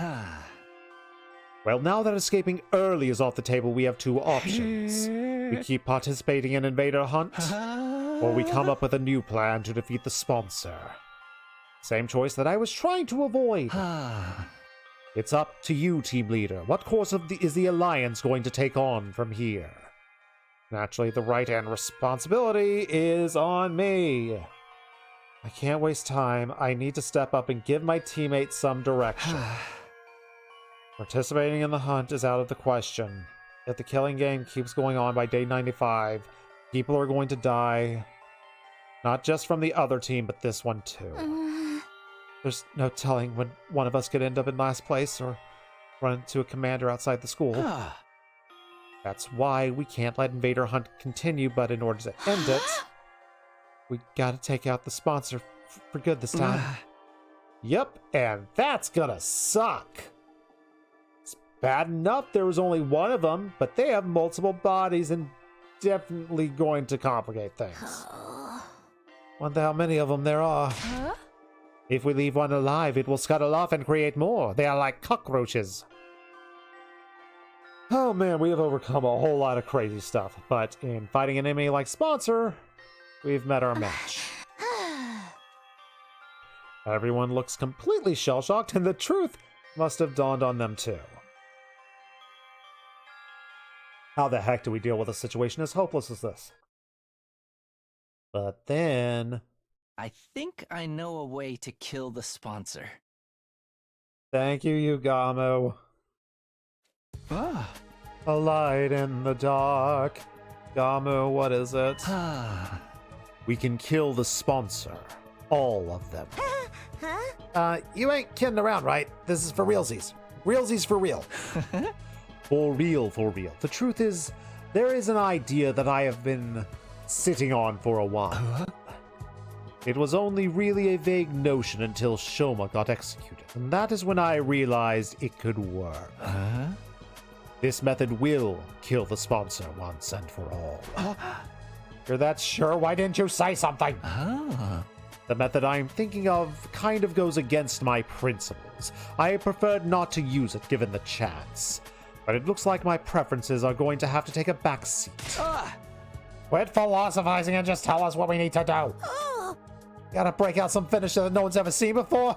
Well, now that escaping early is off the table, we have two options. We keep participating in Invader Hunt, or we come up with a new plan to defeat the sponsor. Same choice that I was trying to avoid. It's up to you, team leader. What course is the Alliance going to take on from here? Naturally, the right and responsibility is on me. I can't waste time. I need to step up and give my teammates some direction. Participating in the hunt is out of the question. If the killing game keeps going on by day 95, people are going to die. Not just from the other team, but this one too. There's no telling when one of us could end up in last place or run into a commander outside the school. That's why we can't let Invader Hunt continue, but in order to end it, we gotta take out the sponsor for good this time. Yep, and that's gonna suck. It's bad enough there was only one of them, but they have multiple bodies and definitely going to complicate things. Wonder how many of them there are. If we leave one alive, it will scuttle off and create more. They are like cockroaches. Oh man, we have overcome a whole lot of crazy stuff, but in fighting an enemy like Sponsor, we've met our match. Everyone looks completely shell-shocked, and the truth must have dawned on them too. How the heck do we deal with a situation as hopeless as this? But then... I think I know a way to kill the sponsor. Thank you, Yugamu. A light in the dark. Gamu, what is it? We can kill the sponsor. All of them. You ain't kidding around, right? This is for realsies. Realsies for real. For real, for real. The truth is, there is an idea that I have been sitting on for a while. It was only really a vague notion until Shoma got executed, and that is when I realized it could work. This method will kill the sponsor once and for all. You're that sure? Why didn't you say something? The method I'm thinking of kind of goes against my principles. I preferred not to use it given the chance, but it looks like my preferences are going to have to take a backseat. Quit philosophizing and just tell us what we need to do. Gotta break out some finisher that no one's ever seen before.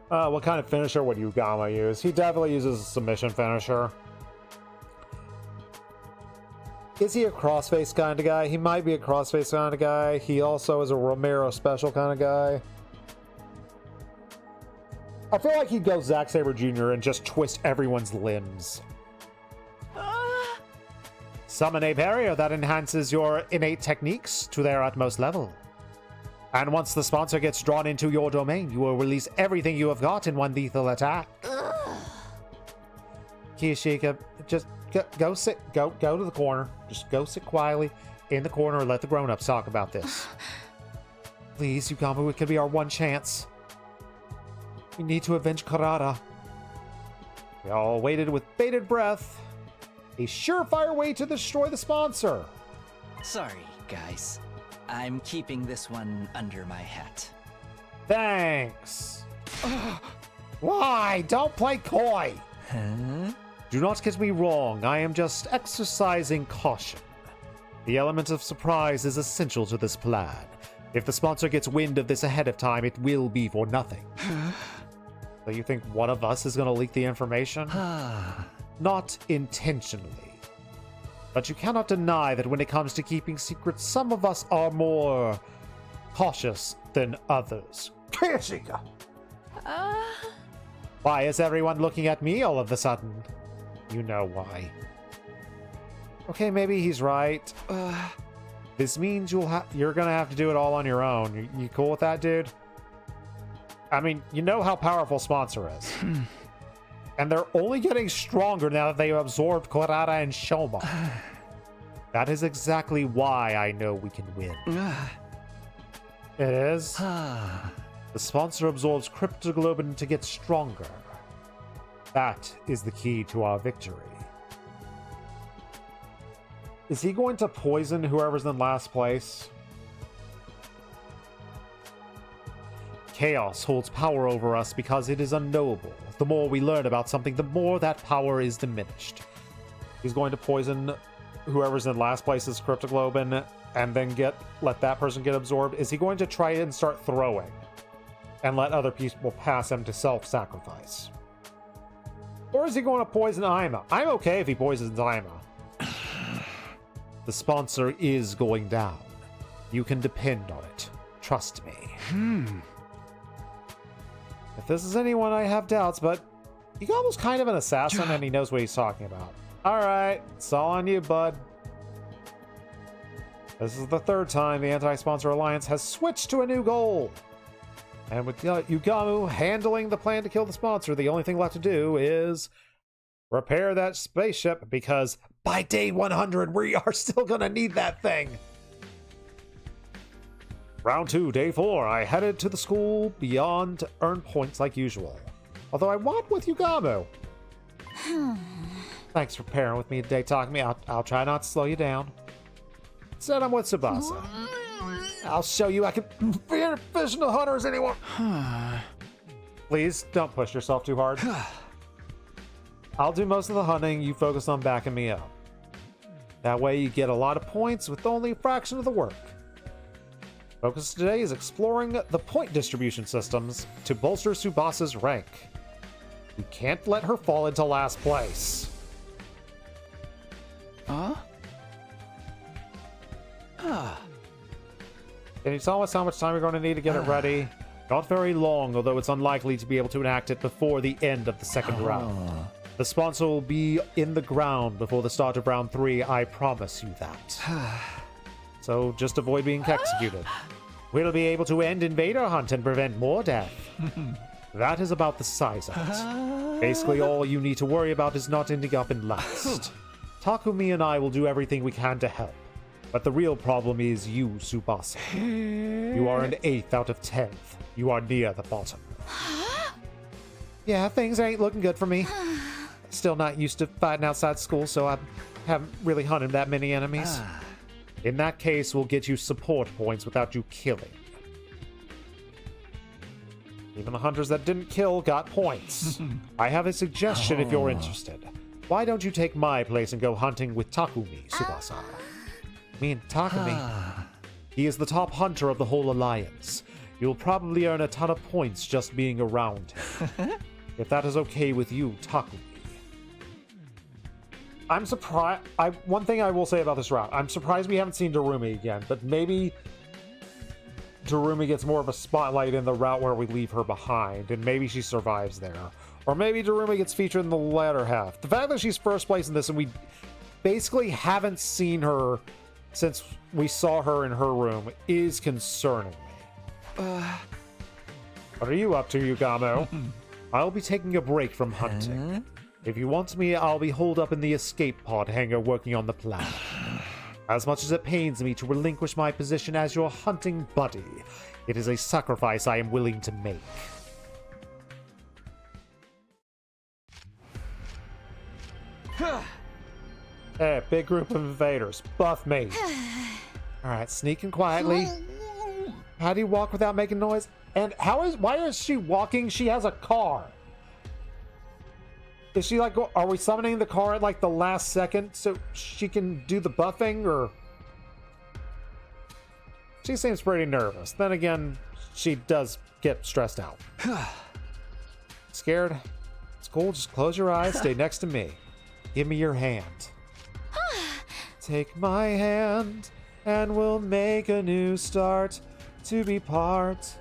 What kind of finisher would Yugama use? He definitely uses a submission finisher. Is he a crossface kind of guy? He might be a crossface kind of guy. He also is a Romero special kind of guy. I feel like he'd go Zack Sabre Jr. and just twist everyone's limbs. Summon a barrier that enhances your innate techniques to their utmost level. And once the sponsor gets drawn into your domain, you will release everything you have got in one lethal attack. Kiyashika, just go to the corner. Just go sit quietly in the corner and let the grown-ups talk about this. Please, Yugamu, it could be our one chance. We need to avenge Karada. We all waited with bated breath. A surefire way to destroy the sponsor. Sorry, guys. I'm keeping this one under my hat. Thanks. Why? Don't play coy. Do not get me wrong. I am just exercising caution. The element of surprise is essential to this plan. If the sponsor gets wind of this ahead of time, it will be for nothing. So you think one of us is going to leak the information? Not intentionally. But you cannot deny that when it comes to keeping secrets, some of us are more cautious than others. Kiyashika! Why is everyone looking at me all of a sudden? You know why. Okay, maybe he's right. This means you're gonna have to do it all on your own. You cool with that, dude? I mean, you know how powerful Sponsor is. And they're only getting stronger now that they've absorbed Kurata and Shoma. That is exactly why I know we can win. It is. The sponsor absorbs cryptoglobin to get stronger. That is the key to our victory. Is he going to poison whoever's in last place? Chaos holds power over us because it is unknowable. The more we learn about something, the more that power is diminished. He's going to poison whoever's in last place's cryptoglobin and then let that person get absorbed. Is he going to try and start throwing and let other people pass him to self-sacrifice? Or is he going to poison Aima? I'm okay if he poisons Aima. The sponsor is going down. You can depend on it. Trust me. If this is anyone, I have doubts, but Yugamo's kind of an assassin and he knows what he's talking about. Alright, it's all on you, bud. This is the third time the Anti-Sponsor Alliance has switched to a new goal. And with Yugamu handling the plan to kill the sponsor, the only thing left to do is repair that spaceship, because by day 100, we are still gonna need that thing. Round 2, day 4. I headed to the school beyond to earn points like usual. Although I want with Yugamu. Thanks for pairing with me today, Takumi. I'll try not to slow you down. Instead, I'm with Tsubasa. I'll show you I can be an efficient hunter as anyone. Please don't push yourself too hard. I'll do most of the hunting. You focus on backing me up. That way you get a lot of points with only a fraction of the work. Focus today is exploring the point distribution systems to bolster Tsubasa's rank. You can't let her fall into last place. Huh? Can you tell us how much time you're going to need to get it ready? Not very long, although it's unlikely to be able to enact it before the end of the second round. The sponsor will be in the ground before the start of round 3, I promise you that. So just avoid being executed. We'll be able to end Invader Hunt and prevent more death. That is about the size of it. Basically, all you need to worry about is not ending up in last. Takumi and I will do everything we can to help. But the real problem is you, Tsubasa. You are an 8th out of 10th. You are near the bottom. Yeah, things ain't looking good for me. Still not used to fighting outside school, so I haven't really hunted that many enemies. In that case, we'll get you support points without you killing. Even the hunters that didn't kill got points. I have a suggestion if you're interested. Why don't you take my place and go hunting with Takumi, Tsubasa? Me and Takumi. He is the top hunter of the whole alliance. You'll probably earn a ton of points just being around him. If that is okay with you, Takumi. I'm surprised. One thing I will say about this route, I'm surprised we haven't seen Darumi again, but maybe Darumi gets more of a spotlight in the route where we leave her behind, and maybe she survives there. Or maybe Darumi gets featured in the latter half. The fact that she's first place in this and we basically haven't seen her since we saw her in her room is concerning me. What are you up to, Yugamu? I'll be taking a break from hunting. If you want me, I'll be holed up in the escape pod hangar working on the plan. As much as it pains me to relinquish my position as your hunting buddy, it is a sacrifice I am willing to make. Hey, big group of invaders. Buff me. Alright, sneaking quietly. How do you walk without making noise? And why is she walking? She has a car. Is she like, are we summoning the car at like the last second so she can do the buffing, or? She seems pretty nervous. Then again, she does get stressed out. Scared? It's cool, just close your eyes, stay next to me. Give me your hand. Take my hand, and we'll make a new start to be part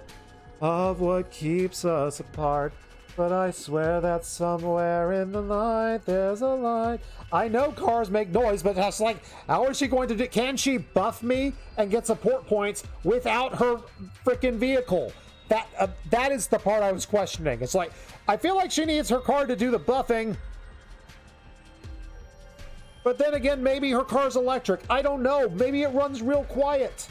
of what keeps us apart. But I swear that somewhere in the night there's a light. I know cars make noise, but that's like, how is she going to do? Can she buff me and get support points without her freaking vehicle? That is the part I was questioning. It's like, I feel like she needs her car to do the buffing. But then again, maybe her car's electric. I don't know. Maybe it runs real quiet.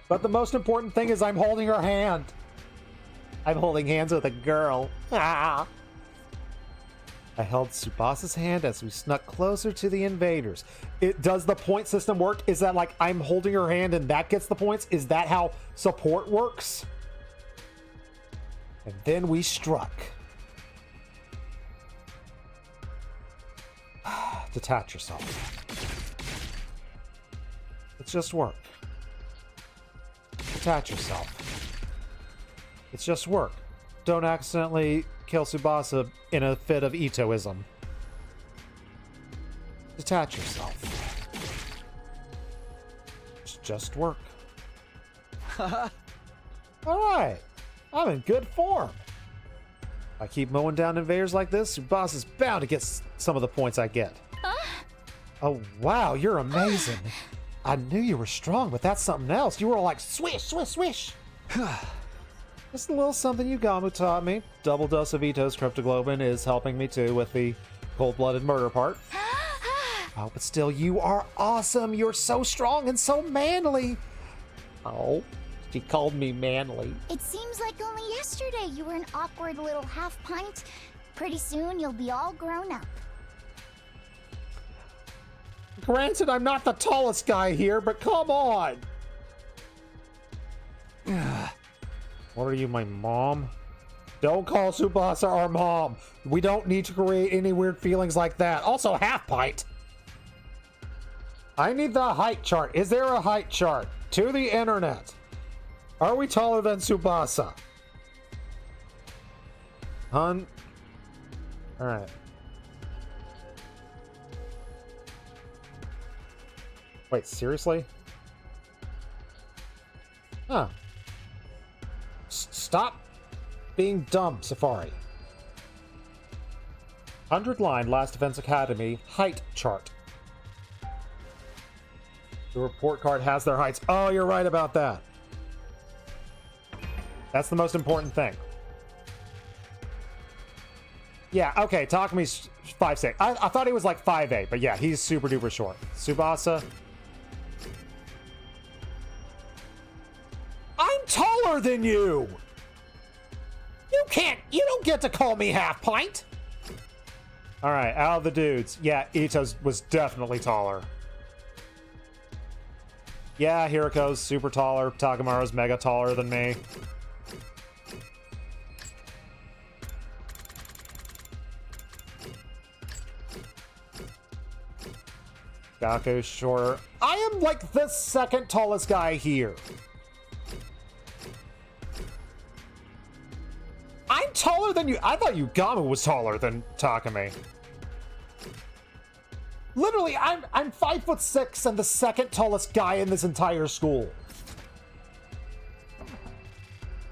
But the most important thing is I'm holding her hand. I'm holding hands with a girl. Ah. I held Tsubasa's hand as we snuck closer to the invaders. Does the point system work? Is that like I'm holding her hand and that gets the points? Is that how support works? And then we struck. Detach yourself. It's just work. Detach yourself. It's just work. Don't accidentally kill Tsubasa in a fit of Itoism. Detach yourself. It's just work. Alright. I'm in good form. If I keep mowing down invaders like this, Tsubasa's bound to get some of the points I get. Oh, wow, you're amazing. I knew you were strong, but that's something else. You were all like, swish, swish, swish. Just a little something Yugamu taught me. Double dose of Ito's cryptoglobin is helping me too with the cold-blooded murder part. Oh, but still, you are awesome. You're so strong and so manly. Oh, she called me manly. It seems like only yesterday you were an awkward little half pint. Pretty soon you'll be all grown up. Granted, I'm not the tallest guy here, but come on. What are you, my mom? Don't call Tsubasa our mom. We don't need to create any weird feelings like that. Also, half pint. I need the height chart. Is there a height chart? To the internet. Are we taller than Tsubasa? Hun. Alright. Wait, seriously? Huh. Stop being dumb, Safari. 100 line Last Defense Academy height chart. The report card has their heights. Oh, you're right about that. That's the most important thing. Yeah, okay, Takami's 5'6". I thought he was like 5'8", but yeah, he's super duper short. Tsubasa. I'm taller than you! You don't get to call me half pint! Alright, out of the dudes. Yeah, Ito's was definitely taller. Yeah, Hiriko's super taller. Takamaru's mega taller than me. Gaku's shorter. I am like the second tallest guy here. I'm taller than you. I thought Yugamu was taller than Takami. Literally, I'm 5'6" and the second tallest guy in this entire school.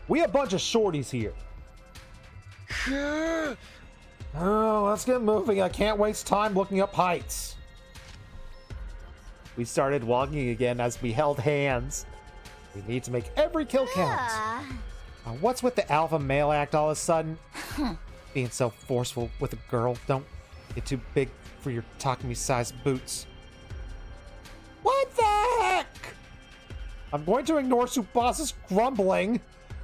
We a bunch of shorties here. Oh, let's get moving. I can't waste time looking up heights. We started walking again as we held hands. We need to make every kill count. What's with the alpha male act all of a sudden? Being so forceful with a girl. Don't get too big for your Takami-sized boots. What the heck? I'm going to ignore Tsubasa's grumbling.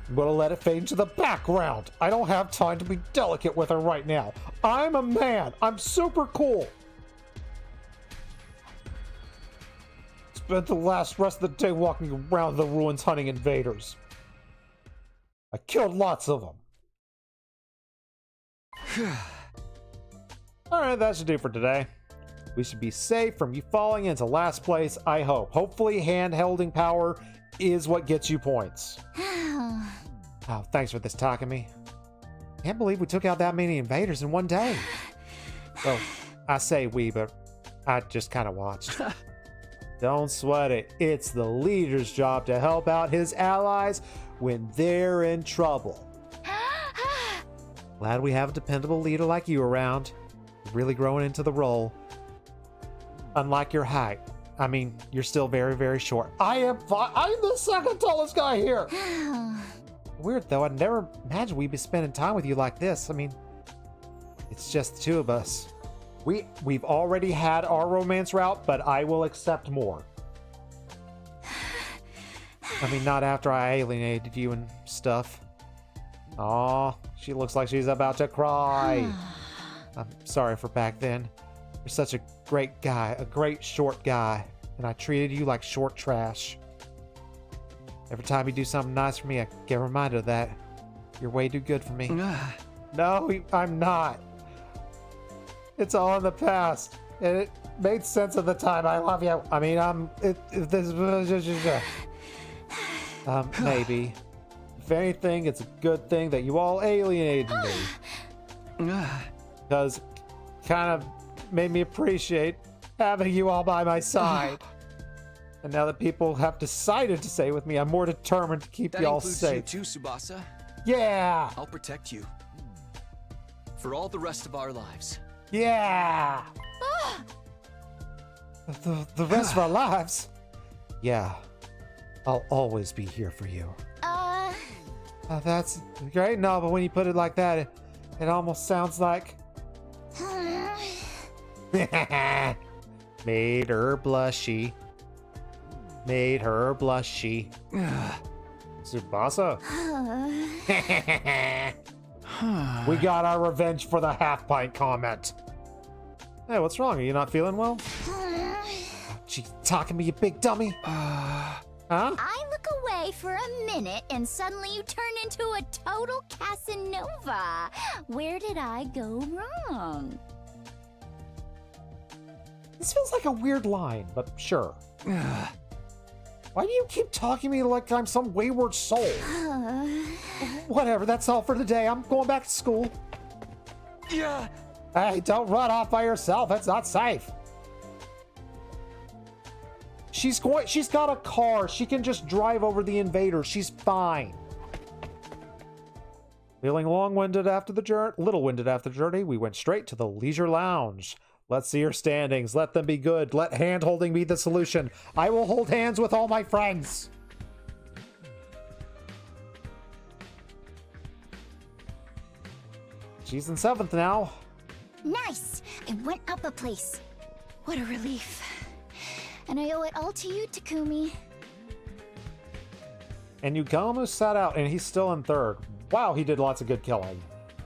I'm going to let it fade into the background. I don't have time to be delicate with her right now. I'm a man. I'm super cool. Spent the rest of the day walking around the ruins hunting invaders. I killed lots of them. Alright, that should do for today. We should be safe from you falling into last place, I hope. Hopefully hand-holding power is what gets you points. Oh, thanks for this, Takami. Can't believe we took out that many invaders in one day. Well, I say we, but I just kind of watched. Don't sweat it. It's the leader's job to help out his allies when they're in trouble. Glad we have a dependable leader like you around. Really growing into the role. Unlike your height. I mean, you're still very, very short. I'm the second tallest guy here. Weird though, I'd never imagined we'd be spending time with you like this. I mean, it's just the two of us. We've already had our romance route, but I will accept more. I mean, not after I alienated you and stuff. Aw, she looks like she's about to cry. I'm sorry for back then. You're such a great guy, a great short guy, and I treated you like short trash. Every time you do something nice for me, I get reminded of that. You're way too good for me. No, I'm not. It's all in the past, and it made sense at the time. I love you. I mean, maybe. If anything, it's a good thing that you all alienated me. Because kind of made me appreciate having you all by my side. And now that people have decided to stay with me, I'm more determined to keep y'all safe. That includes you too, Tsubasa. Yeah! I'll protect you. For all the rest of our lives. Yeah! The rest of our lives? Yeah, I'll always be here for you. That's great, no, but when you put it like that, it almost sounds like... Made her blushy. Made her blushy. Tsubasa. We got our revenge for the half-pint comment. Hey, what's wrong? Are you not feeling well? Gee, talking to me, you big dummy. Huh? I look away for a minute and suddenly you turn into a total Casanova. Where did I go wrong? This feels like a weird line, but sure. Why do you keep talking to me like I'm some wayward soul? Whatever, that's all for today. I'm going back to school. Yeah. Hey, don't run off by yourself. That's not safe. She's got a car. She can just drive over the invaders. She's fine. Feeling long-winded after the journey, little-winded after the journey, we went straight to the leisure lounge. Let's see your standings. Let them be good. Let hand-holding be the solution. I will hold hands with all my friends. She's in 7th now. Nice! I went up a place. What a relief. And I owe it all to you, Takumi. And Yugamu sat out, and he's still in 3rd. Wow, he did lots of good killing.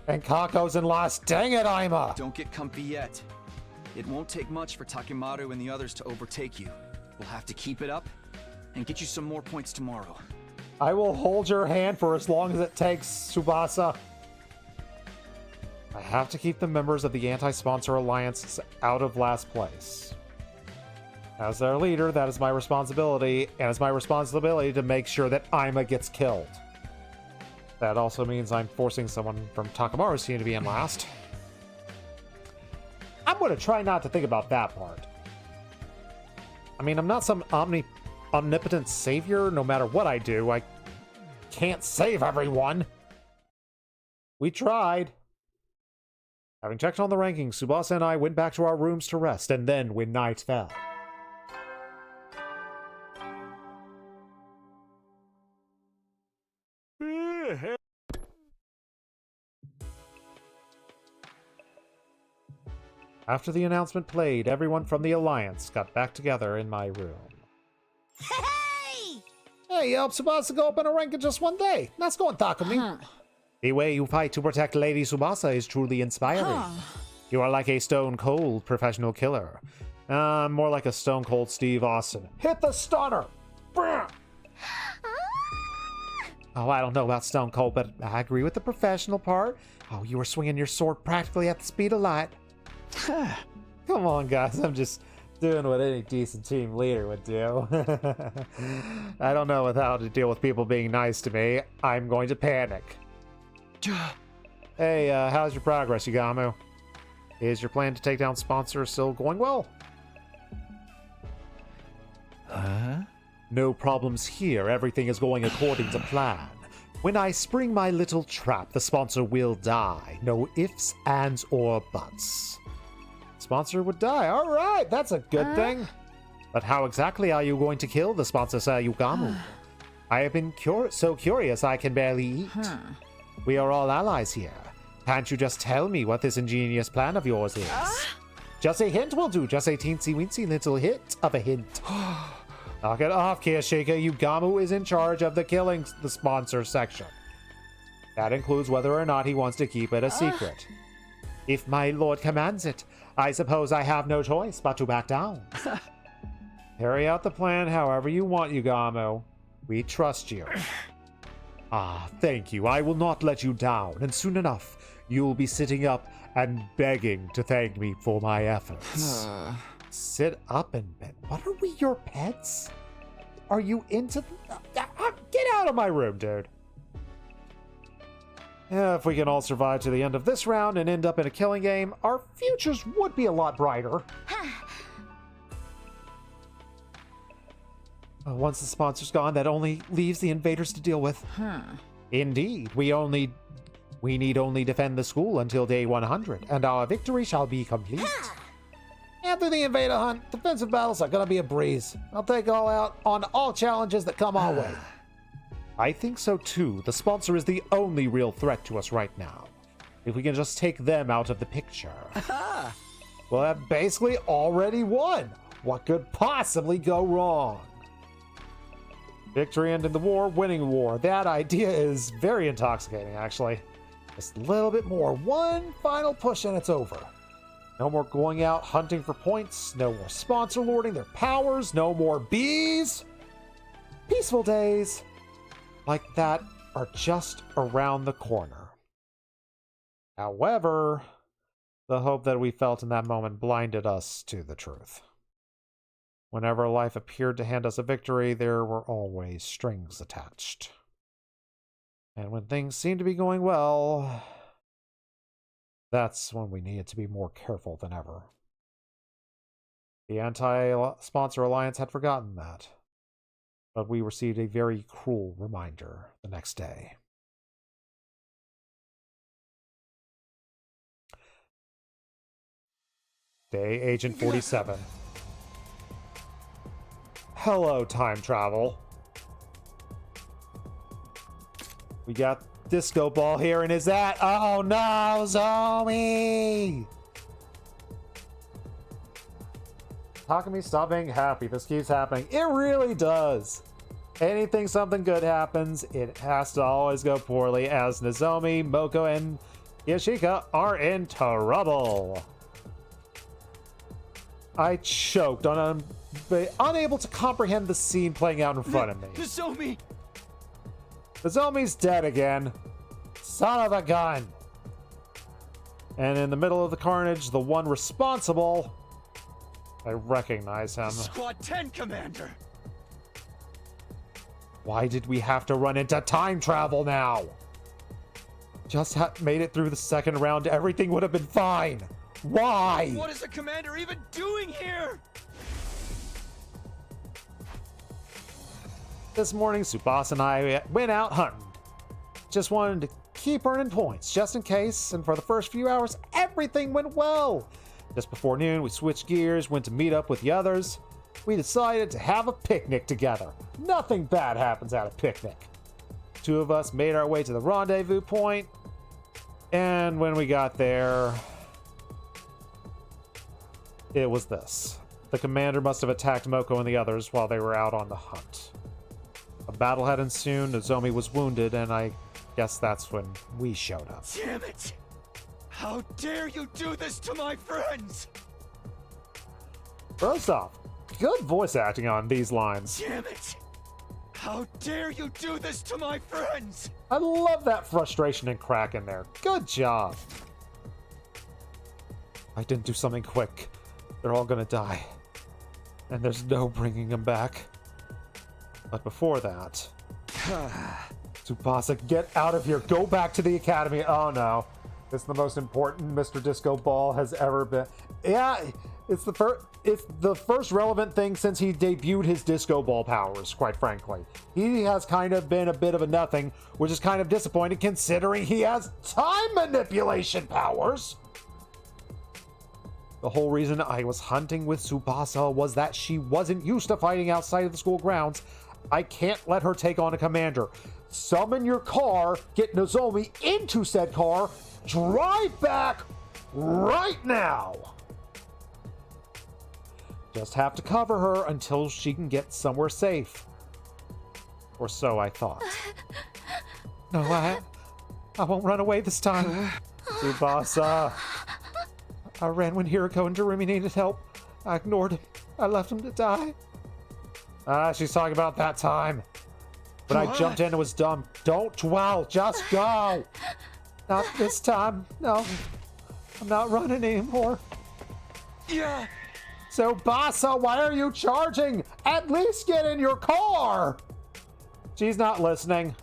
And Kako's in last. Dang it, Aima! Don't get comfy yet. It won't take much for Takemaru and the others to overtake you. We'll have to keep it up and get you some more points tomorrow. I will hold your hand for as long as it takes, Tsubasa. I have to keep the members of the Anti-Sponsor Alliance out of last place. As their leader, that is my responsibility, and it's my responsibility to make sure that Aima gets killed. That also means I'm forcing someone from Takemaru's team to be in last. I'm going to try not to think about that part. I mean, I'm not some omnipotent savior. No matter what I do, I can't save everyone. We tried. Having checked on the rankings, Tsubasa and I went back to our rooms to rest, and then when night fell... After the announcement played, everyone from the Alliance got back together in my room. Hey! Hey, you helped Tsubasa go up in a rank in just one day. Nice going, Takumi. The way you fight to protect Lady Tsubasa is truly inspiring. You are like a stone-cold professional killer. More like a stone-cold Steve Austin. Hit the stunner! Oh, I don't know about stone cold, but I agree with the professional part. Oh, you were swinging your sword practically at the speed of light. Come on, guys. I'm just doing what any decent team leader would do. I don't know how to deal with people being nice to me. I'm going to panic. Hey, how's your progress, Yugamu? Is your plan to take down Sponsor still going well? No problems here. Everything is going according to plan. When I spring my little trap, the Sponsor will die. No ifs, ands, or buts. Sponsor would die. All right, that's a good thing. But how exactly are you going to kill the Sponsor, Yugamu? I have been so curious I can barely eat. We are all allies here. Can't you just tell me what this ingenious plan of yours is? Just a hint will do. Just a teensy-weensy little hint of a hint. Knock it off, Kiyashika. Yugamu is in charge of the killing the Sponsor section. That includes whether or not he wants to keep it a secret. If my lord commands it, I suppose I have no choice but to back down. Carry out the plan however you want, Yugamu. We trust you. Ah, thank you. I will not let you down, and soon enough, you'll be sitting up and begging to thank me for my efforts. Sit up and beg. What are we, your pets? Are you into... Get out of my room, dude. If we can all survive to the end of this round and end up in a killing game, our futures would be a lot brighter. Once the Sponsor's gone, that only leaves the invaders to deal with. Indeed, we need only defend the school until day 100, and our victory shall be complete. After the Invader hunt, defensive battles are gonna be a breeze. I'll take all out on all challenges that come our way. I think so too. The sponsor is the only real threat to us right now. If we can just take them out of the picture. Well, I've basically already won. What could possibly go wrong? Victory ended the war, winning war. That idea is very intoxicating, actually. Just a little bit more. One final push and it's over. No more going out hunting for points. No more sponsor lording their powers. No more bees. Peaceful days like that are just around the corner. However, the hope that we felt in that moment blinded us to the truth. Whenever life appeared to hand us a victory, there were always strings attached. And when things seemed to be going well, that's when we needed to be more careful than ever. The anti-sponsor alliance had forgotten that, but we received a very cruel reminder the next day. Day Agent 47. Hello, time travel. We got Disco Ball here, and is that... Oh no, Zoe! Takumi, stop being happy. This keeps happening. It really does. Anything something good happens, it has to always go poorly, as Nozomi, Moko, and Yashika are in trouble. I choked on unable to comprehend the scene playing out in front of me. Nozomi! Nozomi's dead again. Son of a gun! And in the middle of the carnage, the one responsible... I recognize him. Squad 10 Commander! Why did we have to run into time travel now? Just made it through the second round, everything would have been fine. Why? What is the Commander even doing here? This morning, Tsubasa and I went out hunting. Just wanted to keep earning points, just in case, and for the first few hours, everything went well. Just before noon, we switched gears, went to meet up with the others. We decided to have a picnic together. Nothing bad happens at a picnic. Two of us made our way to the rendezvous point, and when we got there, it was this. The commander must have attacked Moko and the others while they were out on the hunt. A battle had ensued, Nozomi was wounded, and I guess that's when we showed up. Damn it! How dare you do this to my friends! First off, good voice acting on these lines. Damn it! How dare you do this to my friends! I love that frustration and crack in there. Good job. I didn't do something quick. They're all gonna die. And there's no bringing them back. But before that... Tsubasa, get out of here. Go back to the academy. Oh no. It's the most important Mr. Disco Ball has ever been. Yeah, it's the first relevant thing since he debuted his Disco Ball powers, quite frankly. He has kind of been a bit of a nothing, which is kind of disappointing considering he has time manipulation powers. The whole reason I was hunting with Tsubasa was that she wasn't used to fighting outside of the school grounds. I can't let her take on a commander. Summon your car, get Nozomi into said car, drive back right now. Just have to cover her until she can get somewhere safe. Or so I thought. No, I won't run away this time. Tsubasa. I ran when Hiriko and Jeremy needed help. I ignored him. I left him to die. She's talking about that time. But I jumped in and was dumb. Don't dwell, just go. Not this time. No. I'm not running anymore. Yeah. So, Basa, why are you charging? At least get in your car. She's not listening.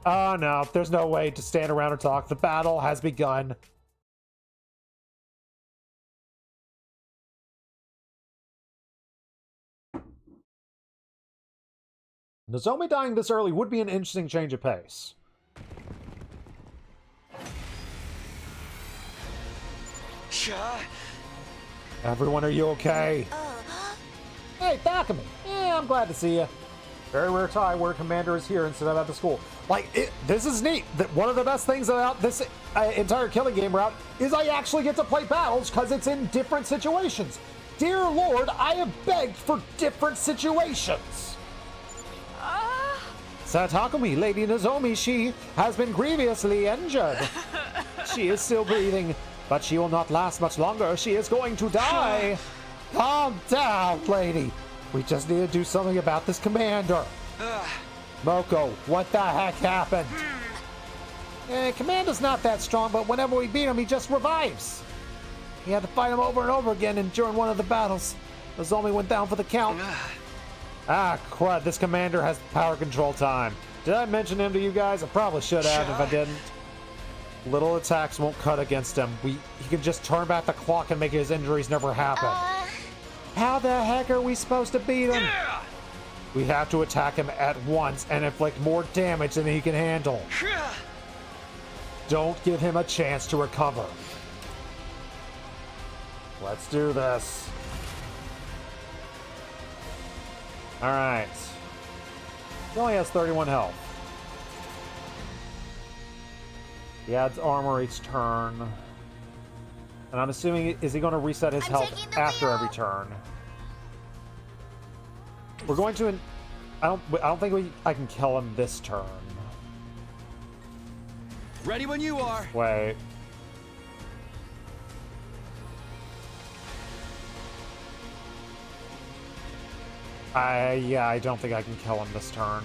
Oh no, there's no way to stand around and talk. The battle has begun. Nozomi dying this early would be an interesting change of pace. Everyone, are you okay? Hey, Takumi. Yeah, I'm glad to see you. Very rare time where Commander is here instead of at the school. Like, this is neat. That one of the best things about this entire killing game route is I actually get to play battles because it's in different situations. Dear Lord, I have begged for different situations. Takumi, Lady Nozomi, she has been grievously injured. She is still breathing, but she will not last much longer. She is going to die. Calm down, lady. We just need to do something about this commander. Moko, what the heck happened? Commander's not that strong, but whenever we beat him, he just revives. We had to fight him over and over again, and during one of the battles, Nozomi went down for the count. Ah, crud, this commander has power control time. Did I mention him to you guys? I probably should have if I didn't. Little attacks won't cut against him. He can just turn back the clock and make his injuries never happen. How the heck are we supposed to beat him? We have to attack him at once and inflict more damage than he can handle. Don't give him a chance to recover. Let's do this. Alright. He only has 31 health. He adds armor each turn. And I'm assuming, is he going to reset his health after every turn? We're going to... I don't think I can kill him this turn. Ready when you are. Wait. Yeah, I don't think I can kill him this turn.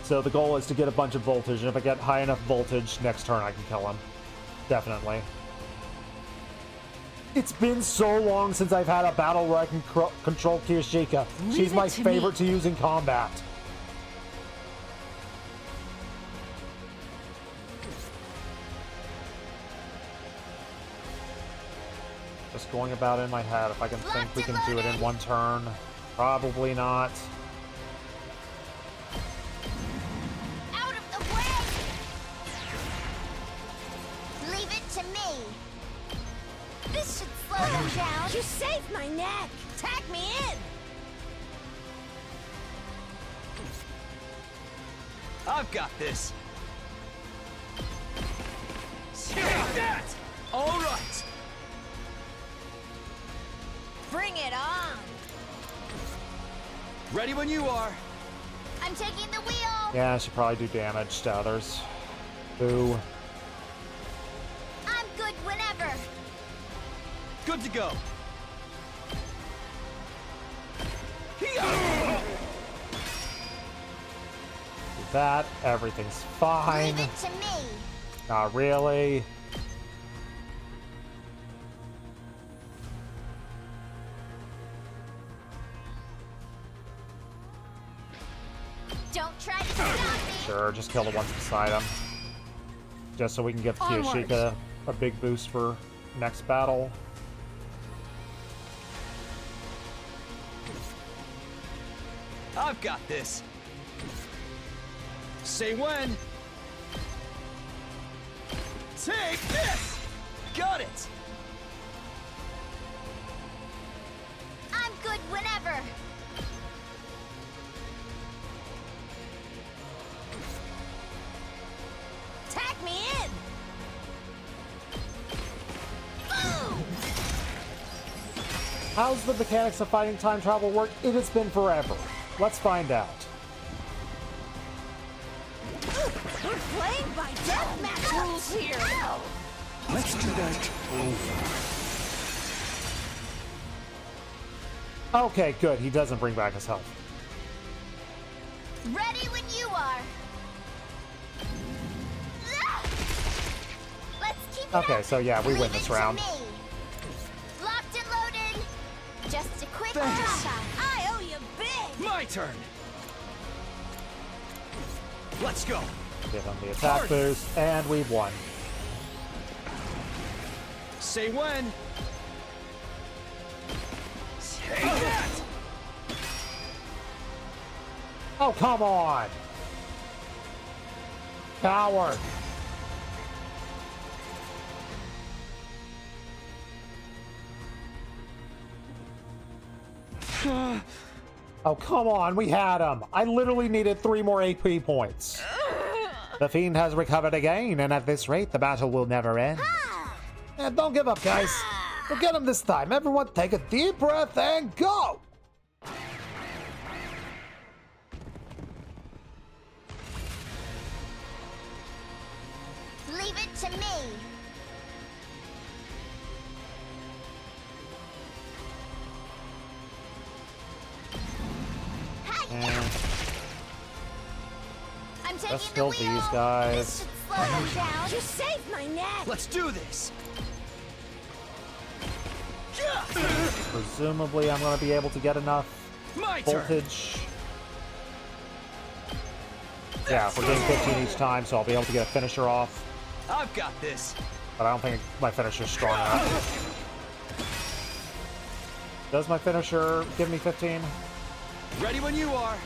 So the goal is to get a bunch of voltage, and if I get high enough voltage, next turn I can kill him. Definitely. It's been so long since I've had a battle where I can control Kirishika. She's my favorite to use in combat. Just going about in my head if I can think we can do it in one turn. Probably not. Out of the way! Leave it to me. This should slow them down. You saved my neck! Tag me in! I've got this. Take that! All right. Bring it on! Ready when you are. I'm taking the wheel. Yeah, I should probably do damage to others. Boo. I'm good whenever. Good to go. Do that. Everything's fine. Leave it to me. Not really. Don't try to stop me. Sure, just kill the ones beside him. Just so we can give Kirishika a big boost for next battle. I've got this. Say when. Take this! Got it! I'm good whenever. Tag me in! How's the mechanics of fighting time travel work? It has been forever. Let's find out. We're playing by deathmatch rules here! Let's do that over. Okay, good. He doesn't bring back his health. Ready when you are. Let's keep it Okay, up. so yeah, we win Leave this it to round. me. Locked and loaded. Just a quick Thanks. combat. I owe you big! My turn. Let's go. Give him the attack boost, and we've won. Say when. Take that! Oh, come on! Coward! Oh, come on, we had him. I literally needed 3 more AP points. The Fiend has recovered again, and at this rate, the battle will never end. Don't give up, guys. We'll get him this time. Everyone take a deep breath and go! Leave it to me. I'm taking Let's the kill wheel. these guys. This should slow them down. You saved my neck! Let's do this! Presumably, I'm going to be able to get enough My turn! voltage. Yeah, we're getting 15 each time, so I'll be able to get a finisher off. I've got this! But I don't think my finisher's strong enough. Does my finisher give me 15? Ready when you are!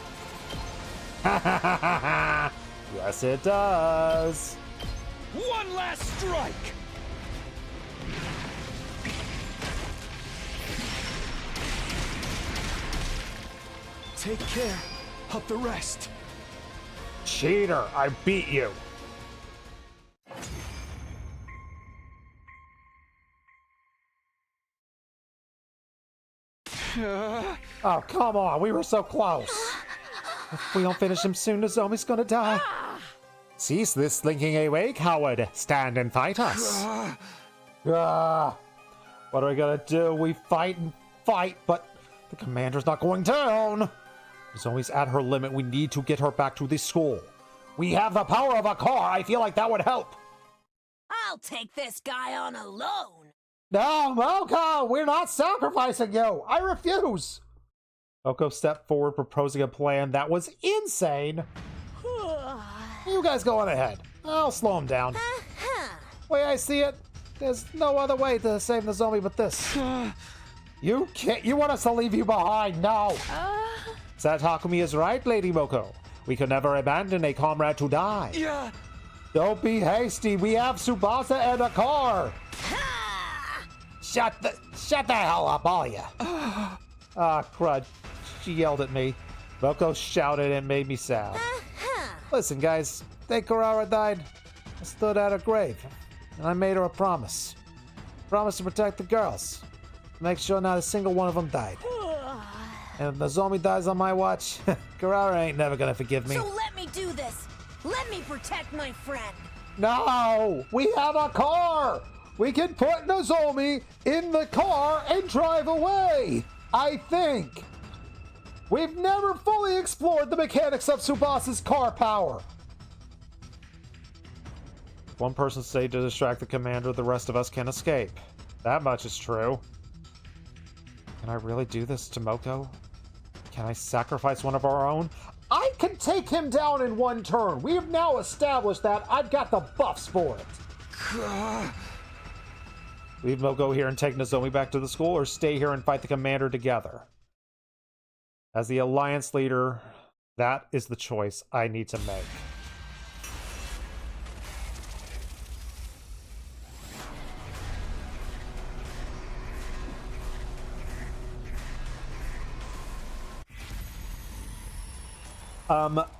Yes, it does. One last strike! Take care of the rest. Cheater, I beat you. Oh, come on, we were so close. If we don't finish him soon, Nozomi's gonna die. Cease this slinking away, coward. Stand and fight us. What are we gonna do? We fight and fight, but the commander's not going down. Nozomi's at her limit. We need to get her back to the school. We have the power of a car. I feel like that would help. I'll take this guy on alone. No, Moko, we're not sacrificing you. I refuse. Moko stepped forward, proposing a plan that was insane. You guys go on ahead. I'll slow him down. Way I see it, there's no other way to save the zombie but this. You can't. You want us to leave you behind? No. Sad Takumi is right, Lady Moko. We could never abandon a comrade to die. Yeah. Don't be hasty. We have Tsubasa and a car. Shut the hell up, all ya. Crud. She yelled at me. Moko shouted and made me sad. Listen, guys. The day Kurara died, I stood at her grave, and I made her a promise. Promise to protect the girls. Make sure not a single one of them died. And if Nozomi dies on my watch, Kurara ain't never gonna forgive me. So let me do this. Let me protect my friend. No! We have a car! We can put Nozomi in the car and drive away! I think! We've never fully explored the mechanics of Tsubasa's car power! If one person stayed to distract the commander, the rest of us can escape. That much is true. Can I really do this to Moko? Can I sacrifice one of our own? I can take him down in one turn! We have now established that I've got the buffs for it! Leave Moko here and take Nozomi back to the school, or stay here and fight the commander together? As the Alliance leader, that is the choice I need to make.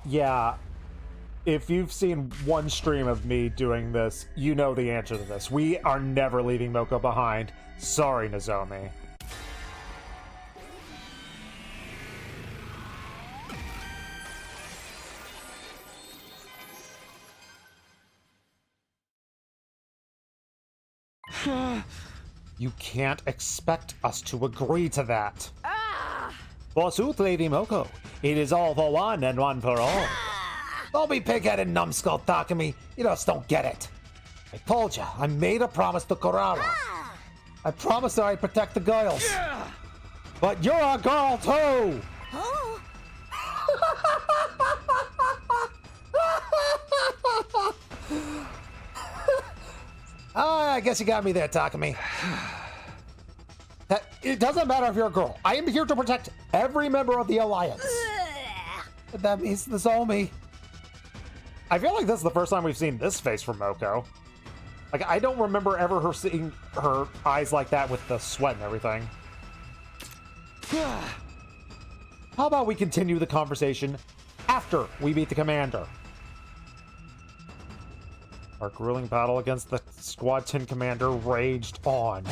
Yeah. If you've seen one stream of me doing this, you know the answer to this. We are never leaving Moko behind. Sorry, Nozomi. You can't expect us to agree to that. Forsooth, Lady Moko, it is all for one and one for all. Don't be pig-headed, numbskull Takumi. You just don't get it. I told you, I made a promise to Kurara. I promised her I'd protect the girls. Yeah! But you're a girl too! Oh, I guess you got me there, Takumi. It doesn't matter if you're a girl. I am here to protect every member of the Alliance. That means Nozomi. I feel like this is the first time we've seen this face from Moko. Like, I don't remember ever her seeing her eyes like that with the sweat and everything. How about we continue the conversation after we meet the commander? Our grueling battle against the Squad 10 commander raged on.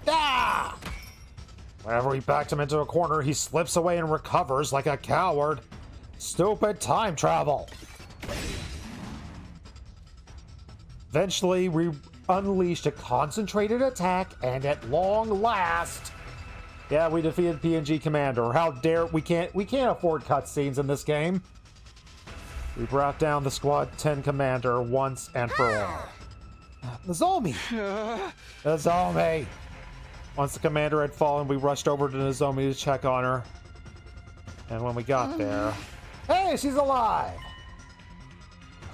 Ah! Whenever we backed him into a corner, he slips away and recovers like a coward. Stupid time travel. Eventually, we unleashed a concentrated attack, and at long last, yeah, we defeated PNG Commander. How dare we can't afford cutscenes in this game. We brought down the Squad 10 Commander once and for all. Nozomi! Nozomi! Once the commander had fallen, we rushed over to Nozomi to check on her. And when we got there... Hey, she's alive!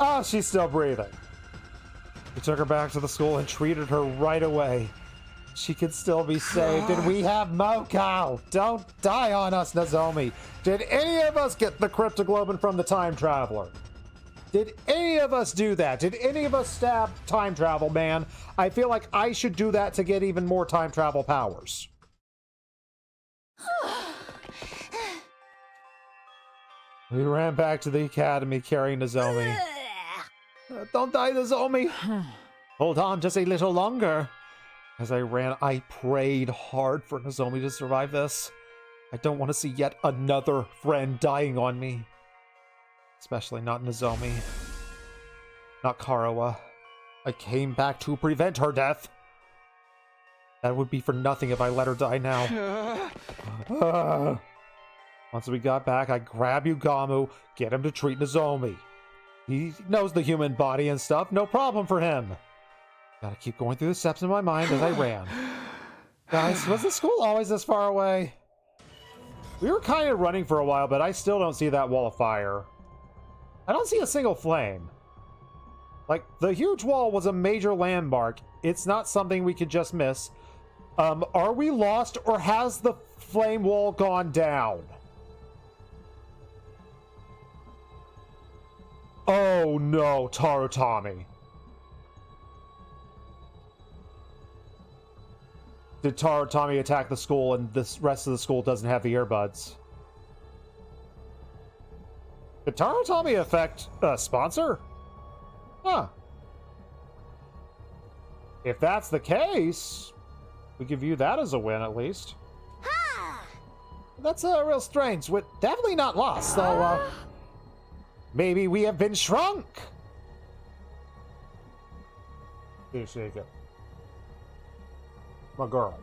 Oh, she's still breathing. We took her back to the school and treated her right away. She could still be saved, and we have Moko! Don't die on us, Nozomi! Did any of us get the cryptoglobin from the time traveler? Did any of us do that? Did any of us stab time travel, man? I feel like I should do that to get even more time travel powers. We ran back to the academy carrying Nozomi. Don't die, Nozomi! Hold on just a little longer. As I ran, I prayed hard for Nozomi to survive this. I don't want to see yet another friend dying on me. Especially not Nozomi. Not Karawa. I came back to prevent her death. That would be for nothing if I let her die now. Once we got back, I grabbed Yugamu, get him to treat Nozomi. He knows the human body and stuff, no problem for him. Gotta keep going through the steps in my mind as I ran. Guys, was the school always this far away? We were kind of running for a while, but I still don't see that wall of fire. I don't see a single flame. Like, the huge wall was a major landmark. It's not something we could just miss. Are we lost, or has the flame wall gone down? Oh no, Tarutami. Did Tarutami attack the school and the rest of the school doesn't have the earbuds? Did Tarutami affect sponsor? Huh. If that's the case, we could view that as a win at least. That's real strange. We're definitely not lost, so maybe we have been shrunk. Here, shake it. My girl.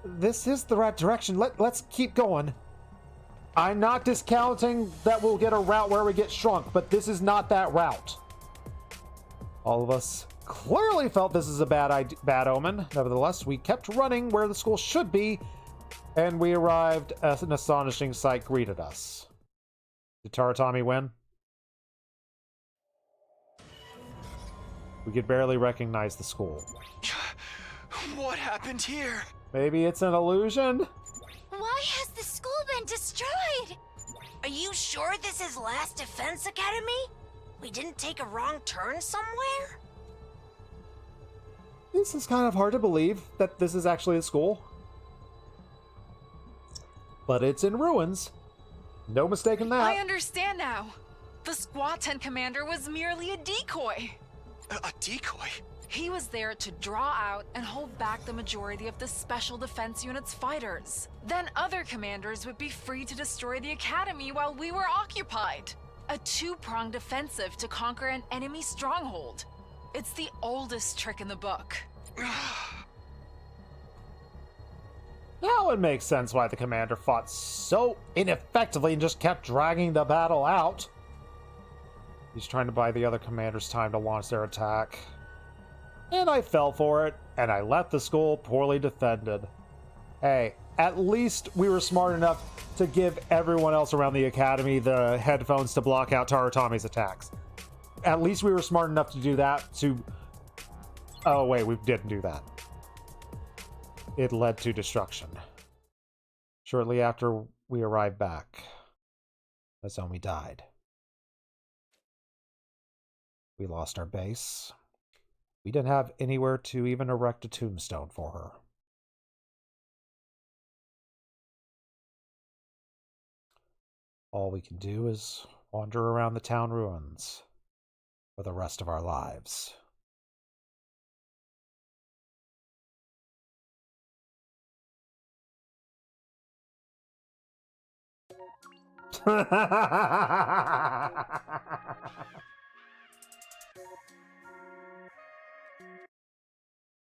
This is the right direction. Let's keep going. I'm not discounting that we'll get a route where we get shrunk, but this is not that route. All of us clearly felt this is a bad omen. Nevertheless, we kept running where the school should be, and we arrived as an astonishing sight greeted us. Did Tarutami win? We could barely recognize the school. What happened here? Maybe it's an illusion? Why has the school been destroyed? Are you sure this is Last Defense Academy? We didn't take a wrong turn somewhere? This is kind of hard to believe that this is actually a school. But it's in ruins. No mistake in that. I understand now. The Squad 10 commander was merely a decoy. A decoy? He was there to draw out and hold back the majority of the Special Defense Unit's fighters. Then other commanders would be free to destroy the academy while we were occupied. A two-pronged offensive to conquer an enemy stronghold. It's the oldest trick in the book. Now it makes sense why the commander fought so ineffectively and just kept dragging the battle out. He's trying to buy the other commanders time to launch their attack. And I fell for it, and I left the school poorly defended. Hey, at least we were smart enough to give everyone else around the academy the headphones to block out Tarutami's attacks. At least we were smart enough to do that to... Oh wait, we didn't do that. It led to destruction. Shortly after we arrived back, Nozomi died. We lost our base. We didn't have anywhere to even erect a tombstone for her. All we can do is wander around the town ruins for the rest of our lives.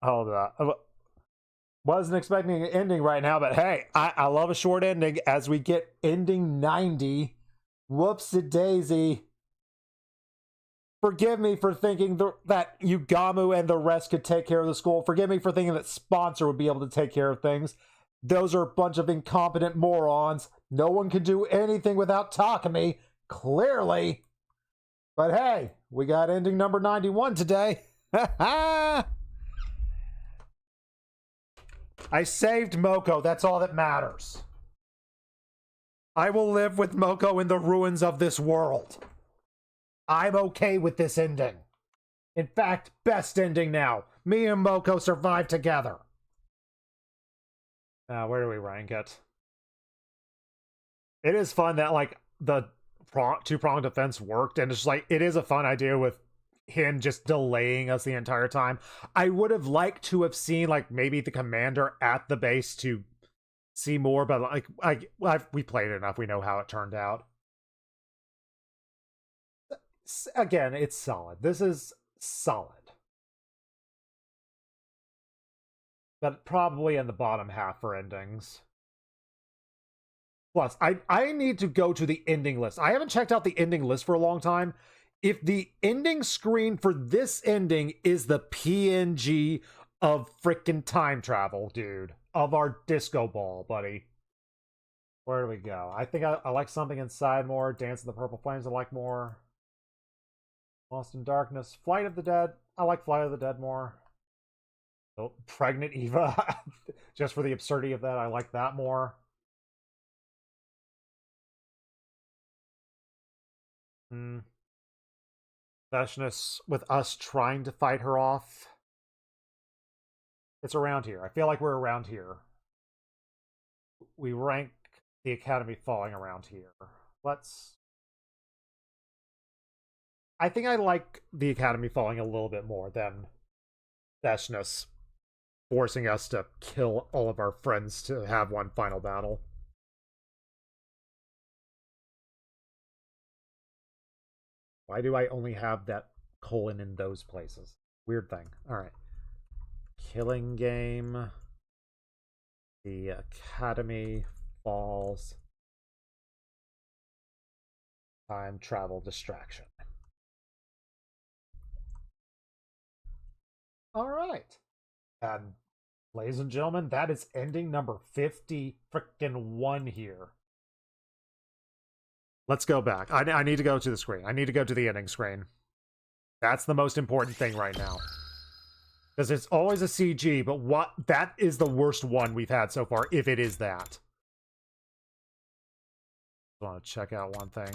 Hold on. Wasn't expecting an ending right now, but hey, I love a short ending as we get ending 90. Whoops-a-daisy. Forgive me for thinking that Yugamu and the rest could take care of the school. Forgive me for thinking that Sponsor would be able to take care of things. Those are a bunch of incompetent morons. No one can do anything without Takumi, clearly. But hey, we got ending number 91 today. I saved Moko, that's all that matters. I will live with Moko in the ruins of this world. I'm okay with this ending. In fact, best ending now. Me and Moko survive together. Where do we rank it? It is fun that, like, the two-pronged defense worked, and it's just like, it is a fun idea with him just delaying us the entire time. I would have liked to have seen, like, maybe the commander at the base to see more, but, like we played it enough. We know how it turned out. Again, it's solid. This is solid. But probably in the bottom half for endings. Plus, I need to go to the ending list. I haven't checked out the ending list for a long time. If the ending screen for this ending is the PNG of frickin' time travel, dude. Of our disco ball, buddy. Where do we go? I think I like Something Inside more. Dance in the Purple Flames I like more. Lost in Darkness. Flight of the Dead. I like Flight of the Dead more. Oh, Pregnant Eva. Just for the absurdity of that, I like that more. Freshness with us trying to fight her off. It's around here. I feel like we're around here. We rank the Academy Falling around here. I think I like the Academy Falling a little bit more than Freshness forcing us to kill all of our friends to have one final battle. Why do I only have that colon in those places? Weird thing. Alright. Killing Game. The Academy Falls. Time Travel Distraction. Alright. And ladies and gentlemen, that is ending number 50-1 here. Let's go back. I need to go to the screen. I need to go to the ending screen. That's the most important thing right now. Because it's always a CG, but that is the worst one we've had so far, if it is that. I want to check out one thing.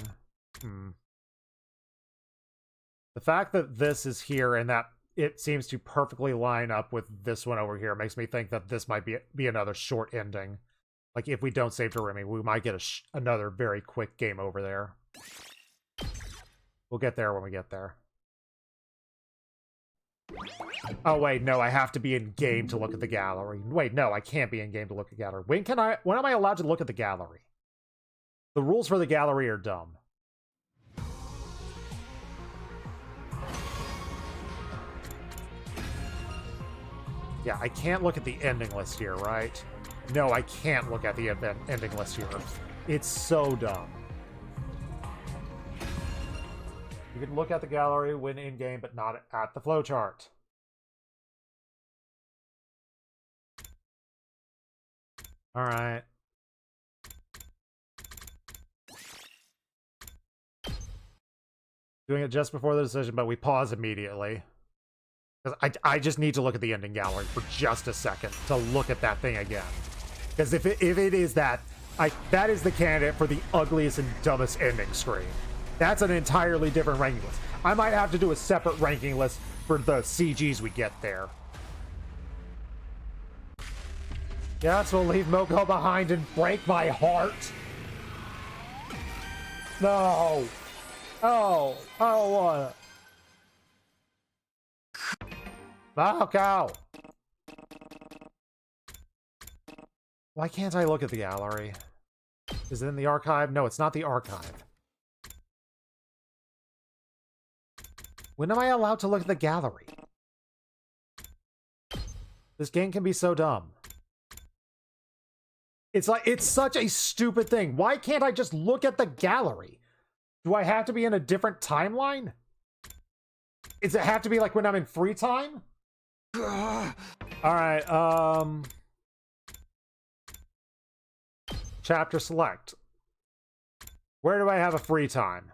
The fact that this is here and that it seems to perfectly line up with this one over here makes me think that this might be another short ending. Like, if we don't save Doremi, we might get another very quick game over there. We'll get there when we get there. Oh, wait, no, I have to be in-game to look at the gallery. Wait, no, I can't be in-game to look at the gallery. When am I allowed to look at the gallery? The rules for the gallery are dumb. Yeah, I can't look at the ending list here, right? No, I can't look at the ending list here. It's so dumb. You can look at the gallery when in-game, but not at the flowchart. Alright. Doing it just before the decision, but we pause immediately. Because I just need to look at the ending gallery for just a second to look at that thing again. Because if it is that, that is the candidate for the ugliest and dumbest ending screen. That's an entirely different ranking list. I might have to do a separate ranking list for the CGs we get there. Yes, we'll leave Moko behind and break my heart. No. Oh, I don't want it. Moko. Why can't I look at the gallery? Is it in the archive? No, it's not the archive. When am I allowed to look at the gallery? This game can be so dumb. It's like, it's such a stupid thing. Why can't I just look at the gallery? Do I have to be in a different timeline? Does it have to be like when I'm in free time? Alright, chapter select. Where do I have a free time?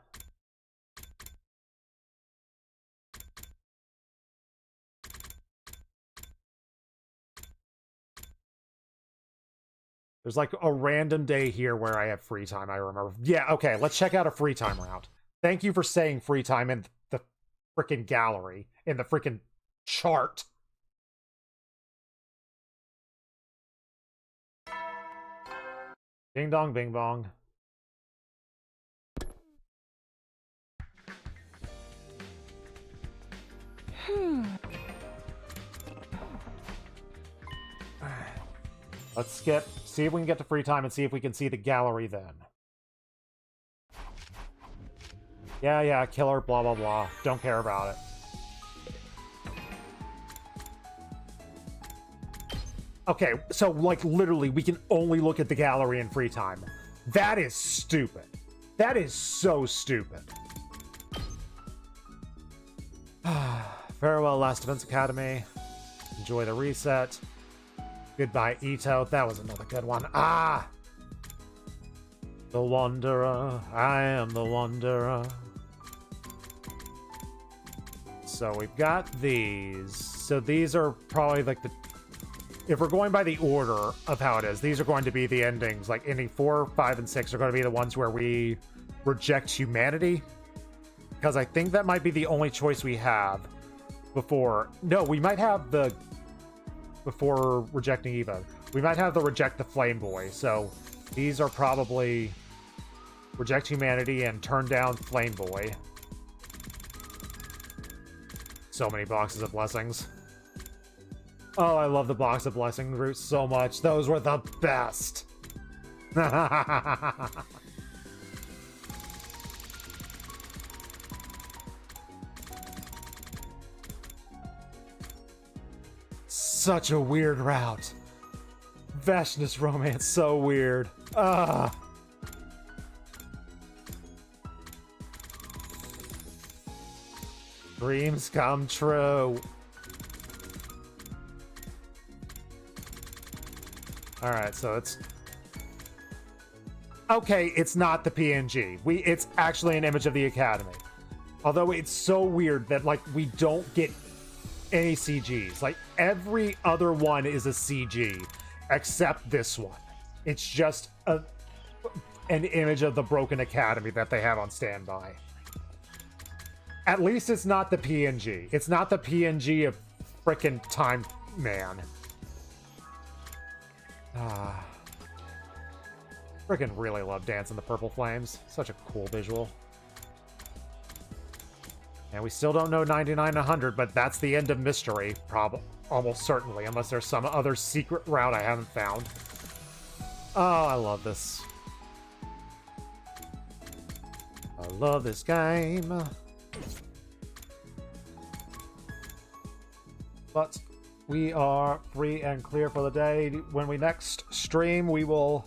There's like a random day here where I have free time, I remember. Yeah, okay, let's check out a free time route. Thank you for saying free time in the frickin' gallery, in the frickin' chart. Ding dong, bing bong. Let's skip, see if we can get to free time and see if we can see the gallery then. Yeah, killer, blah, blah, blah. Don't care about it. Okay, so, like, literally, we can only look at the gallery in free time. That is stupid. That is so stupid. Farewell, Last Defense Academy. Enjoy the reset. Goodbye, Ito. That was another good one. Ah! The Wanderer. I am the Wanderer. So we've got these. So these are probably like the... If we're going by the order of how it is, these are going to be the endings. Like ending 4, 5, and 6 are going to be the ones where we reject humanity. Because I think that might be the only choice we have before... No, we might have the... Before rejecting Eva. We might have the reject the Flame Boy. So these are probably reject humanity and turn down Flame Boy. So many boxes of blessings. Oh, I love the box of blessing routes so much. Those were the best. Such a weird route. Vashna's romance, so weird. Ah. Dreams come true. Alright, so it's... Okay, it's not the PNG. It's actually an image of the Academy. Although it's so weird that, like, we don't get any CGs. Like, every other one is a CG, except this one. It's just an image of the Broken Academy that they have on standby. At least it's not the PNG. It's not the PNG of frickin' Time Man. Frickin' really love Dance in the Purple Flames. Such a cool visual. And we still don't know 99 and 100, but that's the end of mystery. Almost certainly, unless there's some other secret route I haven't found. Oh, I love this. I love this game. But we are free and clear for the day. When we next stream, we will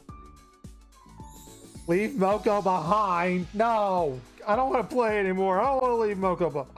leave Moko behind. No, I don't want to play anymore. I don't want to leave Moko behind.